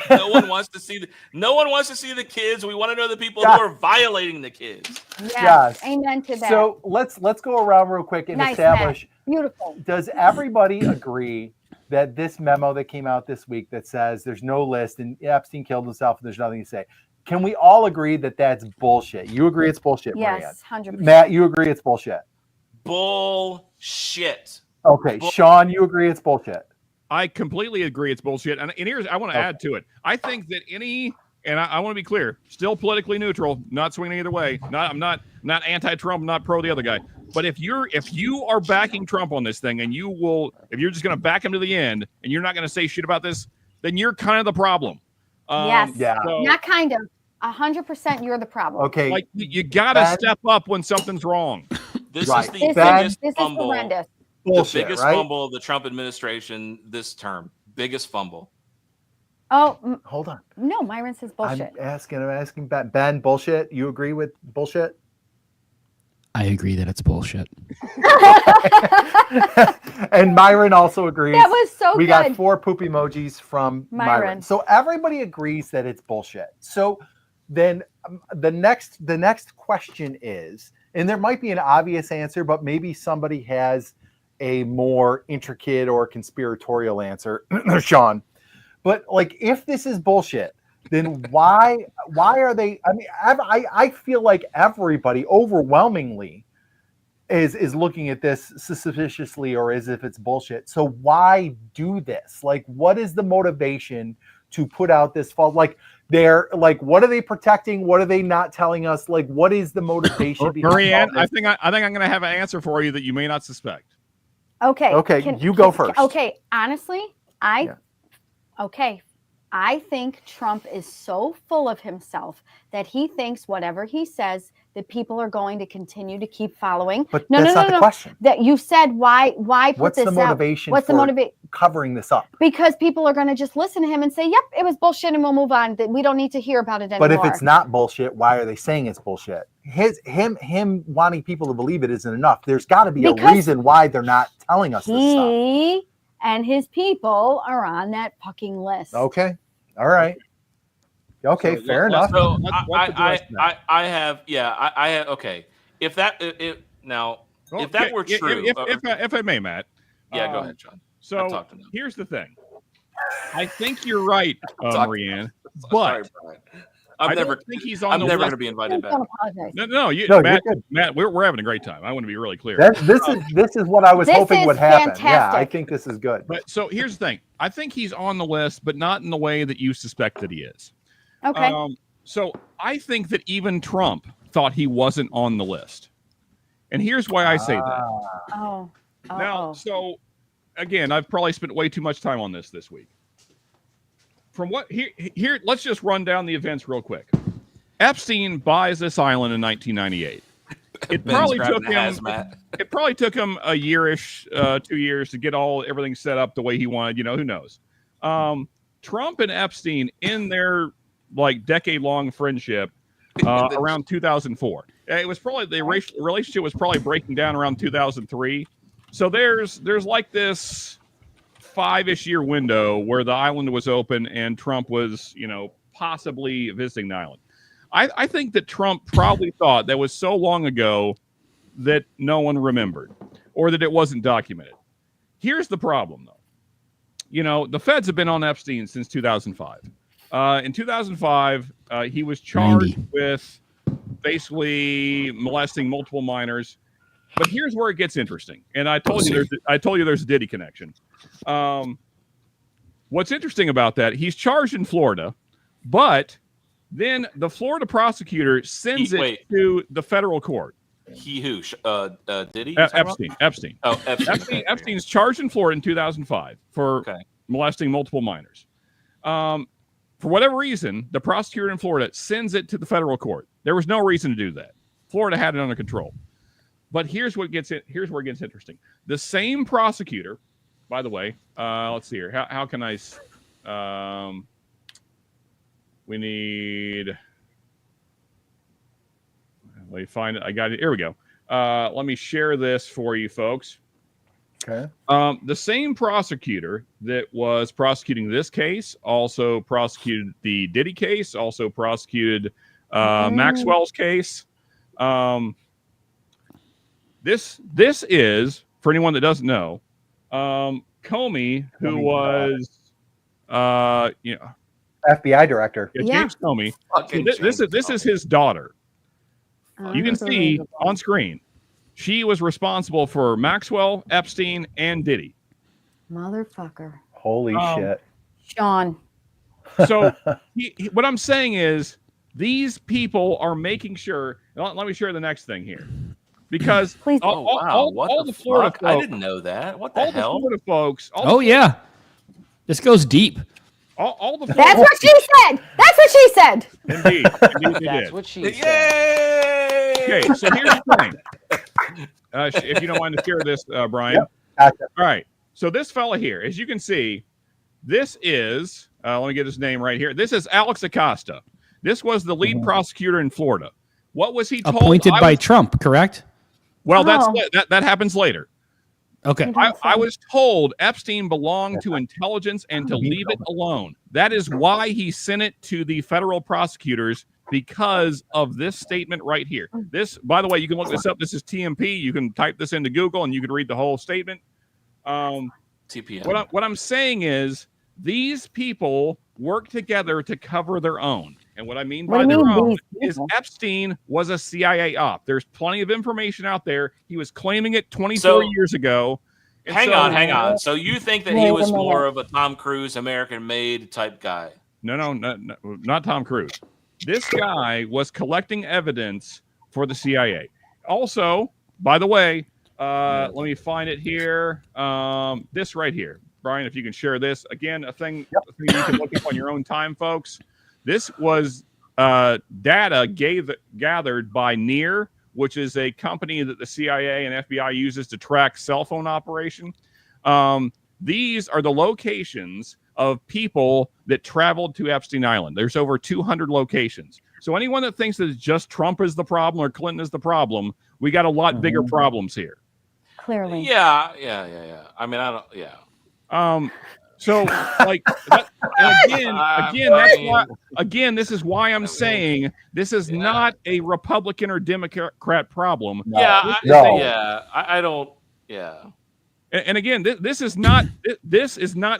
Speaker 8: No one wants to see the kids. We want to know the people
Speaker 2: Yeah.
Speaker 8: who are violating the kids.
Speaker 1: Yes.
Speaker 2: Yes.
Speaker 1: Amen to that.
Speaker 2: So let's go around real quick and
Speaker 1: Nice,
Speaker 2: establish.
Speaker 1: Beautiful.
Speaker 2: Does everybody agree that this memo that came out this week that says there's no list and Epstein killed himself and there's nothing to say? Can we all agree that that's bullshit? You agree it's bullshit, Marianne?
Speaker 1: Yes, 100%.
Speaker 2: Matt, you agree it's bullshit?
Speaker 8: Bullshit.
Speaker 2: Okay, Sean, you agree it's bullshit?
Speaker 3: I completely agree it's bullshit. And here's I want to add to it. I think that I want to be clear, still politically neutral, not swinging either way. I'm not anti-Trump, not pro the other guy. But if you are backing Trump on this thing and if you're just going to back him to the end and you're not going to say shit about this, then you're kind of the problem.
Speaker 1: Yes.
Speaker 2: Yeah.
Speaker 3: So,
Speaker 1: Not kind of. 100% you're the problem.
Speaker 2: Okay.
Speaker 3: like you got to
Speaker 2: Ben?
Speaker 3: step up when something's wrong.
Speaker 8: This
Speaker 2: Right.
Speaker 8: is the
Speaker 1: This,
Speaker 2: Ben?
Speaker 1: is,
Speaker 8: biggest
Speaker 1: this is
Speaker 8: fumble.
Speaker 1: horrendous.
Speaker 2: bullshit,
Speaker 8: The biggest
Speaker 2: right?
Speaker 8: fumble of the Trump administration this term. Biggest fumble.
Speaker 1: Oh,
Speaker 2: Hold on.
Speaker 1: no, Myron says bullshit.
Speaker 2: I'm asking Ben. Ben, bullshit. You agree with bullshit?
Speaker 6: I agree that it's bullshit.
Speaker 2: And Myron also agrees.
Speaker 1: That was so
Speaker 2: we
Speaker 1: good.
Speaker 2: got 4 poop emojis from Myron.
Speaker 1: Myron.
Speaker 2: So everybody agrees that it's bullshit. So then the next question is, and there might be an obvious answer, but maybe somebody has a more intricate or conspiratorial answer, Sean. But like, if this is bullshit, then why are they? I mean, I feel like everybody overwhelmingly is looking at this suspiciously or as if it's bullshit. So why do this? Like, what is the motivation to put out this false? Like, they're like, what are they protecting? What are they not telling us? Like, what is the motivation behind
Speaker 3: Marianne,
Speaker 2: all
Speaker 3: I
Speaker 2: this?
Speaker 3: think I'm going to have an answer for you that you may not suspect.
Speaker 1: Okay.
Speaker 2: Okay, you go first.
Speaker 1: Okay. Honestly, I think Trump is so full of himself that he thinks whatever he says that people are going to continue to keep following.
Speaker 2: But that's not the question.
Speaker 1: That you said why put
Speaker 2: What's
Speaker 1: this
Speaker 2: the motivation
Speaker 1: out? What's the
Speaker 2: for
Speaker 1: motivation?
Speaker 2: covering this up?
Speaker 1: Because people are going to just listen to him and say, "Yep, it was bullshit," and we'll move on. That we don't need to hear about it anymore.
Speaker 2: But if it's not bullshit, why are they saying it's bullshit? Him wanting people to believe it isn't enough. There's got to be a
Speaker 1: Because
Speaker 2: reason why they're not telling us this stuff.
Speaker 1: he and his people are on that fucking list.
Speaker 2: Okay, all right. Okay,
Speaker 3: So
Speaker 2: fair
Speaker 3: let's-
Speaker 2: enough.
Speaker 8: So
Speaker 3: Let's address that.
Speaker 8: I have okay. If that now
Speaker 3: Well,
Speaker 8: if that
Speaker 3: okay,
Speaker 8: were true,
Speaker 3: if I may, Matt.
Speaker 8: yeah, go
Speaker 3: um,
Speaker 8: ahead, John.
Speaker 3: So
Speaker 8: talked enough.
Speaker 3: here's the thing. I think you're right,
Speaker 8: Sorry.
Speaker 3: Marianne,
Speaker 8: Sorry,
Speaker 3: but
Speaker 8: Brian.
Speaker 3: I
Speaker 8: I'm never
Speaker 3: don't think he's on
Speaker 8: I'm
Speaker 3: the
Speaker 8: never
Speaker 3: list.
Speaker 8: going to be invited back.
Speaker 1: Don't apologize.
Speaker 3: No,
Speaker 2: No,
Speaker 3: Matt,
Speaker 2: you're good.
Speaker 3: Matt, we're having a great time. I want to be really clear.
Speaker 2: This is what I was
Speaker 1: This
Speaker 2: hoping
Speaker 1: is
Speaker 2: would happen. Yeah, I
Speaker 1: fantastic.
Speaker 2: think this is good.
Speaker 3: But so here's the thing. I think he's on the list, but not in the way that you suspect that he is.
Speaker 1: Okay.
Speaker 3: So I think that even Trump thought he wasn't on the list. And here's why I say that.
Speaker 1: Oh.
Speaker 3: Now, so again, I've probably spent way too much time on this week. From what here, let's just run down the events real quick. Epstein buys this island in 1998. It
Speaker 8: Ben's
Speaker 3: probably
Speaker 8: grabbing
Speaker 3: took
Speaker 8: the
Speaker 3: him.
Speaker 8: hazmat.
Speaker 3: It probably took him a yearish, 2 years to get everything set up the way he wanted. Who knows? Trump and Epstein in their decade-long friendship around 2004. It was probably the relationship was probably breaking down around 2003. So there's like this 5-ish year window where the island was open and Trump was possibly visiting the island. I think that Trump probably thought that was so long ago that no one remembered or that it wasn't documented. Here's the problem, though. The feds have been on Epstein since 2005. In 2005, he was charged with basically molesting multiple minors. But here's where it gets interesting. And I told you there's a Diddy connection. What's interesting about that? He's charged in Florida, but then the Florida prosecutor sends it to the federal court.
Speaker 8: He who? Diddy?
Speaker 3: Epstein.
Speaker 8: Oh, Epstein.
Speaker 3: Epstein's charged in Florida in 2005 for molesting multiple minors. For whatever reason, the prosecutor in Florida sends it to the federal court. There was no reason to do that. Florida had it under control. But here's where it gets interesting. The same prosecutor, by the way, let's see here. How can I? We need. Let me find it. I got it. Here we go. Let me share this for you folks.
Speaker 2: Okay.
Speaker 3: The same prosecutor that was prosecuting this case also prosecuted the Diddy case, also prosecuted Maxwell's case. This is, for anyone that doesn't know, Comey, who was
Speaker 2: FBI director.
Speaker 3: James Comey. This is his daughter. You can see on screen. She was responsible for Maxwell, Epstein, and Diddy.
Speaker 1: Motherfucker.
Speaker 2: Holy shit.
Speaker 1: Sean.
Speaker 3: So what I'm saying is these people are making sure. Let me share the next thing here. Because all the Florida folks,
Speaker 8: I didn't know that. What the hell?
Speaker 3: The Florida folks.
Speaker 6: Yeah. This goes deep.
Speaker 3: All the
Speaker 1: That's what she said. That's what she said.
Speaker 3: Indeed.
Speaker 7: That's what she said.
Speaker 8: Yay!
Speaker 3: Okay, so here's the thing. If you don't mind to share this, Brian.
Speaker 2: Yep. Gotcha.
Speaker 3: All right. So this fella here, as you can see, this is, let me get his name right here. This is Alex Acosta. This was the lead prosecutor in Florida. What was he told?
Speaker 6: Appointed by Trump, correct?
Speaker 3: Well, that happens later.
Speaker 6: Okay.
Speaker 3: I was told Epstein belonged to intelligence and to leave it alone. That is why he sent it to the federal prosecutors, because of this statement right here. This, by the way, you can look this up. This is TMP. You can type this into Google and you can read the whole statement.
Speaker 8: TPM.
Speaker 3: What I'm saying is these people work together to cover their own. And what I mean by their own is Epstein was a CIA op. There's plenty of information out there. He was claiming it 24 years ago.
Speaker 8: Hang on. So you think that he was more of a Tom Cruise, American-made type guy?
Speaker 3: No, not Tom Cruise. This guy was collecting evidence for the CIA. Also, by the way, let me find it here. This right here. Brian, if you can share this. Again, a thing you can look up on your own time, folks. This was data gathered by NEAR, which is a company that the CIA and FBI uses to track cell phone operation. These are the locations of people that traveled to Epstein Island. There's over 200 locations. So anyone that thinks that just Trump is the problem or Clinton is the problem, we got a lot bigger problems here.
Speaker 1: Clearly.
Speaker 8: Yeah. I mean, I don't. Yeah.
Speaker 3: So like that, that's why. Again, this is why I'm saying this is not a Republican or Democrat problem.
Speaker 8: I don't. Yeah.
Speaker 3: And again, this is not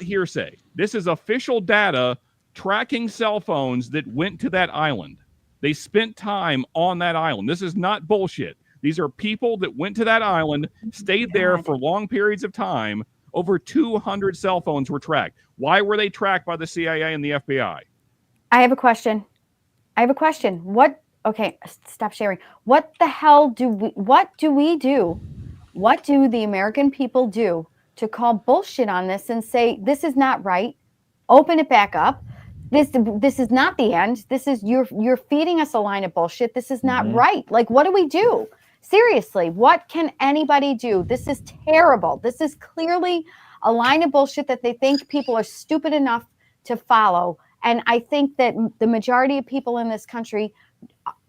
Speaker 3: hearsay. This is official data tracking cell phones that went to that island. They spent time on that island. This is not bullshit. These are people that went to that island, stayed there for long periods of time. Over 200 cell phones were tracked. Why were they tracked by the CIA and the FBI?
Speaker 1: I have a question. What? Okay, stop sharing. What the hell what do we do? What do the American people do to call bullshit on this and say, this is not right? Open it back up. this is not the end. This is you're feeding us a line of bullshit. This is not right. Like, what do we do? Seriously, what can anybody do? This is terrible. This is clearly a line of bullshit that they think people are stupid enough to follow. And I think that the majority of people in this country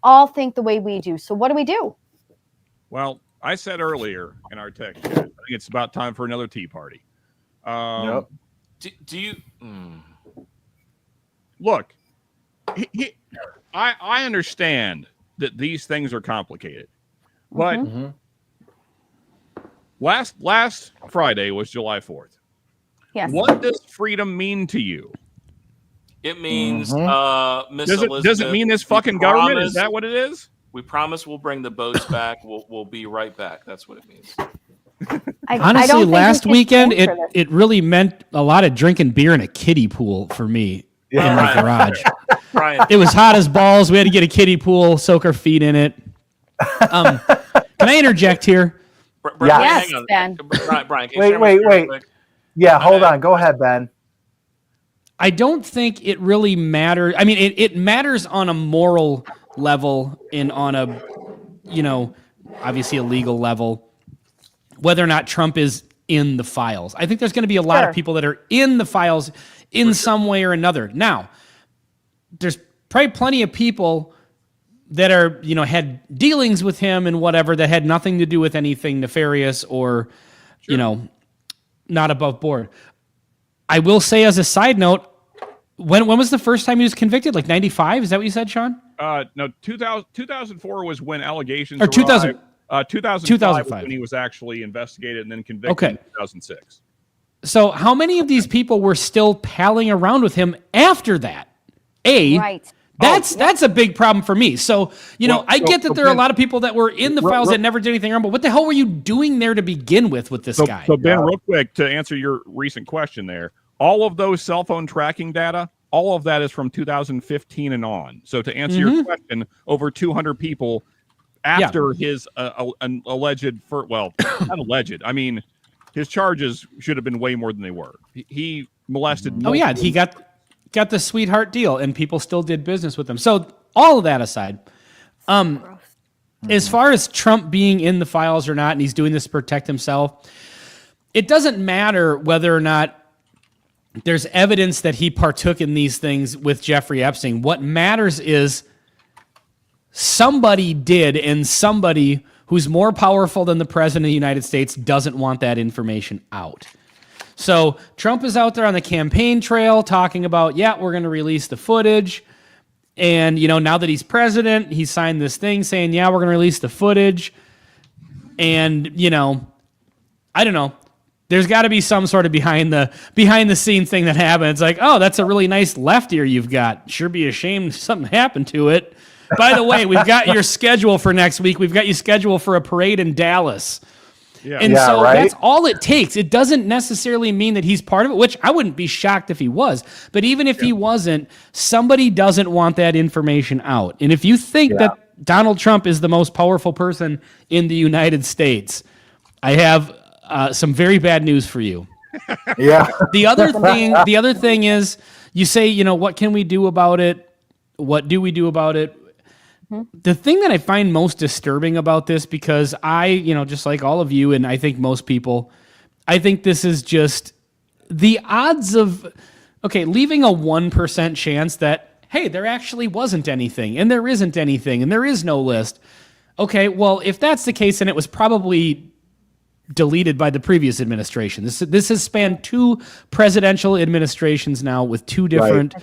Speaker 1: all think the way we do. So what do we do?
Speaker 3: Well, I said earlier in our text chat, I think it's about time for another tea party.
Speaker 2: Yep.
Speaker 8: Do you?
Speaker 3: Look, I understand that these things are complicated, but last Friday was July 4th.
Speaker 1: Yes.
Speaker 3: What does freedom mean to you?
Speaker 8: It means, Miss
Speaker 3: Does
Speaker 8: Elizabeth,
Speaker 3: it mean this fucking government? Is that what it is?
Speaker 8: We promise we'll bring the boats back. We'll be right back. That's what it means.
Speaker 1: I
Speaker 6: Honestly,
Speaker 1: don't think
Speaker 6: last
Speaker 1: we can
Speaker 6: weekend
Speaker 1: answer this.
Speaker 6: it really meant a lot of drinking beer in a kiddie pool for me in my garage.
Speaker 8: Brian,
Speaker 6: It was hot as balls. We had to get a kiddie pool, soak our feet in it. Can I interject here?
Speaker 8: Brian,
Speaker 1: Yes,
Speaker 8: hang on.
Speaker 1: Ben.
Speaker 8: Brian, can you share my
Speaker 2: Wait.
Speaker 8: screen real quick?
Speaker 2: Yeah, hold on. Go ahead, Ben.
Speaker 6: I don't think it really matters. I mean, it matters on a moral level and on a, obviously a legal level, whether or not Trump is in the files. I think there's going to be a lot
Speaker 1: Sure.
Speaker 6: of people that are in the files in some way or another. Now, there's probably plenty of people that are, had dealings with him and whatever that had nothing to do with anything nefarious or, not above board. I will say as a side note, when was the first time he was convicted? Like 95? Is that what you said, Sean?
Speaker 3: No, 2004 was when allegations
Speaker 6: Or 2000
Speaker 3: arrived. 2005 was
Speaker 6: 2005.
Speaker 3: when he was actually investigated and then convicted
Speaker 6: Okay.
Speaker 3: in 2006.
Speaker 6: So how many of these people were still palling around with him after that?
Speaker 1: Right.
Speaker 6: That's a big problem for me. So,
Speaker 3: Well,
Speaker 6: I get that
Speaker 3: so
Speaker 6: there are a
Speaker 3: Ben-
Speaker 6: lot of people that were in the files that never did anything wrong, but what the hell were you doing there to begin with this guy?
Speaker 3: So Ben, real quick, to answer your recent question there, all of those cell phone tracking data, all of that is from 2015 and on. So to answer your question, over 200 people after his an alleged, not alleged, I mean, his charges should have been way more than they were. He molested.
Speaker 6: Oh yeah, he got the sweetheart deal, and people still did business with him. So all of that aside, as far as Trump being in the files or not, and he's doing this to protect himself, it doesn't matter whether or not there's evidence that he partook in these things with Jeffrey Epstein. What matters is somebody did, and somebody who's more powerful than the president of the United States doesn't want that information out. So Trump is out there on the campaign trail talking about, we're going to release the footage. And, now that he's president, he signed this thing saying, we're going to release the footage. And, I don't know. There's got to be some sort of behind the scene thing that happened. It's like, oh, that's a really nice left ear you've got. Sure be ashamed if something happened to it. By the way, we've got your schedule for next week. We've got you scheduled for a parade in Dallas.
Speaker 3: Yeah.
Speaker 6: And
Speaker 2: Yeah,
Speaker 6: so
Speaker 2: right?
Speaker 6: that's all it takes. It doesn't necessarily mean that he's part of it, which I wouldn't be shocked if he was. But even if he wasn't, somebody doesn't want that information out. And if you think that Donald Trump is the most powerful person in the United States, I have some very bad news for you.
Speaker 2: Yeah.
Speaker 6: The other thing is, you say, what can we do about it? What do we do about it? The thing that I find most disturbing about this, because I, just like all of you, and I think most people, I think this is just the odds of, leaving a 1% chance that, hey, there actually wasn't anything, and there isn't anything, and there is no list. Okay, well, if that's the case, then it was probably deleted by the previous administration. This has spanned 2 presidential administrations now with 2 different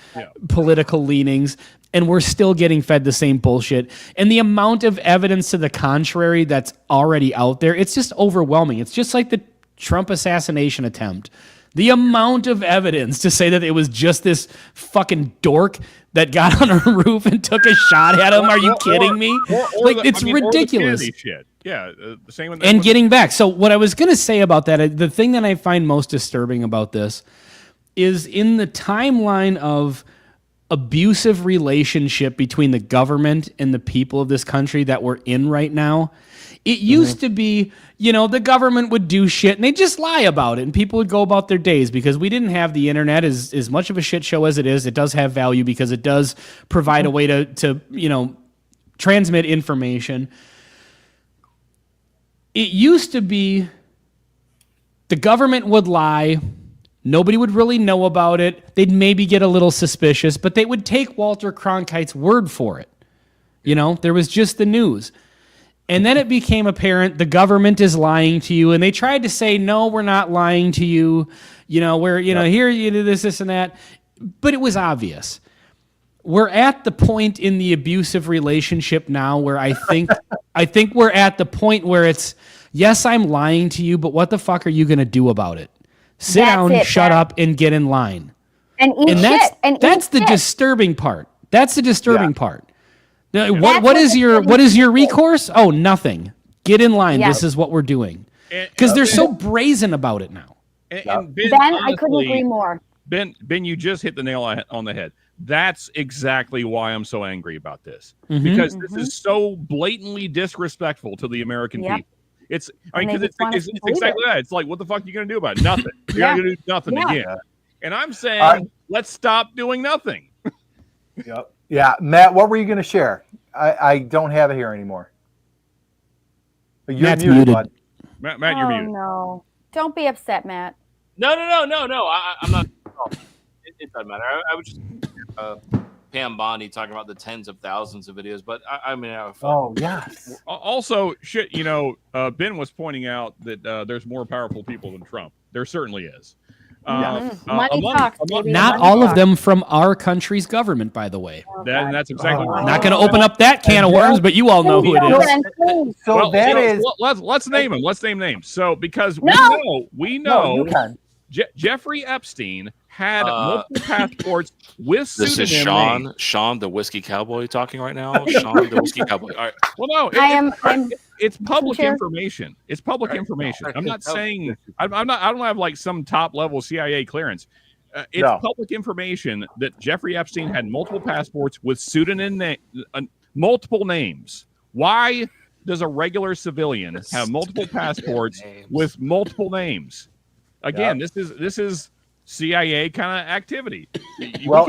Speaker 6: political leanings, and we're still getting fed the same bullshit. And the amount of evidence to the contrary that's already out there, it's just overwhelming. It's just like the Trump assassination attempt. The amount of evidence to say that it was just this fucking dork that got on a roof and took a shot at him. Are you kidding me? It's ridiculous.
Speaker 3: Or the shit. Yeah, the same.
Speaker 6: And getting back. So what I was going to say about that, the thing that I find most disturbing about this is in the timeline of abusive relationship between the government and the people of this country that we're in right now. It used to be, the government would do shit and they just lie about it and people would go about their days because we didn't have the internet as much of a shit show as it is. It does have value because it does provide a way to transmit information. It used to be the government would lie. Nobody would really know about it. They'd maybe get a little suspicious, but they would take Walter Cronkite's word for it. There was just the news. And then it became apparent the government is lying to you. And they tried to say, no, we're not lying to you. Here you do this and that. But it was obvious. We're at the point in the abusive relationship now where I think we're at the point where it's, yes, I'm lying to you, but what the fuck are you going to do about it? Sit down, shut up, and get in line.
Speaker 1: And eat shit.
Speaker 6: That's the disturbing part. That's the disturbing part. What is your recourse? Oh, nothing. Get in line.
Speaker 1: Yeah.
Speaker 6: This is what we're doing. Because they're so brazen about it now.
Speaker 3: And Ben,
Speaker 1: I couldn't agree more.
Speaker 3: Ben, you just hit the nail on the head. That's exactly why I'm so angry about this. Because this is so blatantly disrespectful to the American people. It's exactly that. It's like, what the fuck are you going to do about it? Nothing. You're not going to do nothing again. And I'm saying, let's stop doing nothing.
Speaker 2: Yep. Yeah. Matt, what were you going to share? I don't have it here anymore. You're
Speaker 6: Matt's
Speaker 2: muted. Bud.
Speaker 3: Matt, you're muted.
Speaker 1: No. Don't be upset, Matt.
Speaker 8: No. I'm not. It doesn't matter. I was just Pam Bondi talking about the tens of thousands of videos, but I mean, I have fun.
Speaker 2: Oh yes.
Speaker 3: Also, shit. Ben was pointing out that there's more powerful people than Trump. There certainly is.
Speaker 1: Money talks, baby.
Speaker 6: Not all of them from our country's government, by the way.
Speaker 3: That's exactly right.
Speaker 6: Not going to open up that can of worms, but you all know who it is.
Speaker 2: So
Speaker 3: let's name them. Let's name names. So because we know
Speaker 2: you can.
Speaker 3: Jeffrey Epstein had multiple passports with
Speaker 8: This is
Speaker 3: pseudonym names.
Speaker 8: Sean, the whiskey cowboy, talking right now. Sean, the whiskey cowboy. All right.
Speaker 3: Well, no, it's public information. It's public information. I'm not saying I don't have like some top level CIA clearance. It's public information that Jeffrey Epstein had multiple passports with pseudonym multiple names. Why does a regular civilian have multiple passports with multiple names? Again, this is CIA kind of activity. So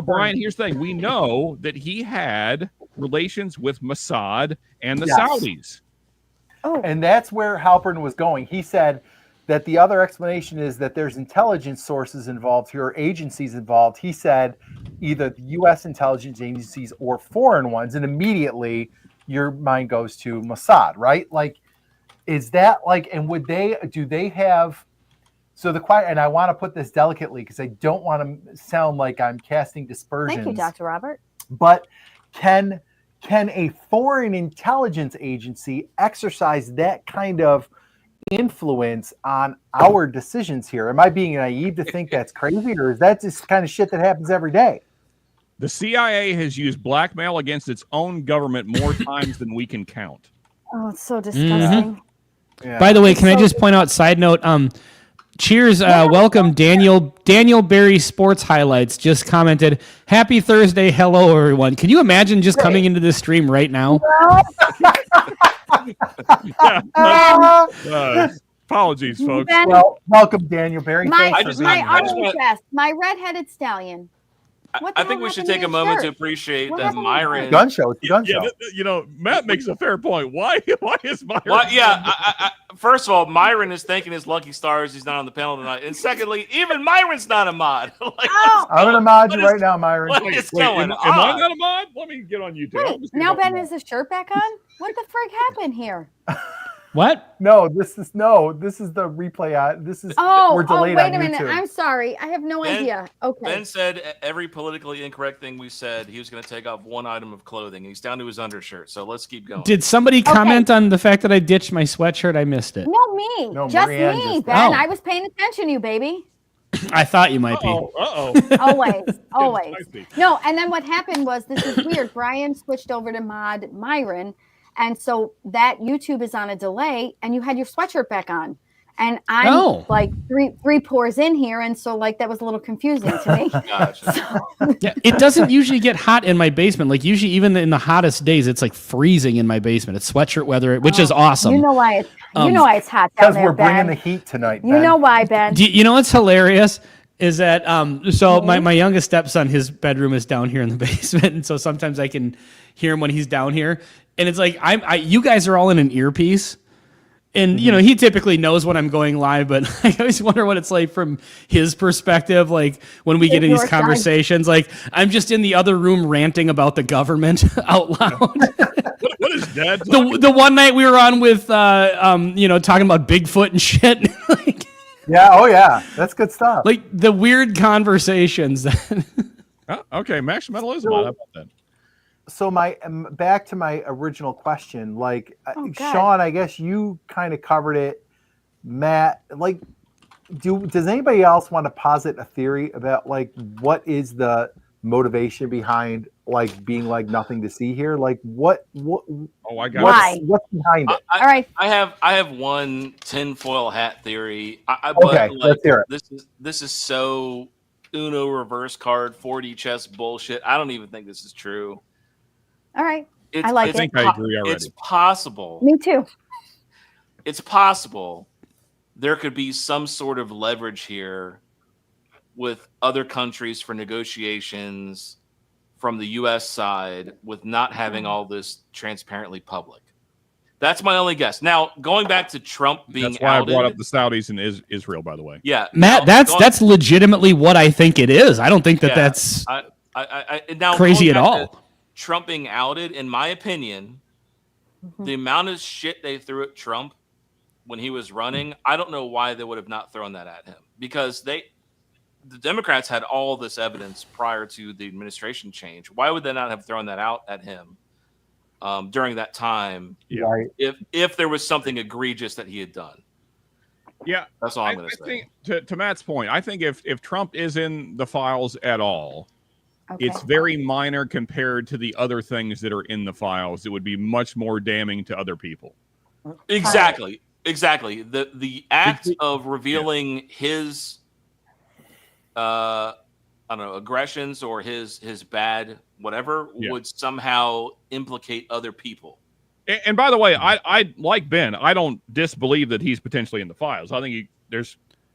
Speaker 3: Brian, here's the thing: we know that he had relations with Mossad and the Saudis.
Speaker 1: Oh,
Speaker 2: and that's where Halpern was going. He said that the other explanation is that there's intelligence sources involved here, or agencies involved. He said either the U.S. intelligence agencies or foreign ones, and immediately your mind goes to Mossad, right? Like, is that like, and do they have? So and I want to put this delicately because I don't want to sound like I'm casting dispersions.
Speaker 1: thank you, Dr. Robert.
Speaker 2: But can a foreign intelligence agency exercise that kind of influence on our decisions here? Am I being naive to think that's crazy, or is that just kind of shit that happens every day?
Speaker 3: The CIA has used blackmail against its own government more times than we can count.
Speaker 1: Oh, it's so disgusting.
Speaker 2: Yeah.
Speaker 6: By the way, can I just point out, side note, cheers, welcome, Daniel Berry Sports Highlights just commented, happy Thursday, hello, everyone. Can you imagine just coming into this stream right now?
Speaker 3: Apologies, folks.
Speaker 2: Well, welcome, Daniel Berry.
Speaker 1: My
Speaker 8: want-
Speaker 1: chest, my red-headed stallion.
Speaker 8: I think we should take a moment to appreciate
Speaker 1: What
Speaker 8: that
Speaker 1: happened to
Speaker 8: Myron.
Speaker 2: Gun show. It's a gun show.
Speaker 3: Matt makes a fair point. Why is Myron?
Speaker 8: Well, yeah. First of all, Myron is thanking his lucky stars he's not on the panel tonight, and secondly, even Myron's not a mod.
Speaker 2: I'm gonna mod you right now, Myron.
Speaker 8: What is going
Speaker 3: am
Speaker 8: on?
Speaker 3: I not a mod? Let me get on YouTube.
Speaker 1: Now Ben has his shirt back on? What the frick happened here?
Speaker 6: What?
Speaker 2: No, this is the replay. We're delayed
Speaker 1: wait
Speaker 2: on
Speaker 1: a minute.
Speaker 2: YouTube.
Speaker 1: I'm sorry. I have no idea. Okay.
Speaker 8: Ben said every politically incorrect thing we said, he was going to take off one item of clothing. He's down to his undershirt, so let's keep going.
Speaker 6: Did somebody comment on the fact that I ditched my sweatshirt? I missed it.
Speaker 1: No, me.
Speaker 2: No,
Speaker 1: just
Speaker 2: Marianne
Speaker 1: me,
Speaker 2: just-
Speaker 1: Ben.
Speaker 6: Oh.
Speaker 1: I was paying attention to you, baby.
Speaker 6: I thought you might be.
Speaker 1: Always. No, and then what happened was, this is weird. Brian switched over to mod Myron, and so that YouTube is on a delay, and you had your sweatshirt back on. and I'm
Speaker 6: Oh.
Speaker 1: like three pours in here, and so like that was a little confusing to me.
Speaker 8: Gotcha.
Speaker 6: Yeah, it doesn't usually get hot in my basement. Like usually, even in the hottest days, it's like freezing in my basement. It's sweatshirt weather, which is awesome.
Speaker 1: You know why it's
Speaker 6: Um,
Speaker 1: hot down
Speaker 2: Because
Speaker 1: there,
Speaker 2: we're bringing
Speaker 1: Ben.
Speaker 2: the heat tonight.
Speaker 1: You
Speaker 2: Ben.
Speaker 1: know why, Ben?
Speaker 6: You know what's hilarious is that so my youngest stepson, his bedroom is down here in the basement, and so sometimes I can hear him when he's down here, and it's like you guys are all in an earpiece. And, you know, he typically knows when I'm going live, but I always wonder what it's like from his perspective. Like when we get in these
Speaker 1: Your side.
Speaker 6: conversations, like I'm just in the other room ranting about the government out loud.
Speaker 3: What is Dad?
Speaker 6: The one night we were on with, talking about Bigfoot and shit,
Speaker 2: Yeah. Oh, yeah. That's good stuff.
Speaker 6: like the weird conversations.
Speaker 3: Okay, Maximalism. How about that?
Speaker 2: So my back to my original question, like
Speaker 1: Oh, God.
Speaker 2: Sean, I guess you kind of covered it. Matt, like, does anybody else want to posit a theory about like what is the motivation behind like being like nothing to see here? Like what
Speaker 3: Oh, I got
Speaker 1: Why?
Speaker 2: what's behind it?
Speaker 1: All right.
Speaker 8: I have one tinfoil hat theory.
Speaker 2: Okay, let's hear it.
Speaker 8: This is so Uno reverse card 4D chess bullshit. I don't even think this is true.
Speaker 1: All right.
Speaker 8: It's,
Speaker 1: I like
Speaker 3: I
Speaker 8: it's
Speaker 3: think I agree already.
Speaker 8: It's possible.
Speaker 1: Me too.
Speaker 8: It's possible there could be some sort of leverage here with other countries for negotiations from the U.S. side with not having all this transparently public. That's my only guess. Now, going back to Trump being
Speaker 3: That's why
Speaker 8: outed,
Speaker 3: I brought up the Saudis and Israel, by the way.
Speaker 8: yeah,
Speaker 6: Matt,
Speaker 8: now,
Speaker 6: that's legitimately what I think it is. I don't think that
Speaker 8: Yeah.
Speaker 6: that's
Speaker 8: now
Speaker 6: crazy
Speaker 8: going
Speaker 6: at
Speaker 8: back to
Speaker 6: all.
Speaker 8: Trump being outed, in my opinion, the amount of shit they threw at Trump when he was running, I don't know why they would have not thrown that at him, because the Democrats had all this evidence prior to the administration change. Why would they not have thrown that out at him during that time
Speaker 3: Yeah.
Speaker 2: Right.
Speaker 8: if there was something egregious that he had done?
Speaker 3: Yeah,
Speaker 8: That's all I'm
Speaker 3: I
Speaker 8: going to say.
Speaker 3: think to Matt's point, I think if Trump is in the files at all,
Speaker 1: Okay.
Speaker 3: it's very minor compared to the other things that are in the files. It would be much more damning to other people.
Speaker 8: Exactly. The act of revealing his I don't know, aggressions or his bad whatever would somehow implicate other people.
Speaker 3: And by the way, I like Ben. I don't disbelieve that he's potentially in the files. I think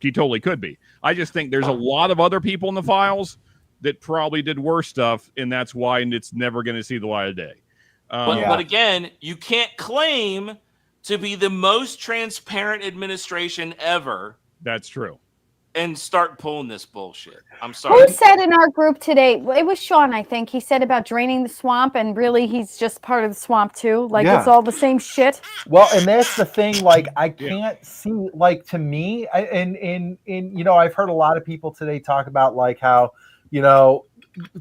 Speaker 3: he totally could be. I just think there's a lot of other people in the files that probably did worse stuff, and that's why it's never going to see the light of day.
Speaker 8: But again, you can't claim to be the most transparent administration ever
Speaker 3: That's true.
Speaker 8: and start pulling this bullshit. I'm sorry.
Speaker 1: Who said in our group today? It was Sean, I think. He said about draining the swamp, and really, he's just part of the swamp too. Like
Speaker 2: Yeah.
Speaker 1: it's all the same shit.
Speaker 2: Well, and that's the thing. Like, I can't see. Like, to me, I've heard a lot of people today talk about like how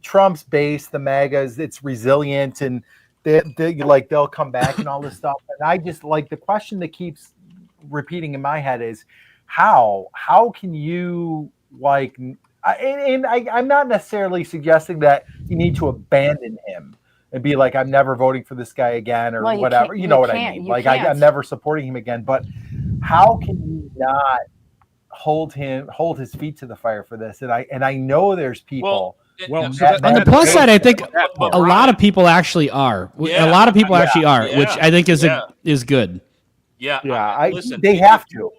Speaker 2: Trump's base, the MAGAs, it's resilient and they'll come back and all this stuff. And I just like the question that keeps repeating in my head is how can you like? I'm not necessarily suggesting that you need to abandon him and be like, I'm never voting for this guy again or
Speaker 1: Well, you
Speaker 2: whatever.
Speaker 1: can't-
Speaker 2: You know
Speaker 1: you
Speaker 2: what I
Speaker 1: can't-
Speaker 2: mean?
Speaker 1: you
Speaker 2: Like
Speaker 1: can't.
Speaker 2: I'm never supporting him again. But how can you not hold his feet to the fire for this? And I know there's people.
Speaker 3: Well,
Speaker 8: and-
Speaker 3: so
Speaker 2: that-
Speaker 6: On the
Speaker 2: that-
Speaker 6: plus side, I think
Speaker 8: but
Speaker 6: a lot
Speaker 8: Brian-
Speaker 6: of people actually are.
Speaker 8: Yeah.
Speaker 6: A lot of people actually are, which
Speaker 8: Yeah.
Speaker 6: I think is
Speaker 8: Yeah.
Speaker 6: is good.
Speaker 8: Yeah, listen,
Speaker 2: they have to.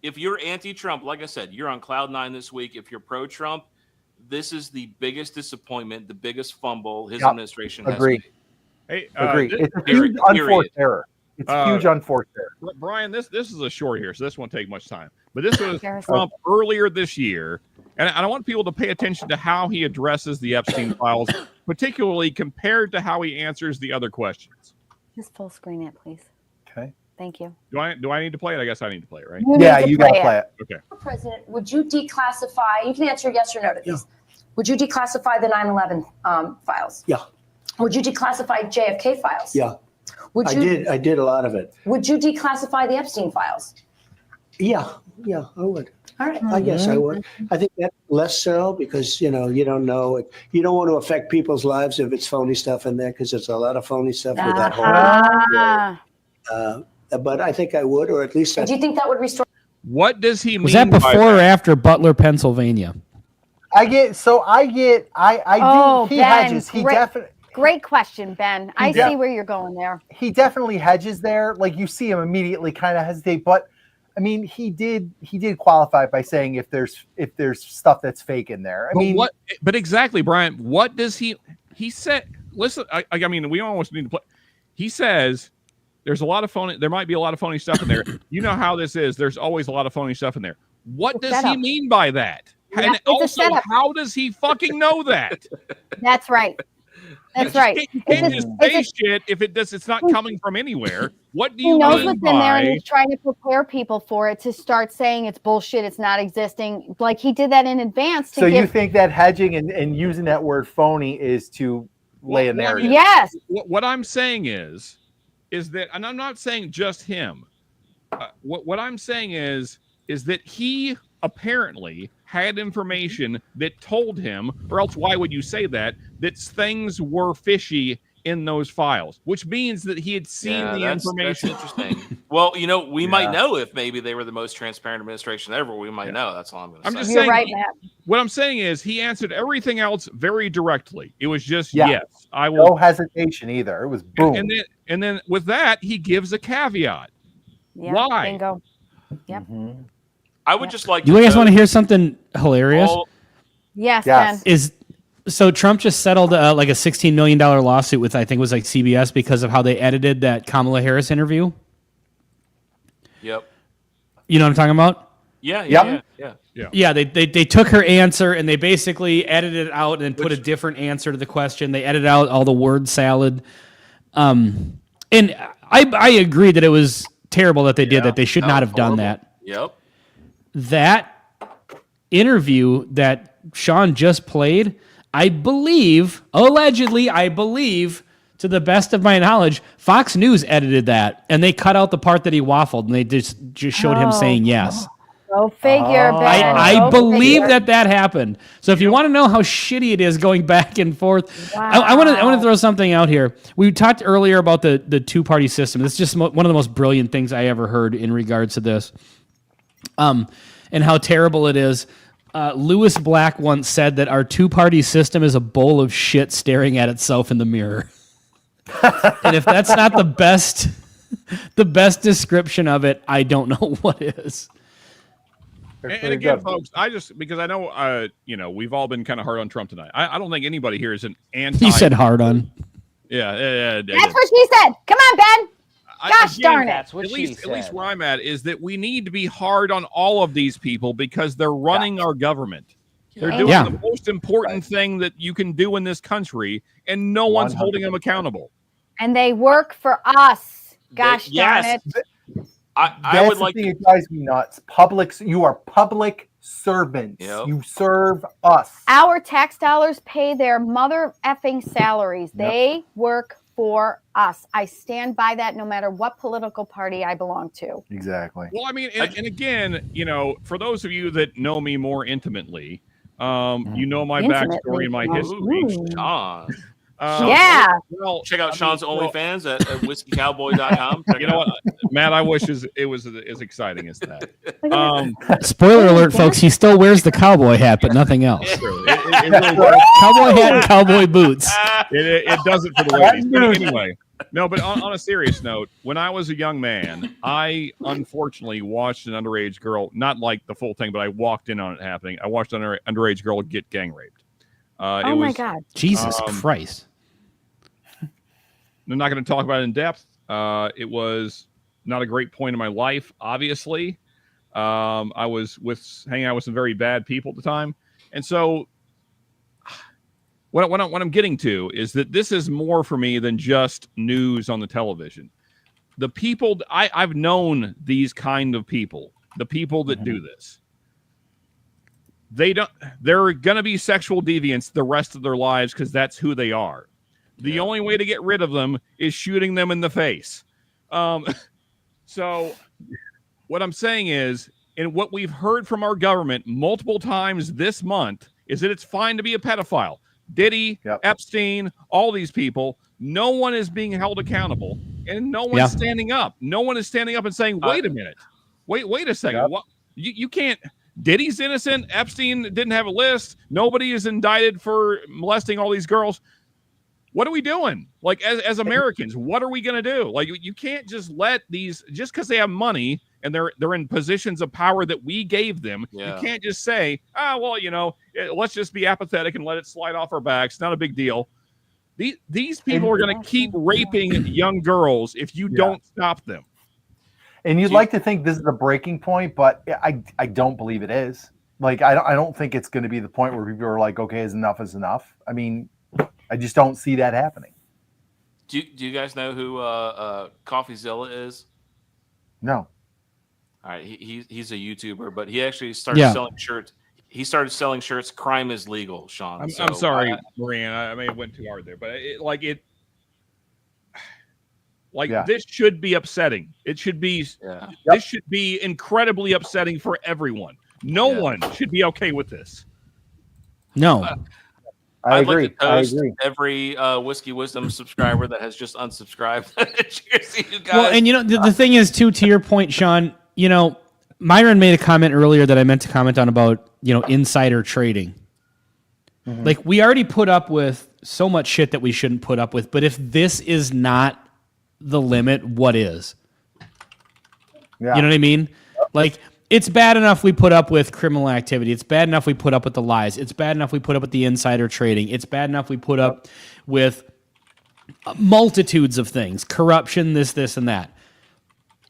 Speaker 8: If you're anti-Trump, like I said, you're on cloud nine this week. If you're pro-Trump, this is the biggest disappointment, the biggest fumble his
Speaker 2: Yep.
Speaker 8: administration has
Speaker 2: Agree.
Speaker 8: made.
Speaker 3: Hey,
Speaker 2: Agree.
Speaker 3: this-
Speaker 2: It's a
Speaker 8: period,
Speaker 2: huge unforced error. It's a huge unforced error.
Speaker 3: Brian, this is a short here, so this won't take much time. But this was
Speaker 1: Garrison.
Speaker 3: Trump earlier this year, and I want people to pay attention to how he addresses the Epstein files, particularly compared to how he answers the other questions.
Speaker 1: Just full screen it, please.
Speaker 2: Okay.
Speaker 1: Thank you.
Speaker 3: Do I need to play it? I guess I need to play it, right?
Speaker 2: Yeah, you got to play it.
Speaker 3: Okay.
Speaker 9: President, would you declassify, you can answer yes or no to this. Would you declassify the 9/11 files?
Speaker 10: Yeah.
Speaker 9: Would you declassify JFK files?
Speaker 10: Yeah,
Speaker 9: Would
Speaker 10: I
Speaker 9: you,
Speaker 10: did. I did a lot of it.
Speaker 9: Would you declassify the Epstein files?
Speaker 10: Yeah, I would.
Speaker 9: All right.
Speaker 10: I guess I would. I think that less so because, you don't know it. You don't want to affect people's lives if it's phony stuff in there because there's a lot of phony stuff with that whole.
Speaker 1: Ah.
Speaker 10: But I think I would, or at least
Speaker 9: Do you think that would restore?
Speaker 3: What does he mean?
Speaker 6: Was that
Speaker 3: by
Speaker 6: before or after Butler, Pennsylvania?
Speaker 2: I do.
Speaker 1: Oh,
Speaker 2: He
Speaker 1: Ben,
Speaker 2: hedges. He
Speaker 1: great.
Speaker 2: definitely.
Speaker 1: Great question, Ben. I
Speaker 2: Yeah.
Speaker 1: see where you're going there.
Speaker 2: He definitely hedges there. Like you see him immediately kind of hesitate, but I mean, he did qualify by saying if there's stuff that's fake in there.
Speaker 3: But exactly, Brian. What does he said? Listen, I mean, we almost need to play. He says there's a lot of phony. There might be a lot of phony stuff in there. You know how this is. There's always a lot of phony stuff in there. What does he mean by that?
Speaker 1: Yeah,
Speaker 3: And
Speaker 1: it's a
Speaker 3: also,
Speaker 1: setup.
Speaker 3: how does he fucking know that?
Speaker 1: That's right. That's right.
Speaker 3: You can't just say shit if it's not coming from anywhere. What do you
Speaker 1: He knows
Speaker 3: mean
Speaker 1: what's in there, and
Speaker 3: by?
Speaker 1: he's trying to prepare people for it to start saying it's bullshit, it's not existing. Like he did that in advance. To
Speaker 2: So
Speaker 1: give,
Speaker 2: you think that hedging and using that word phony is to lay a narrative?
Speaker 1: Yes.
Speaker 3: What I'm saying is that, and I'm not saying just him. What I'm saying is that he apparently had information that told him, or else why would you say that things were fishy in those files, which means that he had seen the information.
Speaker 8: That's interesting. Well, we might know if maybe they were the most transparent administration ever. We might know. That's all I'm going to say.
Speaker 3: I'm just
Speaker 1: You're
Speaker 3: saying,
Speaker 1: right, Matt.
Speaker 3: what I'm saying is he answered everything else very directly. It was just
Speaker 2: Yeah.
Speaker 3: yes, I will.
Speaker 2: No hesitation either. It was boom.
Speaker 3: And then with that, he gives a caveat.
Speaker 1: Yeah,
Speaker 3: Why?
Speaker 1: Bingo. Yep.
Speaker 2: Mhm.
Speaker 8: I would just like.
Speaker 6: Do you guys want to hear something hilarious?
Speaker 1: Yes,
Speaker 2: Yes.
Speaker 1: Ben.
Speaker 6: So Trump just settled like a $16 million lawsuit with, I think it was like CBS, because of how they edited that Kamala Harris interview.
Speaker 8: Yep.
Speaker 6: You know what I'm talking about?
Speaker 8: Yeah.
Speaker 6: Yeah, they took her answer and they basically edited it out and put a different answer to the question. They edited out all the word salad. And I agree that it was terrible that they did that. They should not have done that.
Speaker 8: Yep.
Speaker 6: That interview that Sean just played, I believe, allegedly, to the best of my knowledge, Fox News edited that and they cut out the part that he waffled and they just showed him saying yes.
Speaker 1: Go figure, Ben.
Speaker 6: I
Speaker 1: Go
Speaker 6: believe
Speaker 1: figure.
Speaker 6: that happened. So if you want to know how shitty it is going back and forth,
Speaker 1: Wow.
Speaker 6: I want to throw something out here. We talked earlier about the two-party system. It's just one of the most brilliant things I ever heard in regards to this, and how terrible it is. Lewis Black once said that our two-party system is a bowl of shit staring at itself in the mirror. And if that's not the best description of it, I don't know what is.
Speaker 3: And again, folks, because I know, we've all been kind of hard on Trump tonight. I don't think anybody here is an anti.
Speaker 6: He said hard on.
Speaker 3: Yeah.
Speaker 1: That's what she said. Come on, Ben. Gosh darn it.
Speaker 7: That's what
Speaker 3: At
Speaker 7: she
Speaker 3: least
Speaker 7: said.
Speaker 3: where I'm at is that we need to be hard on all of these people because they're running our government. They're doing the most important thing that you can do in this country, and no one's holding them accountable.
Speaker 1: And they work for us. Gosh darn it.
Speaker 8: I would like
Speaker 2: to. It drives me nuts. You are public servants.
Speaker 8: Yep.
Speaker 2: You serve us.
Speaker 1: Our tax dollars pay their mother effing salaries. They work for us. I stand by that no matter what political party I belong to.
Speaker 2: Exactly.
Speaker 3: Well, I mean, and again, for those of you that know me more intimately, you know my backstory and my history.
Speaker 8: Sean.
Speaker 1: Yeah.
Speaker 3: Well,
Speaker 8: check out Sean's OnlyFans at whiskeycowboy.com.
Speaker 3: You know what, Matt? I wish it was as exciting as that.
Speaker 6: Spoiler alert, folks. He still wears the cowboy hat, but nothing else.
Speaker 3: It really does.
Speaker 6: Cowboy hat and cowboy boots.
Speaker 3: It does it for the ladies. But anyway, no. But on a serious note, when I was a young man, I unfortunately watched an underage girl. Not like the full thing, but I walked in on it happening. I watched an underage girl get gang raped.
Speaker 1: Oh my God.
Speaker 6: Jesus Christ.
Speaker 3: I'm not going to talk about it in depth. It was not a great point in my life, obviously. I was hanging out with some very bad people at the time. And so what I'm getting to is that this is more for me than just news on the television. The people, I've known these kind of people, the people that do this. They're going to be sexual deviants the rest of their lives because that's who they are. The only way to get rid of them is shooting them in the face. So what I'm saying is, and what we've heard from our government multiple times this month is that it's fine to be a pedophile. Diddy, Epstein, all these people, no one is being held accountable and no one's standing up. No one is standing up and saying, wait a minute. Wait a second. You can't. Diddy's innocent. Epstein didn't have a list. Nobody is indicted for molesting all these girls. What are we doing? Like, as Americans, what are we going to do? Like, you can't just let these, just because they have money and they're in positions of power that we gave them.
Speaker 8: Yeah.
Speaker 3: You can't just say, well, let's just be apathetic and let it slide off our backs. Not a big deal. These people are going to keep raping young girls if you don't stop them.
Speaker 2: And you'd like to think this is the breaking point, but I don't believe it is. Like, I don't think it's going to be the point where people are like, okay, enough is enough. I mean, I just don't see that happening.
Speaker 8: Do you guys know who CoffeeZilla is?
Speaker 2: No.
Speaker 8: All right, he's a YouTuber, but he actually started selling shirts. He started selling shirts. Crime is legal, Sean.
Speaker 3: I'm sorry, Marianne. I may have went too hard there, but this should be upsetting. It should be.
Speaker 8: Yeah.
Speaker 3: This should be incredibly upsetting for everyone. No one should be okay with this.
Speaker 6: No.
Speaker 2: I
Speaker 8: I'd
Speaker 2: agree.
Speaker 8: like to toast every Whiskey Wisdom subscriber that has just unsubscribed. Cheers to you guys.
Speaker 6: Well, and the thing is, too, to your point, Sean, Myron made a comment earlier that I meant to comment on about, insider trading. Mm-hmm. Like, we already put up with so much shit that we shouldn't put up with, but if this is not the limit, what is?
Speaker 2: Yeah.
Speaker 6: You know what I mean? Like, it's bad enough we put up with criminal activity. It's bad enough we put up with the lies. It's bad enough we put up with the insider trading. It's bad enough we put up with multitudes of things, corruption, this, and that.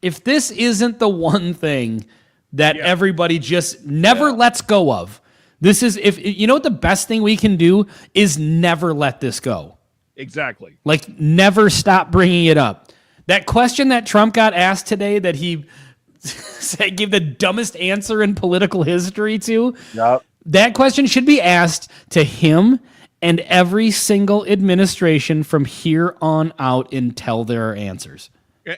Speaker 6: If this isn't the one thing that everybody just never lets go of, this is, if you know what the best thing we can do is never let this go.
Speaker 3: Exactly.
Speaker 6: Like, never stop bringing it up. That question that Trump got asked today that he gave the dumbest answer in political history to, that question should be asked to him and every single administration from here on out until there are answers.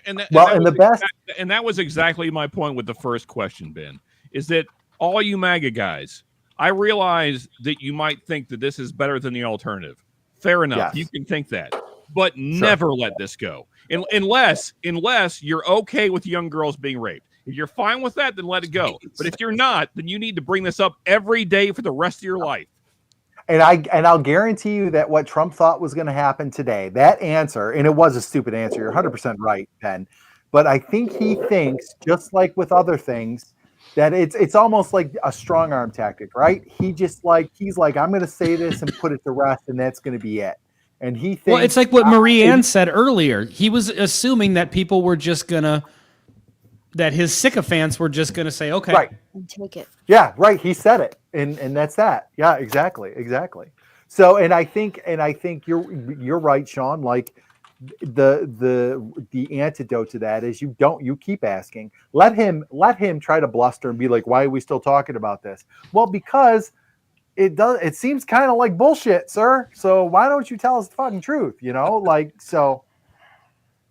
Speaker 3: And that was exactly my point with the first question, Ben, is that all you MAGA guys, I realize that you might think that this is better than the alternative. Fair enough. You can think that, but never let this go. Unless you're okay with young girls being raped. If you're fine with that, then let it go. But if you're not, then you need to bring this up every day for the rest of your life.
Speaker 2: And I'll guarantee you that what Trump thought was going to happen today, that answer, and it was a stupid answer. You're 100% right, Ben. But I think he thinks, just like with other things, that it's almost like a strong arm tactic, right? He's like, I'm going to say this and put it to rest, and that's going to be it. And he thinks,
Speaker 6: well, it's like what Marianne said earlier. He was assuming that people were just gonna, that his sycophants were just gonna say, okay,
Speaker 2: right,
Speaker 1: and take it.
Speaker 2: Yeah, right. He said it, and that's that. Yeah, exactly. So, and I think you're right, Sean. Like, the antidote to that is you keep asking. Let him try to bluster and be like, why are we still talking about this? Well, because it seems kind of like bullshit, sir. So why don't you tell us the fucking truth? So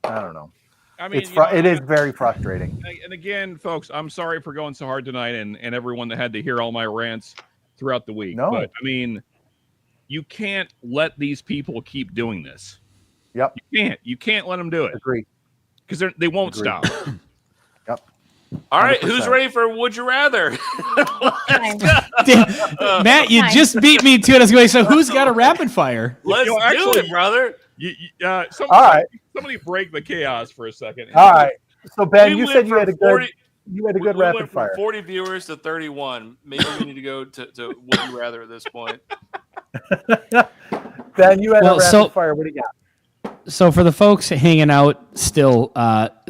Speaker 2: I don't know.
Speaker 3: I mean,
Speaker 2: it is very frustrating.
Speaker 3: And again, folks, I'm sorry for going so hard tonight and everyone that had to hear all my rants throughout the week.
Speaker 2: No.
Speaker 3: But I mean, you can't let these people keep doing this.
Speaker 2: Yep.
Speaker 3: You can't let them do it.
Speaker 2: Agree.
Speaker 3: Because they won't stop.
Speaker 2: Yep.
Speaker 8: All right,
Speaker 2: 100%.
Speaker 8: who's ready for Would You Rather?
Speaker 6: Matt, you just beat me to it. I was going, so who's got a rapid fire?
Speaker 8: Let's do it, brother.
Speaker 3: Somebody break the chaos for a second.
Speaker 2: All right. So Ben,
Speaker 8: We
Speaker 2: you
Speaker 8: went
Speaker 2: said you
Speaker 8: from
Speaker 2: had a
Speaker 8: 40
Speaker 2: good rapid
Speaker 8: went from
Speaker 2: fire.
Speaker 8: 40 viewers to 31. Maybe we need to go to Would You Rather at this point.
Speaker 2: Ben, you had a rapid
Speaker 6: so-
Speaker 2: fire. What do you got?
Speaker 6: So for the folks hanging out still,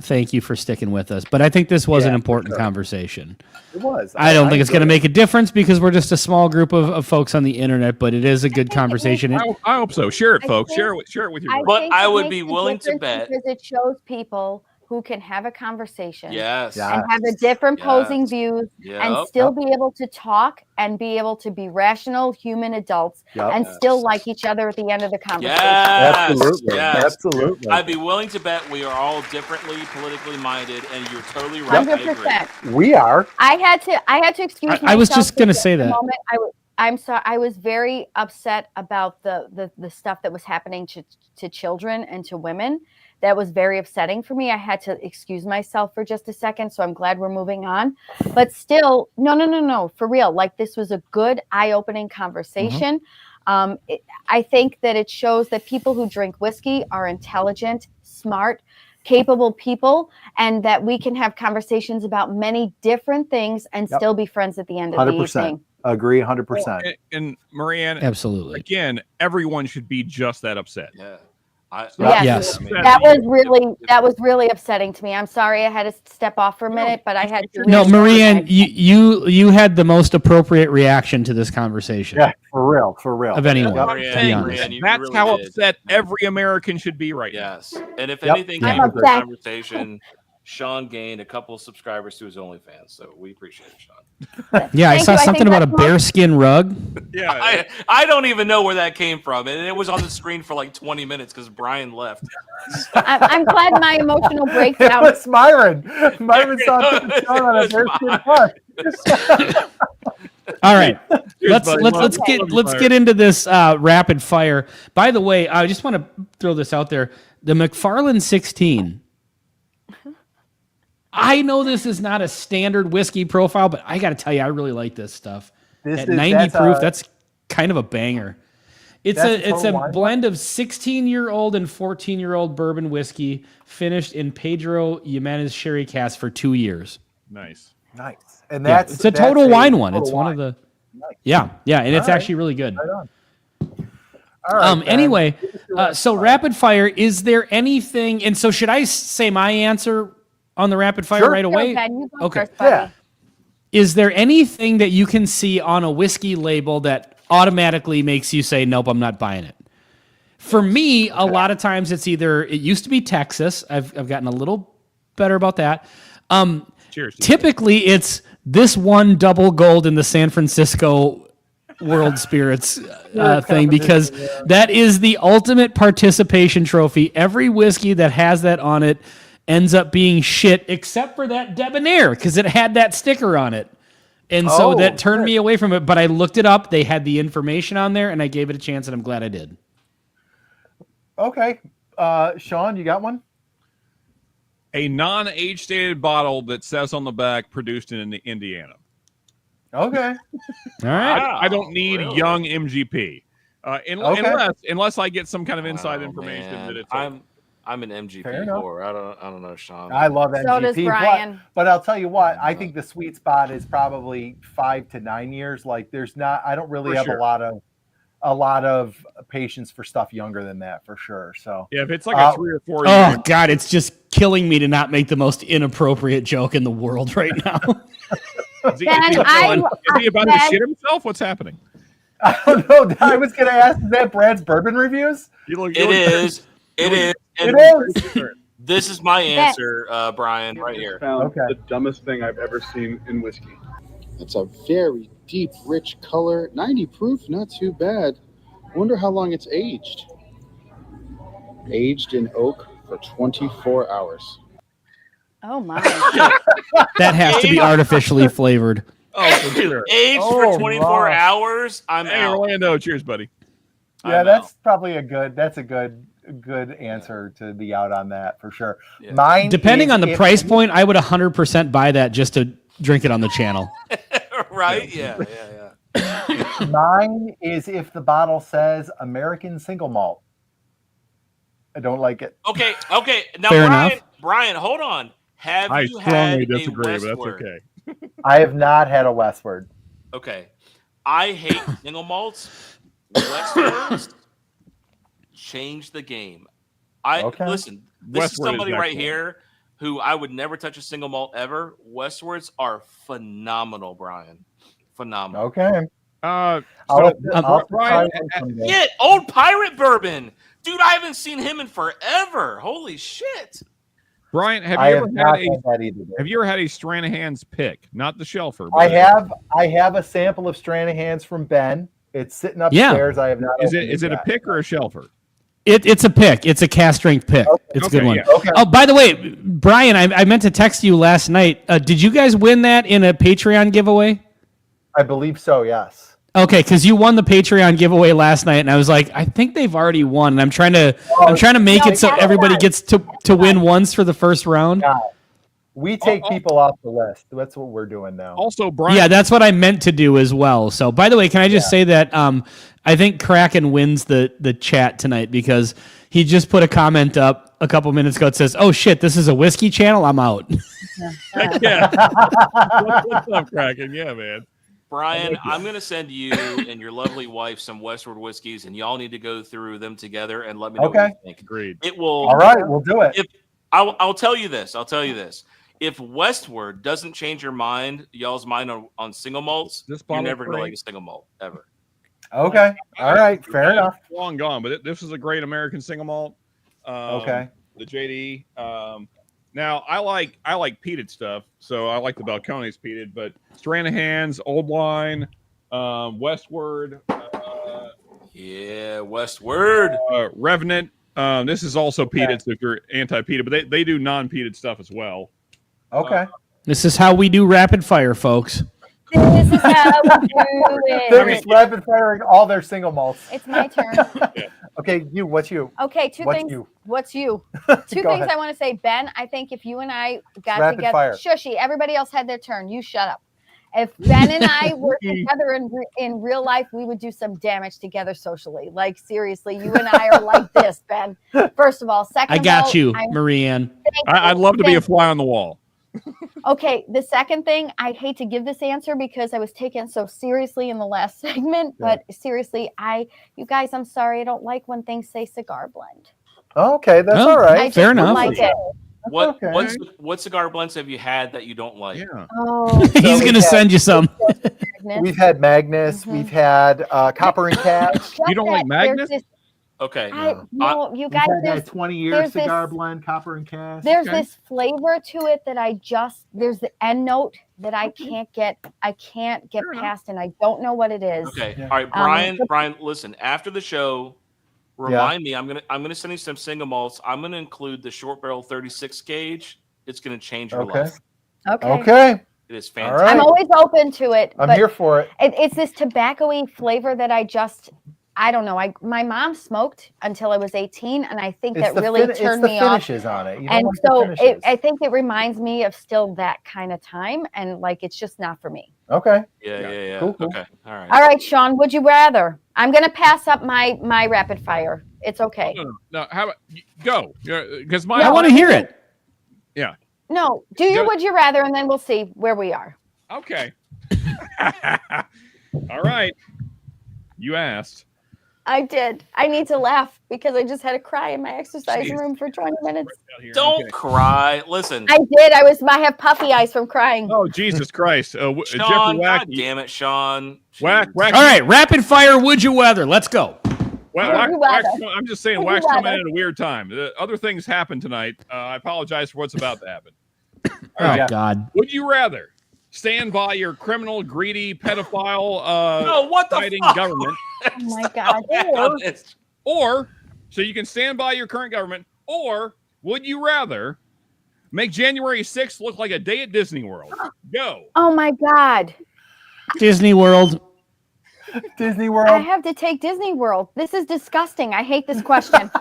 Speaker 6: thank you for sticking with us. But I think this was an important conversation.
Speaker 2: It was.
Speaker 6: I don't think it's going to make a difference because we're just a small group of folks on the internet, but it is a good conversation.
Speaker 3: I hope so. Share it, folks. Share it with your
Speaker 8: But I would be willing to bet.
Speaker 1: Because it shows people who can have a conversation
Speaker 8: Yes.
Speaker 1: and have a different opposing views and still be able to talk and be able to be rational human adults and still like each other at the end of the conversation.
Speaker 8: Yes.
Speaker 2: Absolutely.
Speaker 8: I'd be willing to bet we are all differently politically minded, and you're totally right.
Speaker 1: 100%.
Speaker 2: We are.
Speaker 1: I had to excuse myself.
Speaker 6: I was just going to say that.
Speaker 1: I'm sorry. I was very upset about the stuff that was happening to children and to women, that was very upsetting for me. I had to excuse myself for just a second. So I'm glad we're moving on. But still, no, for real. Like, this was a good, eye-opening conversation. I think that it shows that people who drink whiskey are intelligent, smart, capable people, and that we can have conversations about many different things and still be friends at the end of the
Speaker 2: 100%.
Speaker 1: evening.
Speaker 2: Agree 100%.
Speaker 3: And Marianne,
Speaker 6: Absolutely.
Speaker 3: again, everyone should be just that upset.
Speaker 8: Yeah.
Speaker 1: Yes. That was really upsetting to me. I'm sorry I had to step off for a minute, but I had to.
Speaker 6: No, Marianne, you had the most appropriate reaction to this conversation.
Speaker 2: Yeah, for real.
Speaker 6: Of anyone.
Speaker 2: Yep.
Speaker 8: Marianne,
Speaker 3: That's
Speaker 8: really
Speaker 3: how
Speaker 8: did.
Speaker 3: upset every American should be right now.
Speaker 8: Yes. And if
Speaker 2: Yep.
Speaker 8: anything
Speaker 1: I'm
Speaker 8: came from the
Speaker 1: upset.
Speaker 8: conversation, Sean gained a couple of subscribers to his OnlyFans. So we appreciate it, Sean.
Speaker 6: Yeah, I
Speaker 1: Thank
Speaker 6: saw
Speaker 1: you. I
Speaker 6: something
Speaker 1: think
Speaker 6: about a
Speaker 1: that's more-
Speaker 6: bearskin rug.
Speaker 3: Yeah.
Speaker 8: I don't even know where that came from. And it was on the screen for like 20 minutes because Brian left.
Speaker 1: I'm glad my emotional
Speaker 2: It
Speaker 1: breakdown.
Speaker 2: was Myron. Myron saw Sean on a
Speaker 8: It's
Speaker 2: bearskin
Speaker 8: fine.
Speaker 2: rug.
Speaker 6: All right.
Speaker 3: Cheers, buddy.
Speaker 6: Let's get into this rapid fire. By the way, I just want to throw this out there. The McFarland 16. I know this is not a standard whiskey profile, but I got to tell you, I really like this stuff. At 90 proof, that's kind of a banger. It's a blend of 16-year-old and 14-year-old bourbon whiskey finished in Pedro Jimenez sherry cask for 2 years.
Speaker 3: Nice.
Speaker 2: Nice. And
Speaker 6: Yeah,
Speaker 2: that's
Speaker 6: it's a Total Wine one.
Speaker 2: Total
Speaker 6: It's one
Speaker 2: Wine.
Speaker 6: of the
Speaker 2: Nice.
Speaker 6: yeah, and it's
Speaker 2: All right.
Speaker 6: actually really good.
Speaker 2: Right on. All right, Ben.
Speaker 6: Anyway, so rapid fire, is there anything, and so should I say my answer on the rapid fire
Speaker 2: Sure.
Speaker 6: right away?
Speaker 1: Okay, you go
Speaker 6: Okay.
Speaker 1: first, buddy.
Speaker 2: Yeah.
Speaker 6: Is there anything that you can see on a whiskey label that automatically makes you say, nope, I'm not buying it? For me, a lot of times it used to be Texas. I've gotten a little better about that.
Speaker 3: Cheers.
Speaker 6: Typically, it's this one double gold in the San Francisco World Spirits thing, because that is the ultimate participation trophy. Every whiskey that has that on it ends up being shit, except for that Debonair, because it had that sticker on it. And so that turned me away from it. But I looked it up. They had the information on there, and I gave it a chance, and I'm glad I did.
Speaker 2: Okay. Sean, you got one?
Speaker 3: A non-age stated bottle that says on the back produced in Indiana.
Speaker 2: Okay.
Speaker 6: All right.
Speaker 3: I don't need
Speaker 8: really?
Speaker 3: young MGP. Unless I get some kind of inside information
Speaker 8: man.
Speaker 3: that it's
Speaker 8: I'm an MGP
Speaker 2: Fair enough.
Speaker 8: whore. I don't know, Sean.
Speaker 2: I love MGP.
Speaker 1: So does Brian.
Speaker 2: But I'll tell you what, I think the sweet spot is probably 5 to 9 years. Like, I don't really
Speaker 3: For
Speaker 2: have
Speaker 3: sure.
Speaker 2: a lot of patience for stuff younger than that, for sure. So
Speaker 3: if it's like a 3 or 4
Speaker 6: Oh,
Speaker 3: year.
Speaker 6: God, it's just killing me to not make the most inappropriate joke in the world right now.
Speaker 3: Is he
Speaker 1: Ben,
Speaker 3: about to
Speaker 1: Ben-
Speaker 3: shit himself? What's happening?
Speaker 2: I don't know. I was going to ask, is that Brad's bourbon reviews?
Speaker 8: It is. And
Speaker 2: It is.
Speaker 8: This is my answer, Brian, right here.
Speaker 11: Found
Speaker 2: Okay.
Speaker 11: the dumbest thing I've ever seen in whiskey.
Speaker 12: It's a very deep, rich color. 90 proof, not too bad. Wonder how long it's aged. Aged in oak for 24 hours.
Speaker 1: Oh my!
Speaker 6: That has to be artificially flavored.
Speaker 3: Oh, for sure.
Speaker 8: Aged
Speaker 2: Oh,
Speaker 8: for 24
Speaker 2: my.
Speaker 8: hours. I'm
Speaker 3: Hey,
Speaker 8: out.
Speaker 3: Orlando. Cheers, buddy.
Speaker 2: Yeah,
Speaker 8: I'm
Speaker 2: that's
Speaker 8: out.
Speaker 2: probably a good answer to be out on that, for sure.
Speaker 8: Yeah.
Speaker 2: Mine,
Speaker 6: Depending
Speaker 2: is
Speaker 6: on the
Speaker 2: if-
Speaker 6: price point, I would 100% buy that just to drink it on the channel.
Speaker 8: Right? Yeah.
Speaker 2: Mine is if the bottle says American single malt. I don't like it.
Speaker 8: Okay. Now,
Speaker 6: Fair
Speaker 8: Brian,
Speaker 6: enough.
Speaker 8: Brian, hold on. Have
Speaker 3: I
Speaker 8: you
Speaker 3: strongly
Speaker 8: had
Speaker 3: disagree,
Speaker 8: a
Speaker 3: but that's
Speaker 8: Westward?
Speaker 3: okay.
Speaker 2: I have not had a Westward.
Speaker 8: Okay. I hate single malts. Westwards change the game.
Speaker 2: Okay.
Speaker 8: Listen. This is
Speaker 3: Westward is
Speaker 8: somebody right
Speaker 3: excellent.
Speaker 8: here who I would never touch a single malt ever. Westwards are phenomenal, Brian. Phenomenal.
Speaker 2: Okay.
Speaker 3: So,
Speaker 2: I'll
Speaker 3: Brian,
Speaker 2: try one someday.
Speaker 8: Yeah, old pirate bourbon, dude. I haven't seen him in forever. Holy shit!
Speaker 3: Brian, have
Speaker 2: I
Speaker 3: you
Speaker 2: have
Speaker 3: ever
Speaker 2: not
Speaker 3: had
Speaker 2: had that either.
Speaker 3: have you ever had a Stranahan's pick, not the Shelfer?
Speaker 2: I have a sample of Stranahan's from Ben. It's sitting upstairs. I have not.
Speaker 3: Is
Speaker 2: opened
Speaker 3: it a
Speaker 2: yet.
Speaker 3: pick or a Shelfer?
Speaker 6: It's a pick. It's a cast strength pick. It's a good one.
Speaker 3: yeah.
Speaker 2: Okay.
Speaker 6: Oh, by the way, Brian, I meant to text you last night. Did you guys win that in a Patreon giveaway?
Speaker 2: I believe so. Yes.
Speaker 6: Okay, because you won the Patreon giveaway last night, and I was like, I think they've already won. And I'm trying to make
Speaker 1: No,
Speaker 6: it so
Speaker 1: that's
Speaker 6: everybody
Speaker 1: not.
Speaker 6: gets to win once for the first round.
Speaker 2: Yeah. We take people off the list. That's what we're doing now.
Speaker 3: Also, Brian.
Speaker 6: Yeah, that's what I meant to do as well. So, by the way, can I just say that I think Kraken wins the chat tonight because he just put a comment up a couple minutes ago. It says, "Oh shit, this is a whiskey channel. I'm out."
Speaker 3: Heck yeah. What's up, Kraken? Yeah, man.
Speaker 8: Brian, I'm going to send you and your lovely wife some Westward whiskeys, and y'all need to go through them together and let me know what you think.
Speaker 3: Agreed.
Speaker 8: It will.
Speaker 2: All right, we'll do it.
Speaker 8: If I'll tell you this. If Westward doesn't change your mind, y'all's mind on single malts,
Speaker 3: This
Speaker 8: you're
Speaker 3: bottle
Speaker 8: never going to
Speaker 3: free.
Speaker 8: like a single malt ever.
Speaker 2: Okay. All right. Fair enough.
Speaker 3: Long gone, but this is a great American single malt.
Speaker 2: Okay.
Speaker 3: The JD. Now I like peated stuff, so I like the Balcones peated, but Stranahan's, Old Line, Westward,
Speaker 8: Yeah, Westward.
Speaker 3: Revenant. This is also peated, so if you're anti-peated, but they do non-peated stuff as well.
Speaker 2: Okay.
Speaker 6: This is how we do rapid fire, folks.
Speaker 1: This is how we do
Speaker 2: They're
Speaker 1: it.
Speaker 2: just rapid firing all their single malts.
Speaker 1: It's my turn.
Speaker 2: Okay, what's you?
Speaker 1: Okay, two
Speaker 2: What's
Speaker 1: things.
Speaker 2: you?
Speaker 1: What's you? Two
Speaker 2: Go
Speaker 1: things
Speaker 2: ahead.
Speaker 1: I want to say, Ben. I think if you and I got
Speaker 2: Rapid
Speaker 1: together,
Speaker 2: fire.
Speaker 1: shushy. Everybody else had their turn. You shut up. If Ben and I were together in real life, we would do some damage together socially. Like seriously, you and I are like this, Ben. First of all, second.
Speaker 6: I
Speaker 1: of
Speaker 6: got
Speaker 1: all,
Speaker 6: you,
Speaker 1: I'm-
Speaker 6: Marianne.
Speaker 3: I'd love to be a
Speaker 1: Thank you.
Speaker 3: fly on the wall.
Speaker 1: Okay, the second thing, I hate to give this answer because I was taken so seriously in the last segment, but seriously, you guys, I'm sorry, I don't like when things say cigar blend.
Speaker 2: Okay, that's
Speaker 6: Oh,
Speaker 2: all right.
Speaker 1: I just
Speaker 6: fair
Speaker 1: don't
Speaker 6: enough.
Speaker 1: like it.
Speaker 8: What
Speaker 2: okay.
Speaker 8: what cigar blends have you had that you don't like?
Speaker 3: Yeah.
Speaker 1: Oh,
Speaker 6: He's
Speaker 2: we
Speaker 6: gonna
Speaker 2: got-
Speaker 6: send you some.
Speaker 1: goodness.
Speaker 2: We've had Magnus.
Speaker 1: Mhm.
Speaker 2: We've had Copper and Cash.
Speaker 1: Just
Speaker 3: You don't like
Speaker 1: that there's
Speaker 3: Magnus?
Speaker 1: this-
Speaker 8: Okay.
Speaker 1: no, you
Speaker 2: We've
Speaker 1: guys,
Speaker 2: had
Speaker 1: there's
Speaker 2: that 20-year
Speaker 1: there's
Speaker 2: cigar
Speaker 1: this-
Speaker 2: blend, Copper and Cash.
Speaker 1: there's
Speaker 3: Okay.
Speaker 1: this flavor to it that there's the end note that I can't get
Speaker 3: Fair enough.
Speaker 1: past, and I don't know what it is.
Speaker 8: Okay.
Speaker 2: Yeah.
Speaker 8: All right, Brian, listen, after the show, remind me, I'm gonna send you some single malts. I'm gonna include the short barrel 36 gauge. It's gonna change your
Speaker 2: Okay.
Speaker 8: life.
Speaker 1: Okay.
Speaker 2: Okay.
Speaker 8: It is
Speaker 2: All
Speaker 8: fantastic.
Speaker 2: right.
Speaker 1: I'm always open to it,
Speaker 2: I'm
Speaker 1: but
Speaker 2: here for it.
Speaker 1: it's this tobacco-y flavor that I don't know. My mom smoked until I was 18, and I think that really turned me off.
Speaker 2: Finishes on it. You don't
Speaker 1: And
Speaker 2: like the
Speaker 1: so
Speaker 2: finishes.
Speaker 1: I think it reminds me of still that kind of time, and like it's just not for me.
Speaker 2: Okay.
Speaker 8: Yeah.
Speaker 2: Cool, cool.
Speaker 8: Okay. All right.
Speaker 1: All right, Sean, would you rather? I'm gonna pass up my rapid fire. It's okay.
Speaker 3: No. How about go? Because
Speaker 6: I want to hear it.
Speaker 1: No, do you
Speaker 3: Go-
Speaker 1: would you rather, and then we'll see where we are.
Speaker 3: Okay. All right. You asked.
Speaker 1: I did. I need to laugh because I just had a cry in my exercise
Speaker 3: Jeez.
Speaker 1: room for 20 minutes.
Speaker 3: Out here.
Speaker 8: Don't
Speaker 3: Okay.
Speaker 8: cry. Listen,
Speaker 1: I did. I have puffy eyes from crying.
Speaker 3: Oh Jesus Christ! Jeffrey
Speaker 8: Sean.
Speaker 3: Wack.
Speaker 8: God damn it, Sean.
Speaker 3: Whack.
Speaker 6: All right, rapid fire. Would you rather? Let's go.
Speaker 3: Wack,
Speaker 1: Would you
Speaker 3: Wack's
Speaker 1: rather?
Speaker 3: coming- I'm just saying,
Speaker 1: Would you
Speaker 3: Wack's coming
Speaker 1: rather?
Speaker 3: in at a weird time. Other things happened tonight. I apologize for what's about to happen.
Speaker 6: Oh
Speaker 2: Yeah.
Speaker 6: God.
Speaker 3: Would you rather stand by your criminal, greedy, pedophile,
Speaker 8: No, what the
Speaker 3: fighting
Speaker 8: fuck?
Speaker 3: government,
Speaker 1: Oh my God.
Speaker 3: or so you can stand by your current government, or would you rather make January 6th look like a day at Disney World? Go.
Speaker 1: Oh my God.
Speaker 6: Disney World.
Speaker 2: Disney
Speaker 1: I
Speaker 2: World.
Speaker 1: have to take Disney World. This is disgusting. I hate this question.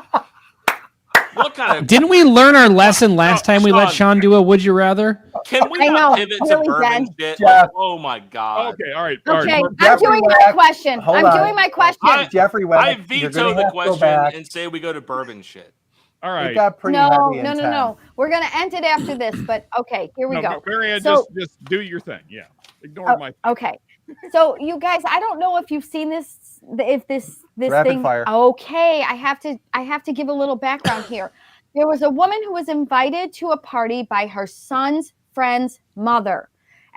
Speaker 8: What kind of
Speaker 6: Didn't we learn our lesson last time we let Sean do a would you rather?
Speaker 8: can we
Speaker 1: I
Speaker 8: not
Speaker 1: know,
Speaker 8: pivot to
Speaker 1: really,
Speaker 8: bourbon
Speaker 1: Ben.
Speaker 8: shit?
Speaker 2: Jeff.
Speaker 8: Like, oh my god.
Speaker 3: Okay. All right. All
Speaker 1: Okay,
Speaker 3: right.
Speaker 1: I'm
Speaker 2: Jeffrey
Speaker 1: doing my
Speaker 2: Wack,
Speaker 1: question.
Speaker 2: hold
Speaker 1: I'm
Speaker 2: on.
Speaker 1: doing my question.
Speaker 2: Jeffrey
Speaker 8: I
Speaker 2: Webb. you're gonna
Speaker 8: vetoed
Speaker 2: have
Speaker 8: the
Speaker 2: to go
Speaker 8: question
Speaker 2: back.
Speaker 8: and say we go to bourbon shit.
Speaker 3: All
Speaker 2: It
Speaker 3: right.
Speaker 2: got pretty
Speaker 1: No,
Speaker 2: heavy
Speaker 1: no,
Speaker 2: and
Speaker 1: no, no. We're gonna end it after this, but okay, here we
Speaker 3: No,
Speaker 1: go.
Speaker 3: no, Marianne,
Speaker 1: So-
Speaker 3: just do your thing. Yeah. Ignore my.
Speaker 1: Okay. So you guys, I don't know if you've seen this, if this
Speaker 2: Rapid
Speaker 1: thing.
Speaker 2: fire.
Speaker 1: Okay, I have to give a little background here. There was a woman who was invited to a party by her son's friend's mother.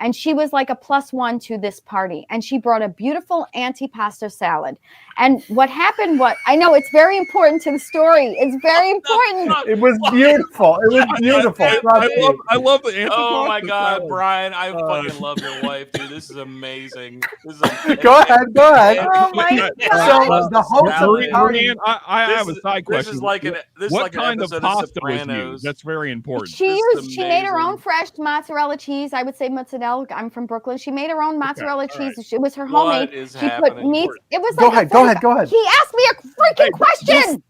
Speaker 1: And she was like a +1 to this party. And she brought a beautiful antipasto salad. And what happened, I know it's very important to the story. It's very important.
Speaker 2: It was beautiful. It was beautiful. Trust me.
Speaker 3: I love the answer.
Speaker 8: Oh my god, Brian, I fucking love your wife, dude. This is amazing. This is
Speaker 2: Go ahead. Go ahead.
Speaker 1: Oh my
Speaker 2: So
Speaker 1: God.
Speaker 2: the host of the party.
Speaker 3: Marianne, I have a side
Speaker 8: This
Speaker 3: question.
Speaker 8: is like an this is
Speaker 3: What
Speaker 8: like an
Speaker 3: kind of
Speaker 8: episode
Speaker 3: pasta was
Speaker 8: Sopranos.
Speaker 3: used? That's very important.
Speaker 1: She
Speaker 8: This is
Speaker 1: used, she made her own
Speaker 8: amazing.
Speaker 1: fresh mozzarella cheese. I would say mozzarella style. I'm from Brooklyn. She made her own mozzarella
Speaker 3: all
Speaker 1: cheese.
Speaker 3: right.
Speaker 1: It was her
Speaker 8: What
Speaker 1: homemade.
Speaker 8: is
Speaker 1: She put
Speaker 8: happening?
Speaker 1: meat. It was
Speaker 2: Go
Speaker 1: like
Speaker 2: ahead, go ahead, go ahead.
Speaker 1: He asked me a freaking question.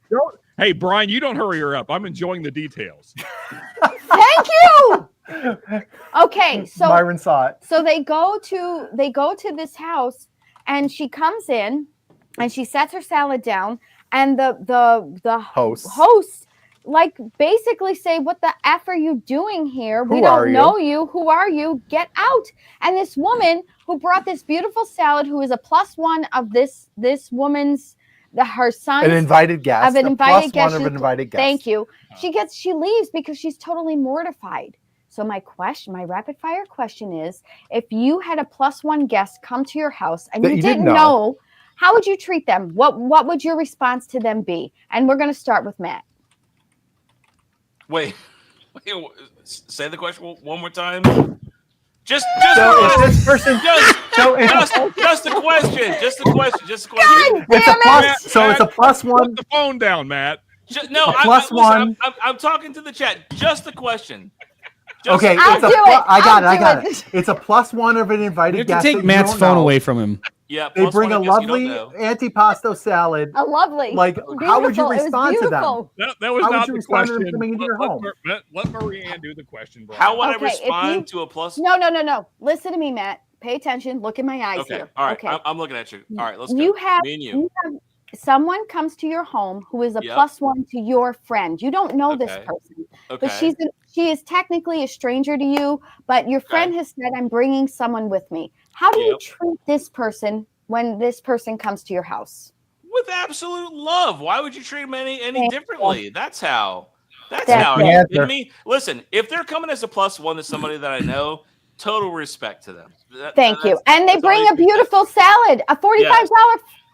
Speaker 3: Hey, Brian, you don't hurry her up. I'm enjoying the details.
Speaker 1: Thank you. Okay, so
Speaker 2: Myron saw it.
Speaker 1: so they go to this house, and she comes in, and she sets her salad down, and the host like basically say, "What the F are you doing here? We
Speaker 2: Who are
Speaker 1: don't
Speaker 2: you?
Speaker 1: know you. Who are you? Get out!" And this woman who brought this beautiful salad, who is a +1 of this woman's her son's
Speaker 2: An invited guest.
Speaker 1: of an
Speaker 2: a
Speaker 1: invited
Speaker 2: +1
Speaker 1: guest.
Speaker 2: of an invited guest.
Speaker 1: Thank you. She leaves because she's totally mortified. So my rapid fire question is, if you had a +1 guest come to your house and
Speaker 2: That
Speaker 1: you
Speaker 2: you
Speaker 1: didn't
Speaker 2: didn't know.
Speaker 1: know, how would you treat them? What would your response to them be? And we're going to start with Matt.
Speaker 8: Wait, say the question one more time. Just
Speaker 2: So if this person, so if
Speaker 8: just a question. Just a question.
Speaker 2: it's a plus, so it's a +1.
Speaker 3: Put the phone down, Matt.
Speaker 8: No,
Speaker 2: A +1.
Speaker 8: I'm talking to the chat. Just a question. Just
Speaker 2: Okay,
Speaker 1: I'll
Speaker 2: it's a
Speaker 1: do it.
Speaker 2: I got
Speaker 1: I'll
Speaker 2: it.
Speaker 1: do it.
Speaker 2: It's a +1 of an invited
Speaker 6: You have
Speaker 2: guest.
Speaker 6: to take
Speaker 2: that you
Speaker 6: Matt's
Speaker 2: don't
Speaker 6: phone
Speaker 2: know.
Speaker 6: away from him.
Speaker 8: Yeah,
Speaker 2: They
Speaker 8: plus
Speaker 2: bring
Speaker 8: one
Speaker 2: a
Speaker 8: guess you don't
Speaker 2: lovely
Speaker 8: know.
Speaker 2: antipasto salad.
Speaker 1: A lovely.
Speaker 2: Like, how would you
Speaker 1: Beautiful. It was
Speaker 2: respond to them?
Speaker 1: beautiful.
Speaker 3: That was
Speaker 2: How would
Speaker 3: not
Speaker 2: you
Speaker 3: the
Speaker 2: respond to them
Speaker 3: question.
Speaker 2: coming into your home?
Speaker 3: Let Marie-Ann do the question, Brian.
Speaker 8: How would
Speaker 1: Okay,
Speaker 8: I
Speaker 1: if
Speaker 8: respond
Speaker 1: you-
Speaker 8: to a plus?
Speaker 1: No. Listen to me, Matt. Pay attention. Look in my eyes
Speaker 8: Okay,
Speaker 1: here.
Speaker 8: all right.
Speaker 1: Okay.
Speaker 8: I'm looking at you. All right, let's
Speaker 1: You
Speaker 8: go.
Speaker 1: have,
Speaker 8: Me and you.
Speaker 1: you have someone comes to your home who is a
Speaker 8: Yep.
Speaker 1: +1 to your friend. You don't know this
Speaker 8: Okay.
Speaker 1: person,
Speaker 8: Okay.
Speaker 1: but she is technically a stranger to you. But your friend has said, "I'm bringing someone with me." How do you
Speaker 8: Yep.
Speaker 1: treat this person when this person comes to your house?
Speaker 8: With absolute love. Why would you treat them any
Speaker 1: Thank you.
Speaker 8: differently? That's how. That's
Speaker 1: That's
Speaker 8: how.
Speaker 1: it.
Speaker 8: Are you
Speaker 2: Answer.
Speaker 8: kidding me? Listen, if they're coming as a +1 to somebody that I know, total respect to them.
Speaker 1: Thank you. And they
Speaker 8: that's all
Speaker 1: bring
Speaker 8: you
Speaker 1: a
Speaker 8: can do.
Speaker 1: beautiful salad, a $45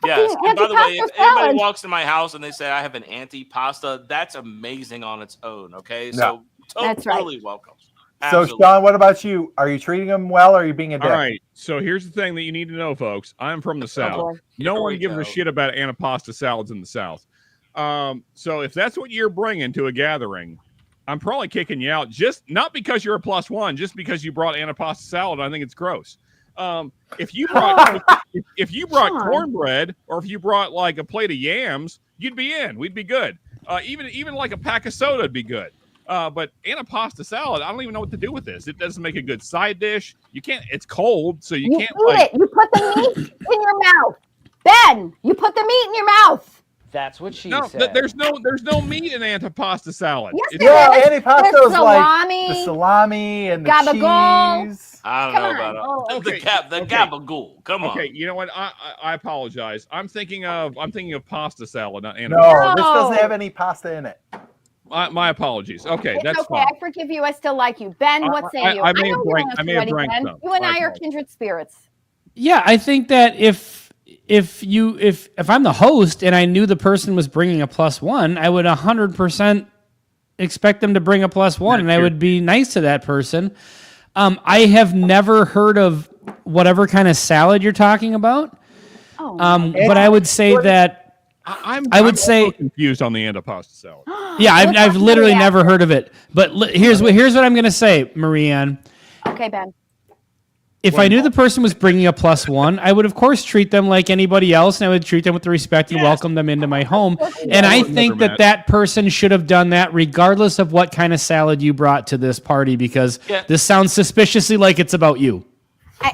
Speaker 8: Yes.
Speaker 1: fucking
Speaker 8: And by the way,
Speaker 1: antipasta
Speaker 8: if anybody
Speaker 1: salad.
Speaker 8: walks in my house and they say I have an antipasta, that's amazing on its own. Okay.
Speaker 2: No.
Speaker 8: So
Speaker 1: That's right.
Speaker 8: totally welcome.
Speaker 2: So,
Speaker 8: Absolutely.
Speaker 2: Sean, what about you? Are you treating them well, or are you being a dick?
Speaker 3: All right. So here's the thing that you need to know, folks. I'm from the South.
Speaker 1: boy.
Speaker 3: No
Speaker 8: Here
Speaker 3: one
Speaker 8: we
Speaker 3: gives
Speaker 8: go.
Speaker 3: a shit about antipasta salads in the South. So if that's what you're bringing to a gathering, I'm probably kicking you out. Just not because you're a +1, just because you brought antipasta salad. I think it's gross. If you brought if you brought
Speaker 1: Sean.
Speaker 3: cornbread, or if you brought like a plate of yams, you'd be in. We'd be good. Even like a pack of soda would be good. But antipasta salad, I don't even know what to do with this. It doesn't make a good side dish. You can't. It's cold, so you
Speaker 1: You
Speaker 3: can't.
Speaker 1: eat
Speaker 3: Like,
Speaker 1: it. You put the meat in your mouth. Ben, you put the meat in your mouth.
Speaker 7: That's what she
Speaker 3: no,
Speaker 7: said.
Speaker 3: there's no meat in antipasta salad.
Speaker 1: Yes,
Speaker 3: It's-
Speaker 1: there
Speaker 2: Yeah,
Speaker 1: is.
Speaker 2: antipasto
Speaker 1: There's
Speaker 2: is like
Speaker 1: salami.
Speaker 2: the salami and the
Speaker 1: Gabagool.
Speaker 2: cheese.
Speaker 8: I don't
Speaker 1: Come
Speaker 8: know
Speaker 1: on.
Speaker 8: about
Speaker 3: Oh,
Speaker 8: the
Speaker 3: okay.
Speaker 8: the
Speaker 3: Okay.
Speaker 8: gabagool. Come on.
Speaker 3: Okay, you know what? I apologize. I'm thinking of pasta salad, not antipasta.
Speaker 2: No, this doesn't
Speaker 1: No.
Speaker 2: have any pasta in it.
Speaker 3: My apologies. Okay,
Speaker 1: It's
Speaker 3: that's
Speaker 1: okay.
Speaker 3: fine.
Speaker 1: I forgive you. I still like you. Ben, what say you?
Speaker 3: I may
Speaker 1: know
Speaker 3: have
Speaker 1: you
Speaker 3: drank-
Speaker 1: don't
Speaker 3: I may have
Speaker 1: sweaty,
Speaker 3: drank
Speaker 1: Ben.
Speaker 3: some.
Speaker 1: You and
Speaker 3: I
Speaker 1: I are
Speaker 3: apologize.
Speaker 1: kindred spirits.
Speaker 6: Yeah, I think that if I'm the host and I knew the person was bringing a +1, I would 100% expect them to bring a +1, and I would be nice to that person. I have never heard of whatever kind of salad you're talking about,
Speaker 1: Oh,
Speaker 6: but I would say that I would
Speaker 3: I'm
Speaker 6: say-
Speaker 3: also confused on the antipasta salad.
Speaker 6: yeah, I've
Speaker 1: talking
Speaker 6: literally
Speaker 1: about
Speaker 6: never heard of it. But here's what I'm gonna say, Marie-Ann.
Speaker 1: okay, Ben.
Speaker 6: If I knew the person was bringing a +1, I would of course treat them like anybody else, and I would treat them with the respect and welcome them into my home. And I think
Speaker 3: Matt.
Speaker 6: that person should have done that regardless of what kind of salad you brought to this party, because
Speaker 8: Yeah.
Speaker 6: this sounds suspiciously like it's about you.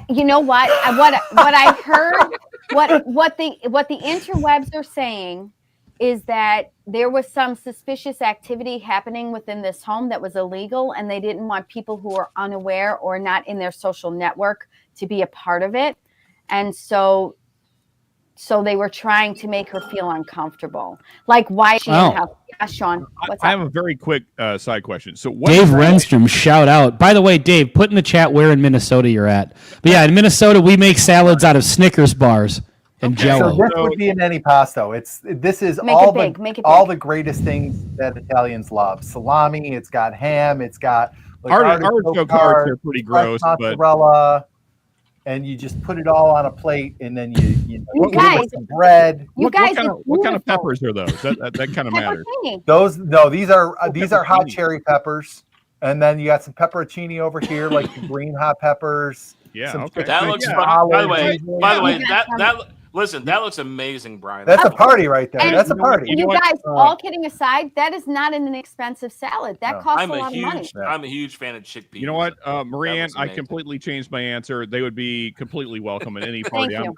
Speaker 1: You know what? What I heard, what the interwebs are saying is that there was some suspicious activity happening within this home that was illegal, and they didn't want people who are unaware or not in their social network to be a part of it, and so they were trying to make her feel uncomfortable. Like, why is she in the
Speaker 6: Oh.
Speaker 1: house? Yeah, Sean, what's
Speaker 3: I
Speaker 1: up?
Speaker 3: have a very quick side question. So what
Speaker 6: Dave Renstrom, shout out. By the way, Dave, put in the chat where in Minnesota you're at. But yeah, in Minnesota, we make salads out of Snickers bars and
Speaker 3: Okay.
Speaker 6: Jell-O.
Speaker 2: So this would be an antipasto. This is
Speaker 1: Make
Speaker 2: all
Speaker 1: it big,
Speaker 2: the
Speaker 1: make it
Speaker 2: all
Speaker 1: big.
Speaker 2: the greatest things that Italians love. Salami. It's got ham. It's got like
Speaker 3: artichoke hearts are pretty gross,
Speaker 2: fresh
Speaker 3: but
Speaker 2: mozzarella, and you just put it all on a plate, and then you
Speaker 1: You
Speaker 2: put it
Speaker 1: guys-
Speaker 2: with some bread.
Speaker 1: You
Speaker 3: what
Speaker 1: guys,
Speaker 3: kind
Speaker 1: it's
Speaker 3: of
Speaker 1: beautiful.
Speaker 3: peppers are those? That kind of matters.
Speaker 1: Pepperoni.
Speaker 2: Those these are hot cherry peppers. And then you got some pepperoncini over here, like some green hot peppers.
Speaker 3: Yeah,
Speaker 2: some
Speaker 3: okay.
Speaker 8: That looks.
Speaker 2: some
Speaker 8: By the
Speaker 2: olives.
Speaker 8: way,
Speaker 1: Yeah.
Speaker 8: that listen, that looks amazing, Brian.
Speaker 2: That's a party right there.
Speaker 1: And
Speaker 2: That's a party.
Speaker 1: You guys, all kidding aside, that is not an inexpensive salad. That
Speaker 2: No.
Speaker 1: costs
Speaker 8: I'm
Speaker 1: a
Speaker 8: a
Speaker 1: lot of money.
Speaker 8: huge. I'm a huge fan of chickpeas.
Speaker 3: You know what, Marianne?
Speaker 8: looks
Speaker 3: I
Speaker 8: amazing.
Speaker 3: completely changed my answer. They would be completely welcome at any party.
Speaker 1: Thank you.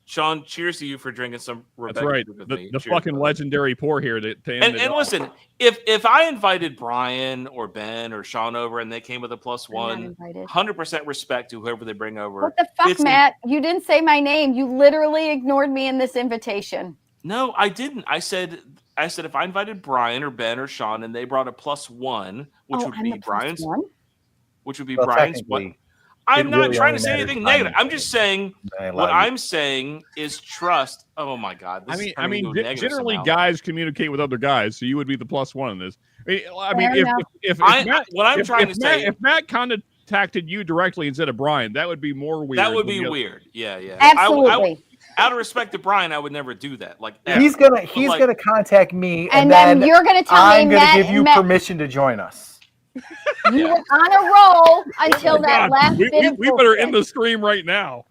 Speaker 8: Sean, cheers to you for drinking some.
Speaker 3: That's
Speaker 8: Rebecca
Speaker 3: right.
Speaker 8: with
Speaker 3: The
Speaker 8: me. Cheers,
Speaker 3: fucking
Speaker 8: brother.
Speaker 3: legendary pour here to end it
Speaker 8: And
Speaker 3: off.
Speaker 8: listen, if I invited Brian or Ben or Sean over and they came with a plus
Speaker 1: I'm not
Speaker 8: one,
Speaker 1: invited.
Speaker 8: 100% respect to whoever they bring over.
Speaker 1: What the fuck,
Speaker 8: It's-
Speaker 1: Matt? You didn't say my name. You literally ignored me in this invitation.
Speaker 8: No, I didn't. I said if I invited Brian or Ben or Sean and they brought a plus one, which would
Speaker 1: I'm
Speaker 8: be
Speaker 1: the plus
Speaker 8: Brian's,
Speaker 1: one?
Speaker 8: which would be
Speaker 2: Well,
Speaker 8: Brian's
Speaker 2: technically,
Speaker 8: one. I'm
Speaker 2: it
Speaker 8: not
Speaker 2: really
Speaker 8: trying
Speaker 2: only
Speaker 8: to say
Speaker 2: matters
Speaker 8: anything
Speaker 2: Brian.
Speaker 8: negative. I'm just saying
Speaker 2: I
Speaker 8: what
Speaker 2: love you.
Speaker 8: I'm saying is trust. Oh my God! This is
Speaker 3: I
Speaker 8: turning
Speaker 3: mean,
Speaker 8: into a negative
Speaker 3: generally
Speaker 8: somehow.
Speaker 3: guys communicate with other guys, so you would be the plus one in this. I mean,
Speaker 1: Fair enough.
Speaker 3: if
Speaker 8: what I'm
Speaker 3: if-
Speaker 8: trying
Speaker 3: if
Speaker 8: to
Speaker 3: Matt,
Speaker 8: say,
Speaker 3: if Matt contacted you directly instead of Brian, that would be more weird.
Speaker 8: that would
Speaker 3: than
Speaker 8: be
Speaker 3: the other-
Speaker 8: weird. Yeah.
Speaker 1: Absolutely.
Speaker 8: Out of respect to Brian, I would never do that. Like
Speaker 2: He's
Speaker 8: ever.
Speaker 2: gonna
Speaker 8: But,
Speaker 2: gonna contact me,
Speaker 1: And then you're going to tell
Speaker 2: I'm
Speaker 1: me,
Speaker 2: gonna
Speaker 1: Matt,
Speaker 2: give you
Speaker 1: Matt,
Speaker 2: permission to join us.
Speaker 1: you were on a roll until
Speaker 3: Oh,
Speaker 1: that
Speaker 3: God,
Speaker 1: last
Speaker 3: we
Speaker 1: bit of
Speaker 3: better
Speaker 1: bullshit.
Speaker 3: end the stream right now.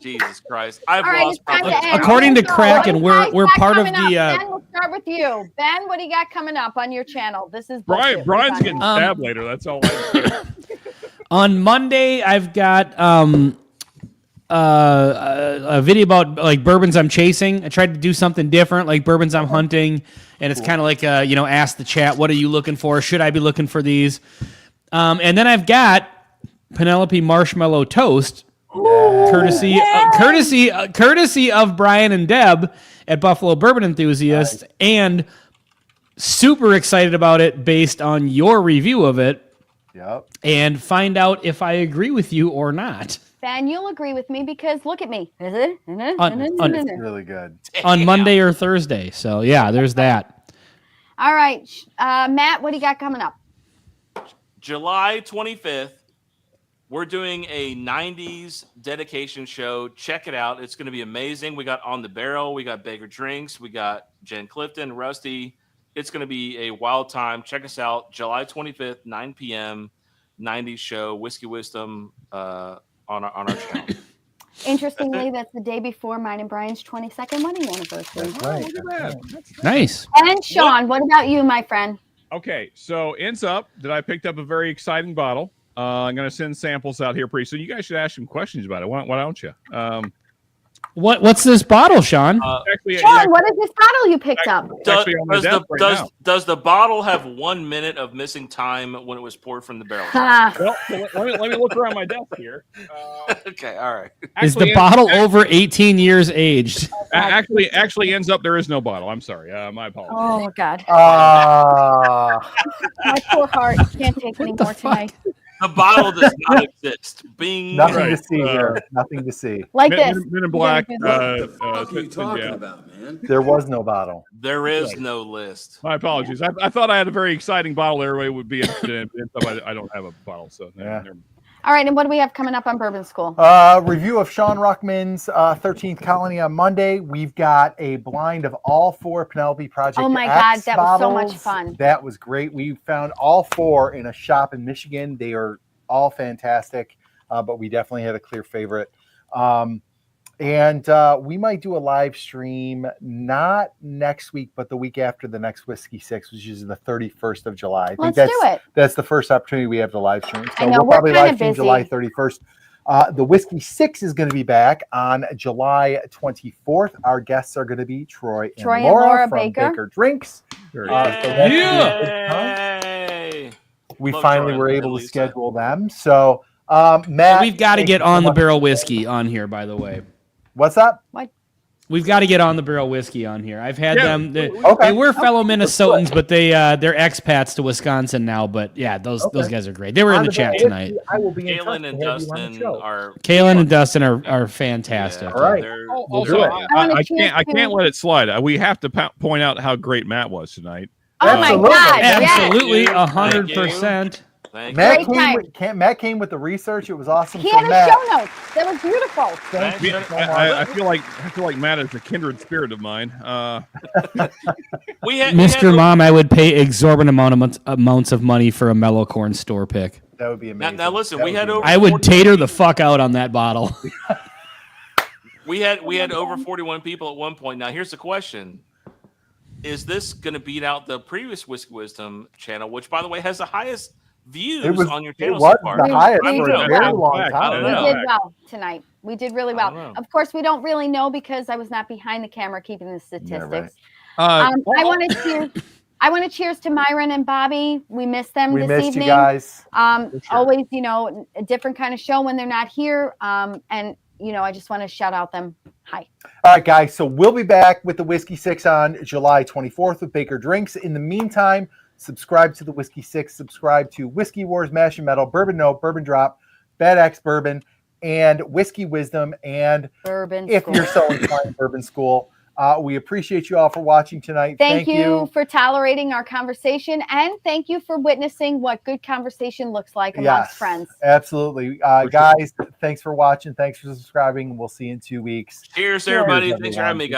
Speaker 8: Jesus Christ! I've
Speaker 1: All right,
Speaker 8: lost
Speaker 1: it's time
Speaker 8: probably.
Speaker 1: to end.
Speaker 6: According to
Speaker 1: So,
Speaker 6: Kraken,
Speaker 1: what do you guys
Speaker 6: we're
Speaker 1: got
Speaker 6: part of
Speaker 1: coming
Speaker 6: the,
Speaker 1: up? Ben, we'll start with you. Ben, what do you got coming up on your channel? This is bullshit.
Speaker 3: Brian's getting
Speaker 6: Um,
Speaker 3: stabbed later. That's all. I
Speaker 6: On Monday, I've got a video about like bourbons I'm chasing. I tried to do something different, like bourbons I'm hunting, and it's kind of like ask the chat, what are you looking for? Should I be looking for these? And then I've got Penelope Marshmallow Toast, courtesy of Brian and Deb at Buffalo Bourbon Enthusiasts, and super excited about it based on your review of it,
Speaker 2: Yep.
Speaker 6: and find out if I agree with you or not.
Speaker 1: Ben, you'll agree with me because look at me. Is it?
Speaker 2: It's really good.
Speaker 6: On Monday or Thursday. So yeah, there's that.
Speaker 1: All right. Matt, what do you got coming up?
Speaker 8: July 25th, we're doing a 90s dedication show. Check it out. It's going to be amazing. We got On the Barrel. We got Baker Drinks. We got Jen Clifton, Rusty. It's going to be a wild time. Check us out. July 25th, 9 p.m., 90s show, Whiskey Wisdom on our channel.
Speaker 1: Interestingly, that's the day before mine and Brian's 22nd wedding anniversary.
Speaker 2: That's right.
Speaker 3: look at that. That's
Speaker 6: Nice.
Speaker 1: And Sean, what about you, my friend?
Speaker 3: Okay, so ends up that I picked up a very exciting bottle. I'm going to send samples out here pretty soon. You guys should ask some questions about it. Why don't you?
Speaker 6: What's this bottle, Sean?
Speaker 3: Actually,
Speaker 1: Sean, what is this bottle you picked up?
Speaker 3: actually on my desk right now.
Speaker 8: Does the bottle have 1 minute of missing time when it was poured from the barrel?
Speaker 1: Ah,
Speaker 3: Well, so let me look around my desk here.
Speaker 8: Okay, all right.
Speaker 6: Is the
Speaker 3: Actually,
Speaker 6: bottle over 18 years aged?
Speaker 3: Actually ends up there is no bottle. I'm sorry. My apologies.
Speaker 1: oh, God. My poor heart can't take any more tonight.
Speaker 8: The bottle does not exist. Bing.
Speaker 2: Nothing
Speaker 3: Right.
Speaker 2: to see here. Nothing to see.
Speaker 1: Like
Speaker 3: Men,
Speaker 1: this.
Speaker 3: Men in Black.
Speaker 1: You gotta do
Speaker 11: What are you talking
Speaker 3: yeah.
Speaker 11: about, man?
Speaker 2: There was no bottle.
Speaker 8: There is no list.
Speaker 3: My apologies. I thought I had a very exciting bottle. Everybody would be interested in. I don't have a bottle, so
Speaker 2: Yeah.
Speaker 3: never-
Speaker 1: All right, and what do we have coming up on Bourbon School?
Speaker 2: Review of Sean Ruckman's 13th Colony on Monday. We've got a blind of all 4 Penelope Project
Speaker 1: Oh my
Speaker 2: X
Speaker 1: God, that was so much
Speaker 2: bottles.
Speaker 1: fun.
Speaker 2: That was great. We found all 4 in a shop in Michigan. They are all fantastic, but we definitely had a clear favorite. And we might do a live stream, not next week, but the week after the next Whiskey 6, which is the 31st of July. I think
Speaker 1: Let's
Speaker 2: that's
Speaker 1: do it.
Speaker 2: That's the first opportunity we have to live stream.
Speaker 1: I
Speaker 2: So
Speaker 1: know,
Speaker 2: we'll
Speaker 1: we're
Speaker 2: probably
Speaker 1: kinda
Speaker 2: live stream
Speaker 1: busy.
Speaker 2: July 31st. The Whiskey 6 is going to be back on July 24th. Our guests are going to be Troy and Laura from
Speaker 1: Baker.
Speaker 2: Baker Drinks.
Speaker 3: Very
Speaker 2: So
Speaker 3: good.
Speaker 2: that's gonna be a good time.
Speaker 8: Yay!
Speaker 2: We
Speaker 8: Love
Speaker 2: finally
Speaker 8: Troy
Speaker 2: were
Speaker 8: and
Speaker 2: able to
Speaker 8: Lisa.
Speaker 2: schedule them. So, Matt,
Speaker 6: We've got to
Speaker 2: thank
Speaker 6: get
Speaker 2: you so
Speaker 6: on the
Speaker 2: much.
Speaker 6: barrel whiskey on here, by the way.
Speaker 2: What's that?
Speaker 6: We've got to get on the barrel whiskey on here. I've had
Speaker 3: Yeah.
Speaker 6: them. They
Speaker 2: Okay.
Speaker 6: were fellow Minnesotans, but they're expats to Wisconsin now. But yeah, those guys are great. They were in
Speaker 2: On
Speaker 6: the chat
Speaker 2: Barrel
Speaker 6: tonight.
Speaker 2: Whiskey, I will be in touch
Speaker 8: Kaylin
Speaker 2: to
Speaker 8: and
Speaker 2: have you on the
Speaker 8: Dustin
Speaker 2: show.
Speaker 8: are.
Speaker 6: Kaylin and Dustin are fantastic.
Speaker 2: All right.
Speaker 8: they're-
Speaker 2: We'll do
Speaker 3: Also,
Speaker 2: it.
Speaker 3: I can't let it slide. We have to point out how great Matt was tonight.
Speaker 1: Oh my
Speaker 2: Absolutely.
Speaker 1: God! Yes.
Speaker 6: Absolutely,
Speaker 8: Thank you.
Speaker 6: 100%.
Speaker 8: Thank
Speaker 2: Matt
Speaker 1: Great time.
Speaker 2: Matt came with the research. It was awesome.
Speaker 1: He
Speaker 2: So
Speaker 1: had a
Speaker 2: Matt,
Speaker 1: show notes. That was beautiful. both.
Speaker 2: Thank you so much.
Speaker 3: I feel like Matt is a kindred spirit of mine.
Speaker 6: Mr. Mom, I would pay exorbitant amounts of money for a Mellow Corn store pick.
Speaker 2: That would be amazing.
Speaker 8: Now listen, we had over.
Speaker 6: I would tater the fuck out on that bottle.
Speaker 8: We had over 41 people at one point. Now here's the question: is this going to beat out the previous Whiskey Wisdom channel, which, by the way, has the highest views on your channel
Speaker 2: it was
Speaker 8: so far?
Speaker 2: the highest
Speaker 1: We
Speaker 2: for
Speaker 1: did
Speaker 2: a very
Speaker 1: well.
Speaker 2: long
Speaker 8: I
Speaker 2: time.
Speaker 8: don't
Speaker 1: We
Speaker 8: know.
Speaker 1: did well tonight. We did really
Speaker 8: I don't
Speaker 1: well.
Speaker 8: know.
Speaker 1: Of course, we don't really know because I was not behind the camera keeping the statistics.
Speaker 2: right.
Speaker 1: I want to cheers to Myron and Bobby. We miss them
Speaker 2: We
Speaker 1: this
Speaker 2: missed
Speaker 1: evening.
Speaker 2: you guys.
Speaker 3: sure.
Speaker 1: Always, a different kind of show when they're not here. And I just want to shout out them. Hi.
Speaker 2: All right, guys. So we'll be back with the Whiskey Six on July 24th with Baker Drinks. In the meantime, subscribe to the Whiskey Six. Subscribe to Whiskey Wars, Mash and Metal, Bourbon Note, Bourbon Drop, Bad Axe Bourbon, and Whiskey Wisdom. And
Speaker 1: Bourbon
Speaker 2: if
Speaker 1: School.
Speaker 2: you're so inclined, Bourbon School. We appreciate you all for watching tonight.
Speaker 1: Thank you for tolerating our conversation, and thank you for witnessing what good conversation looks like amongst friends.
Speaker 2: Absolutely. Guys, thanks for watching. Thanks for subscribing. We'll see you in 2 weeks.
Speaker 8: Cheers, everybody.
Speaker 2: Cheers,
Speaker 8: Thanks for
Speaker 2: everyone.
Speaker 8: having me, guys.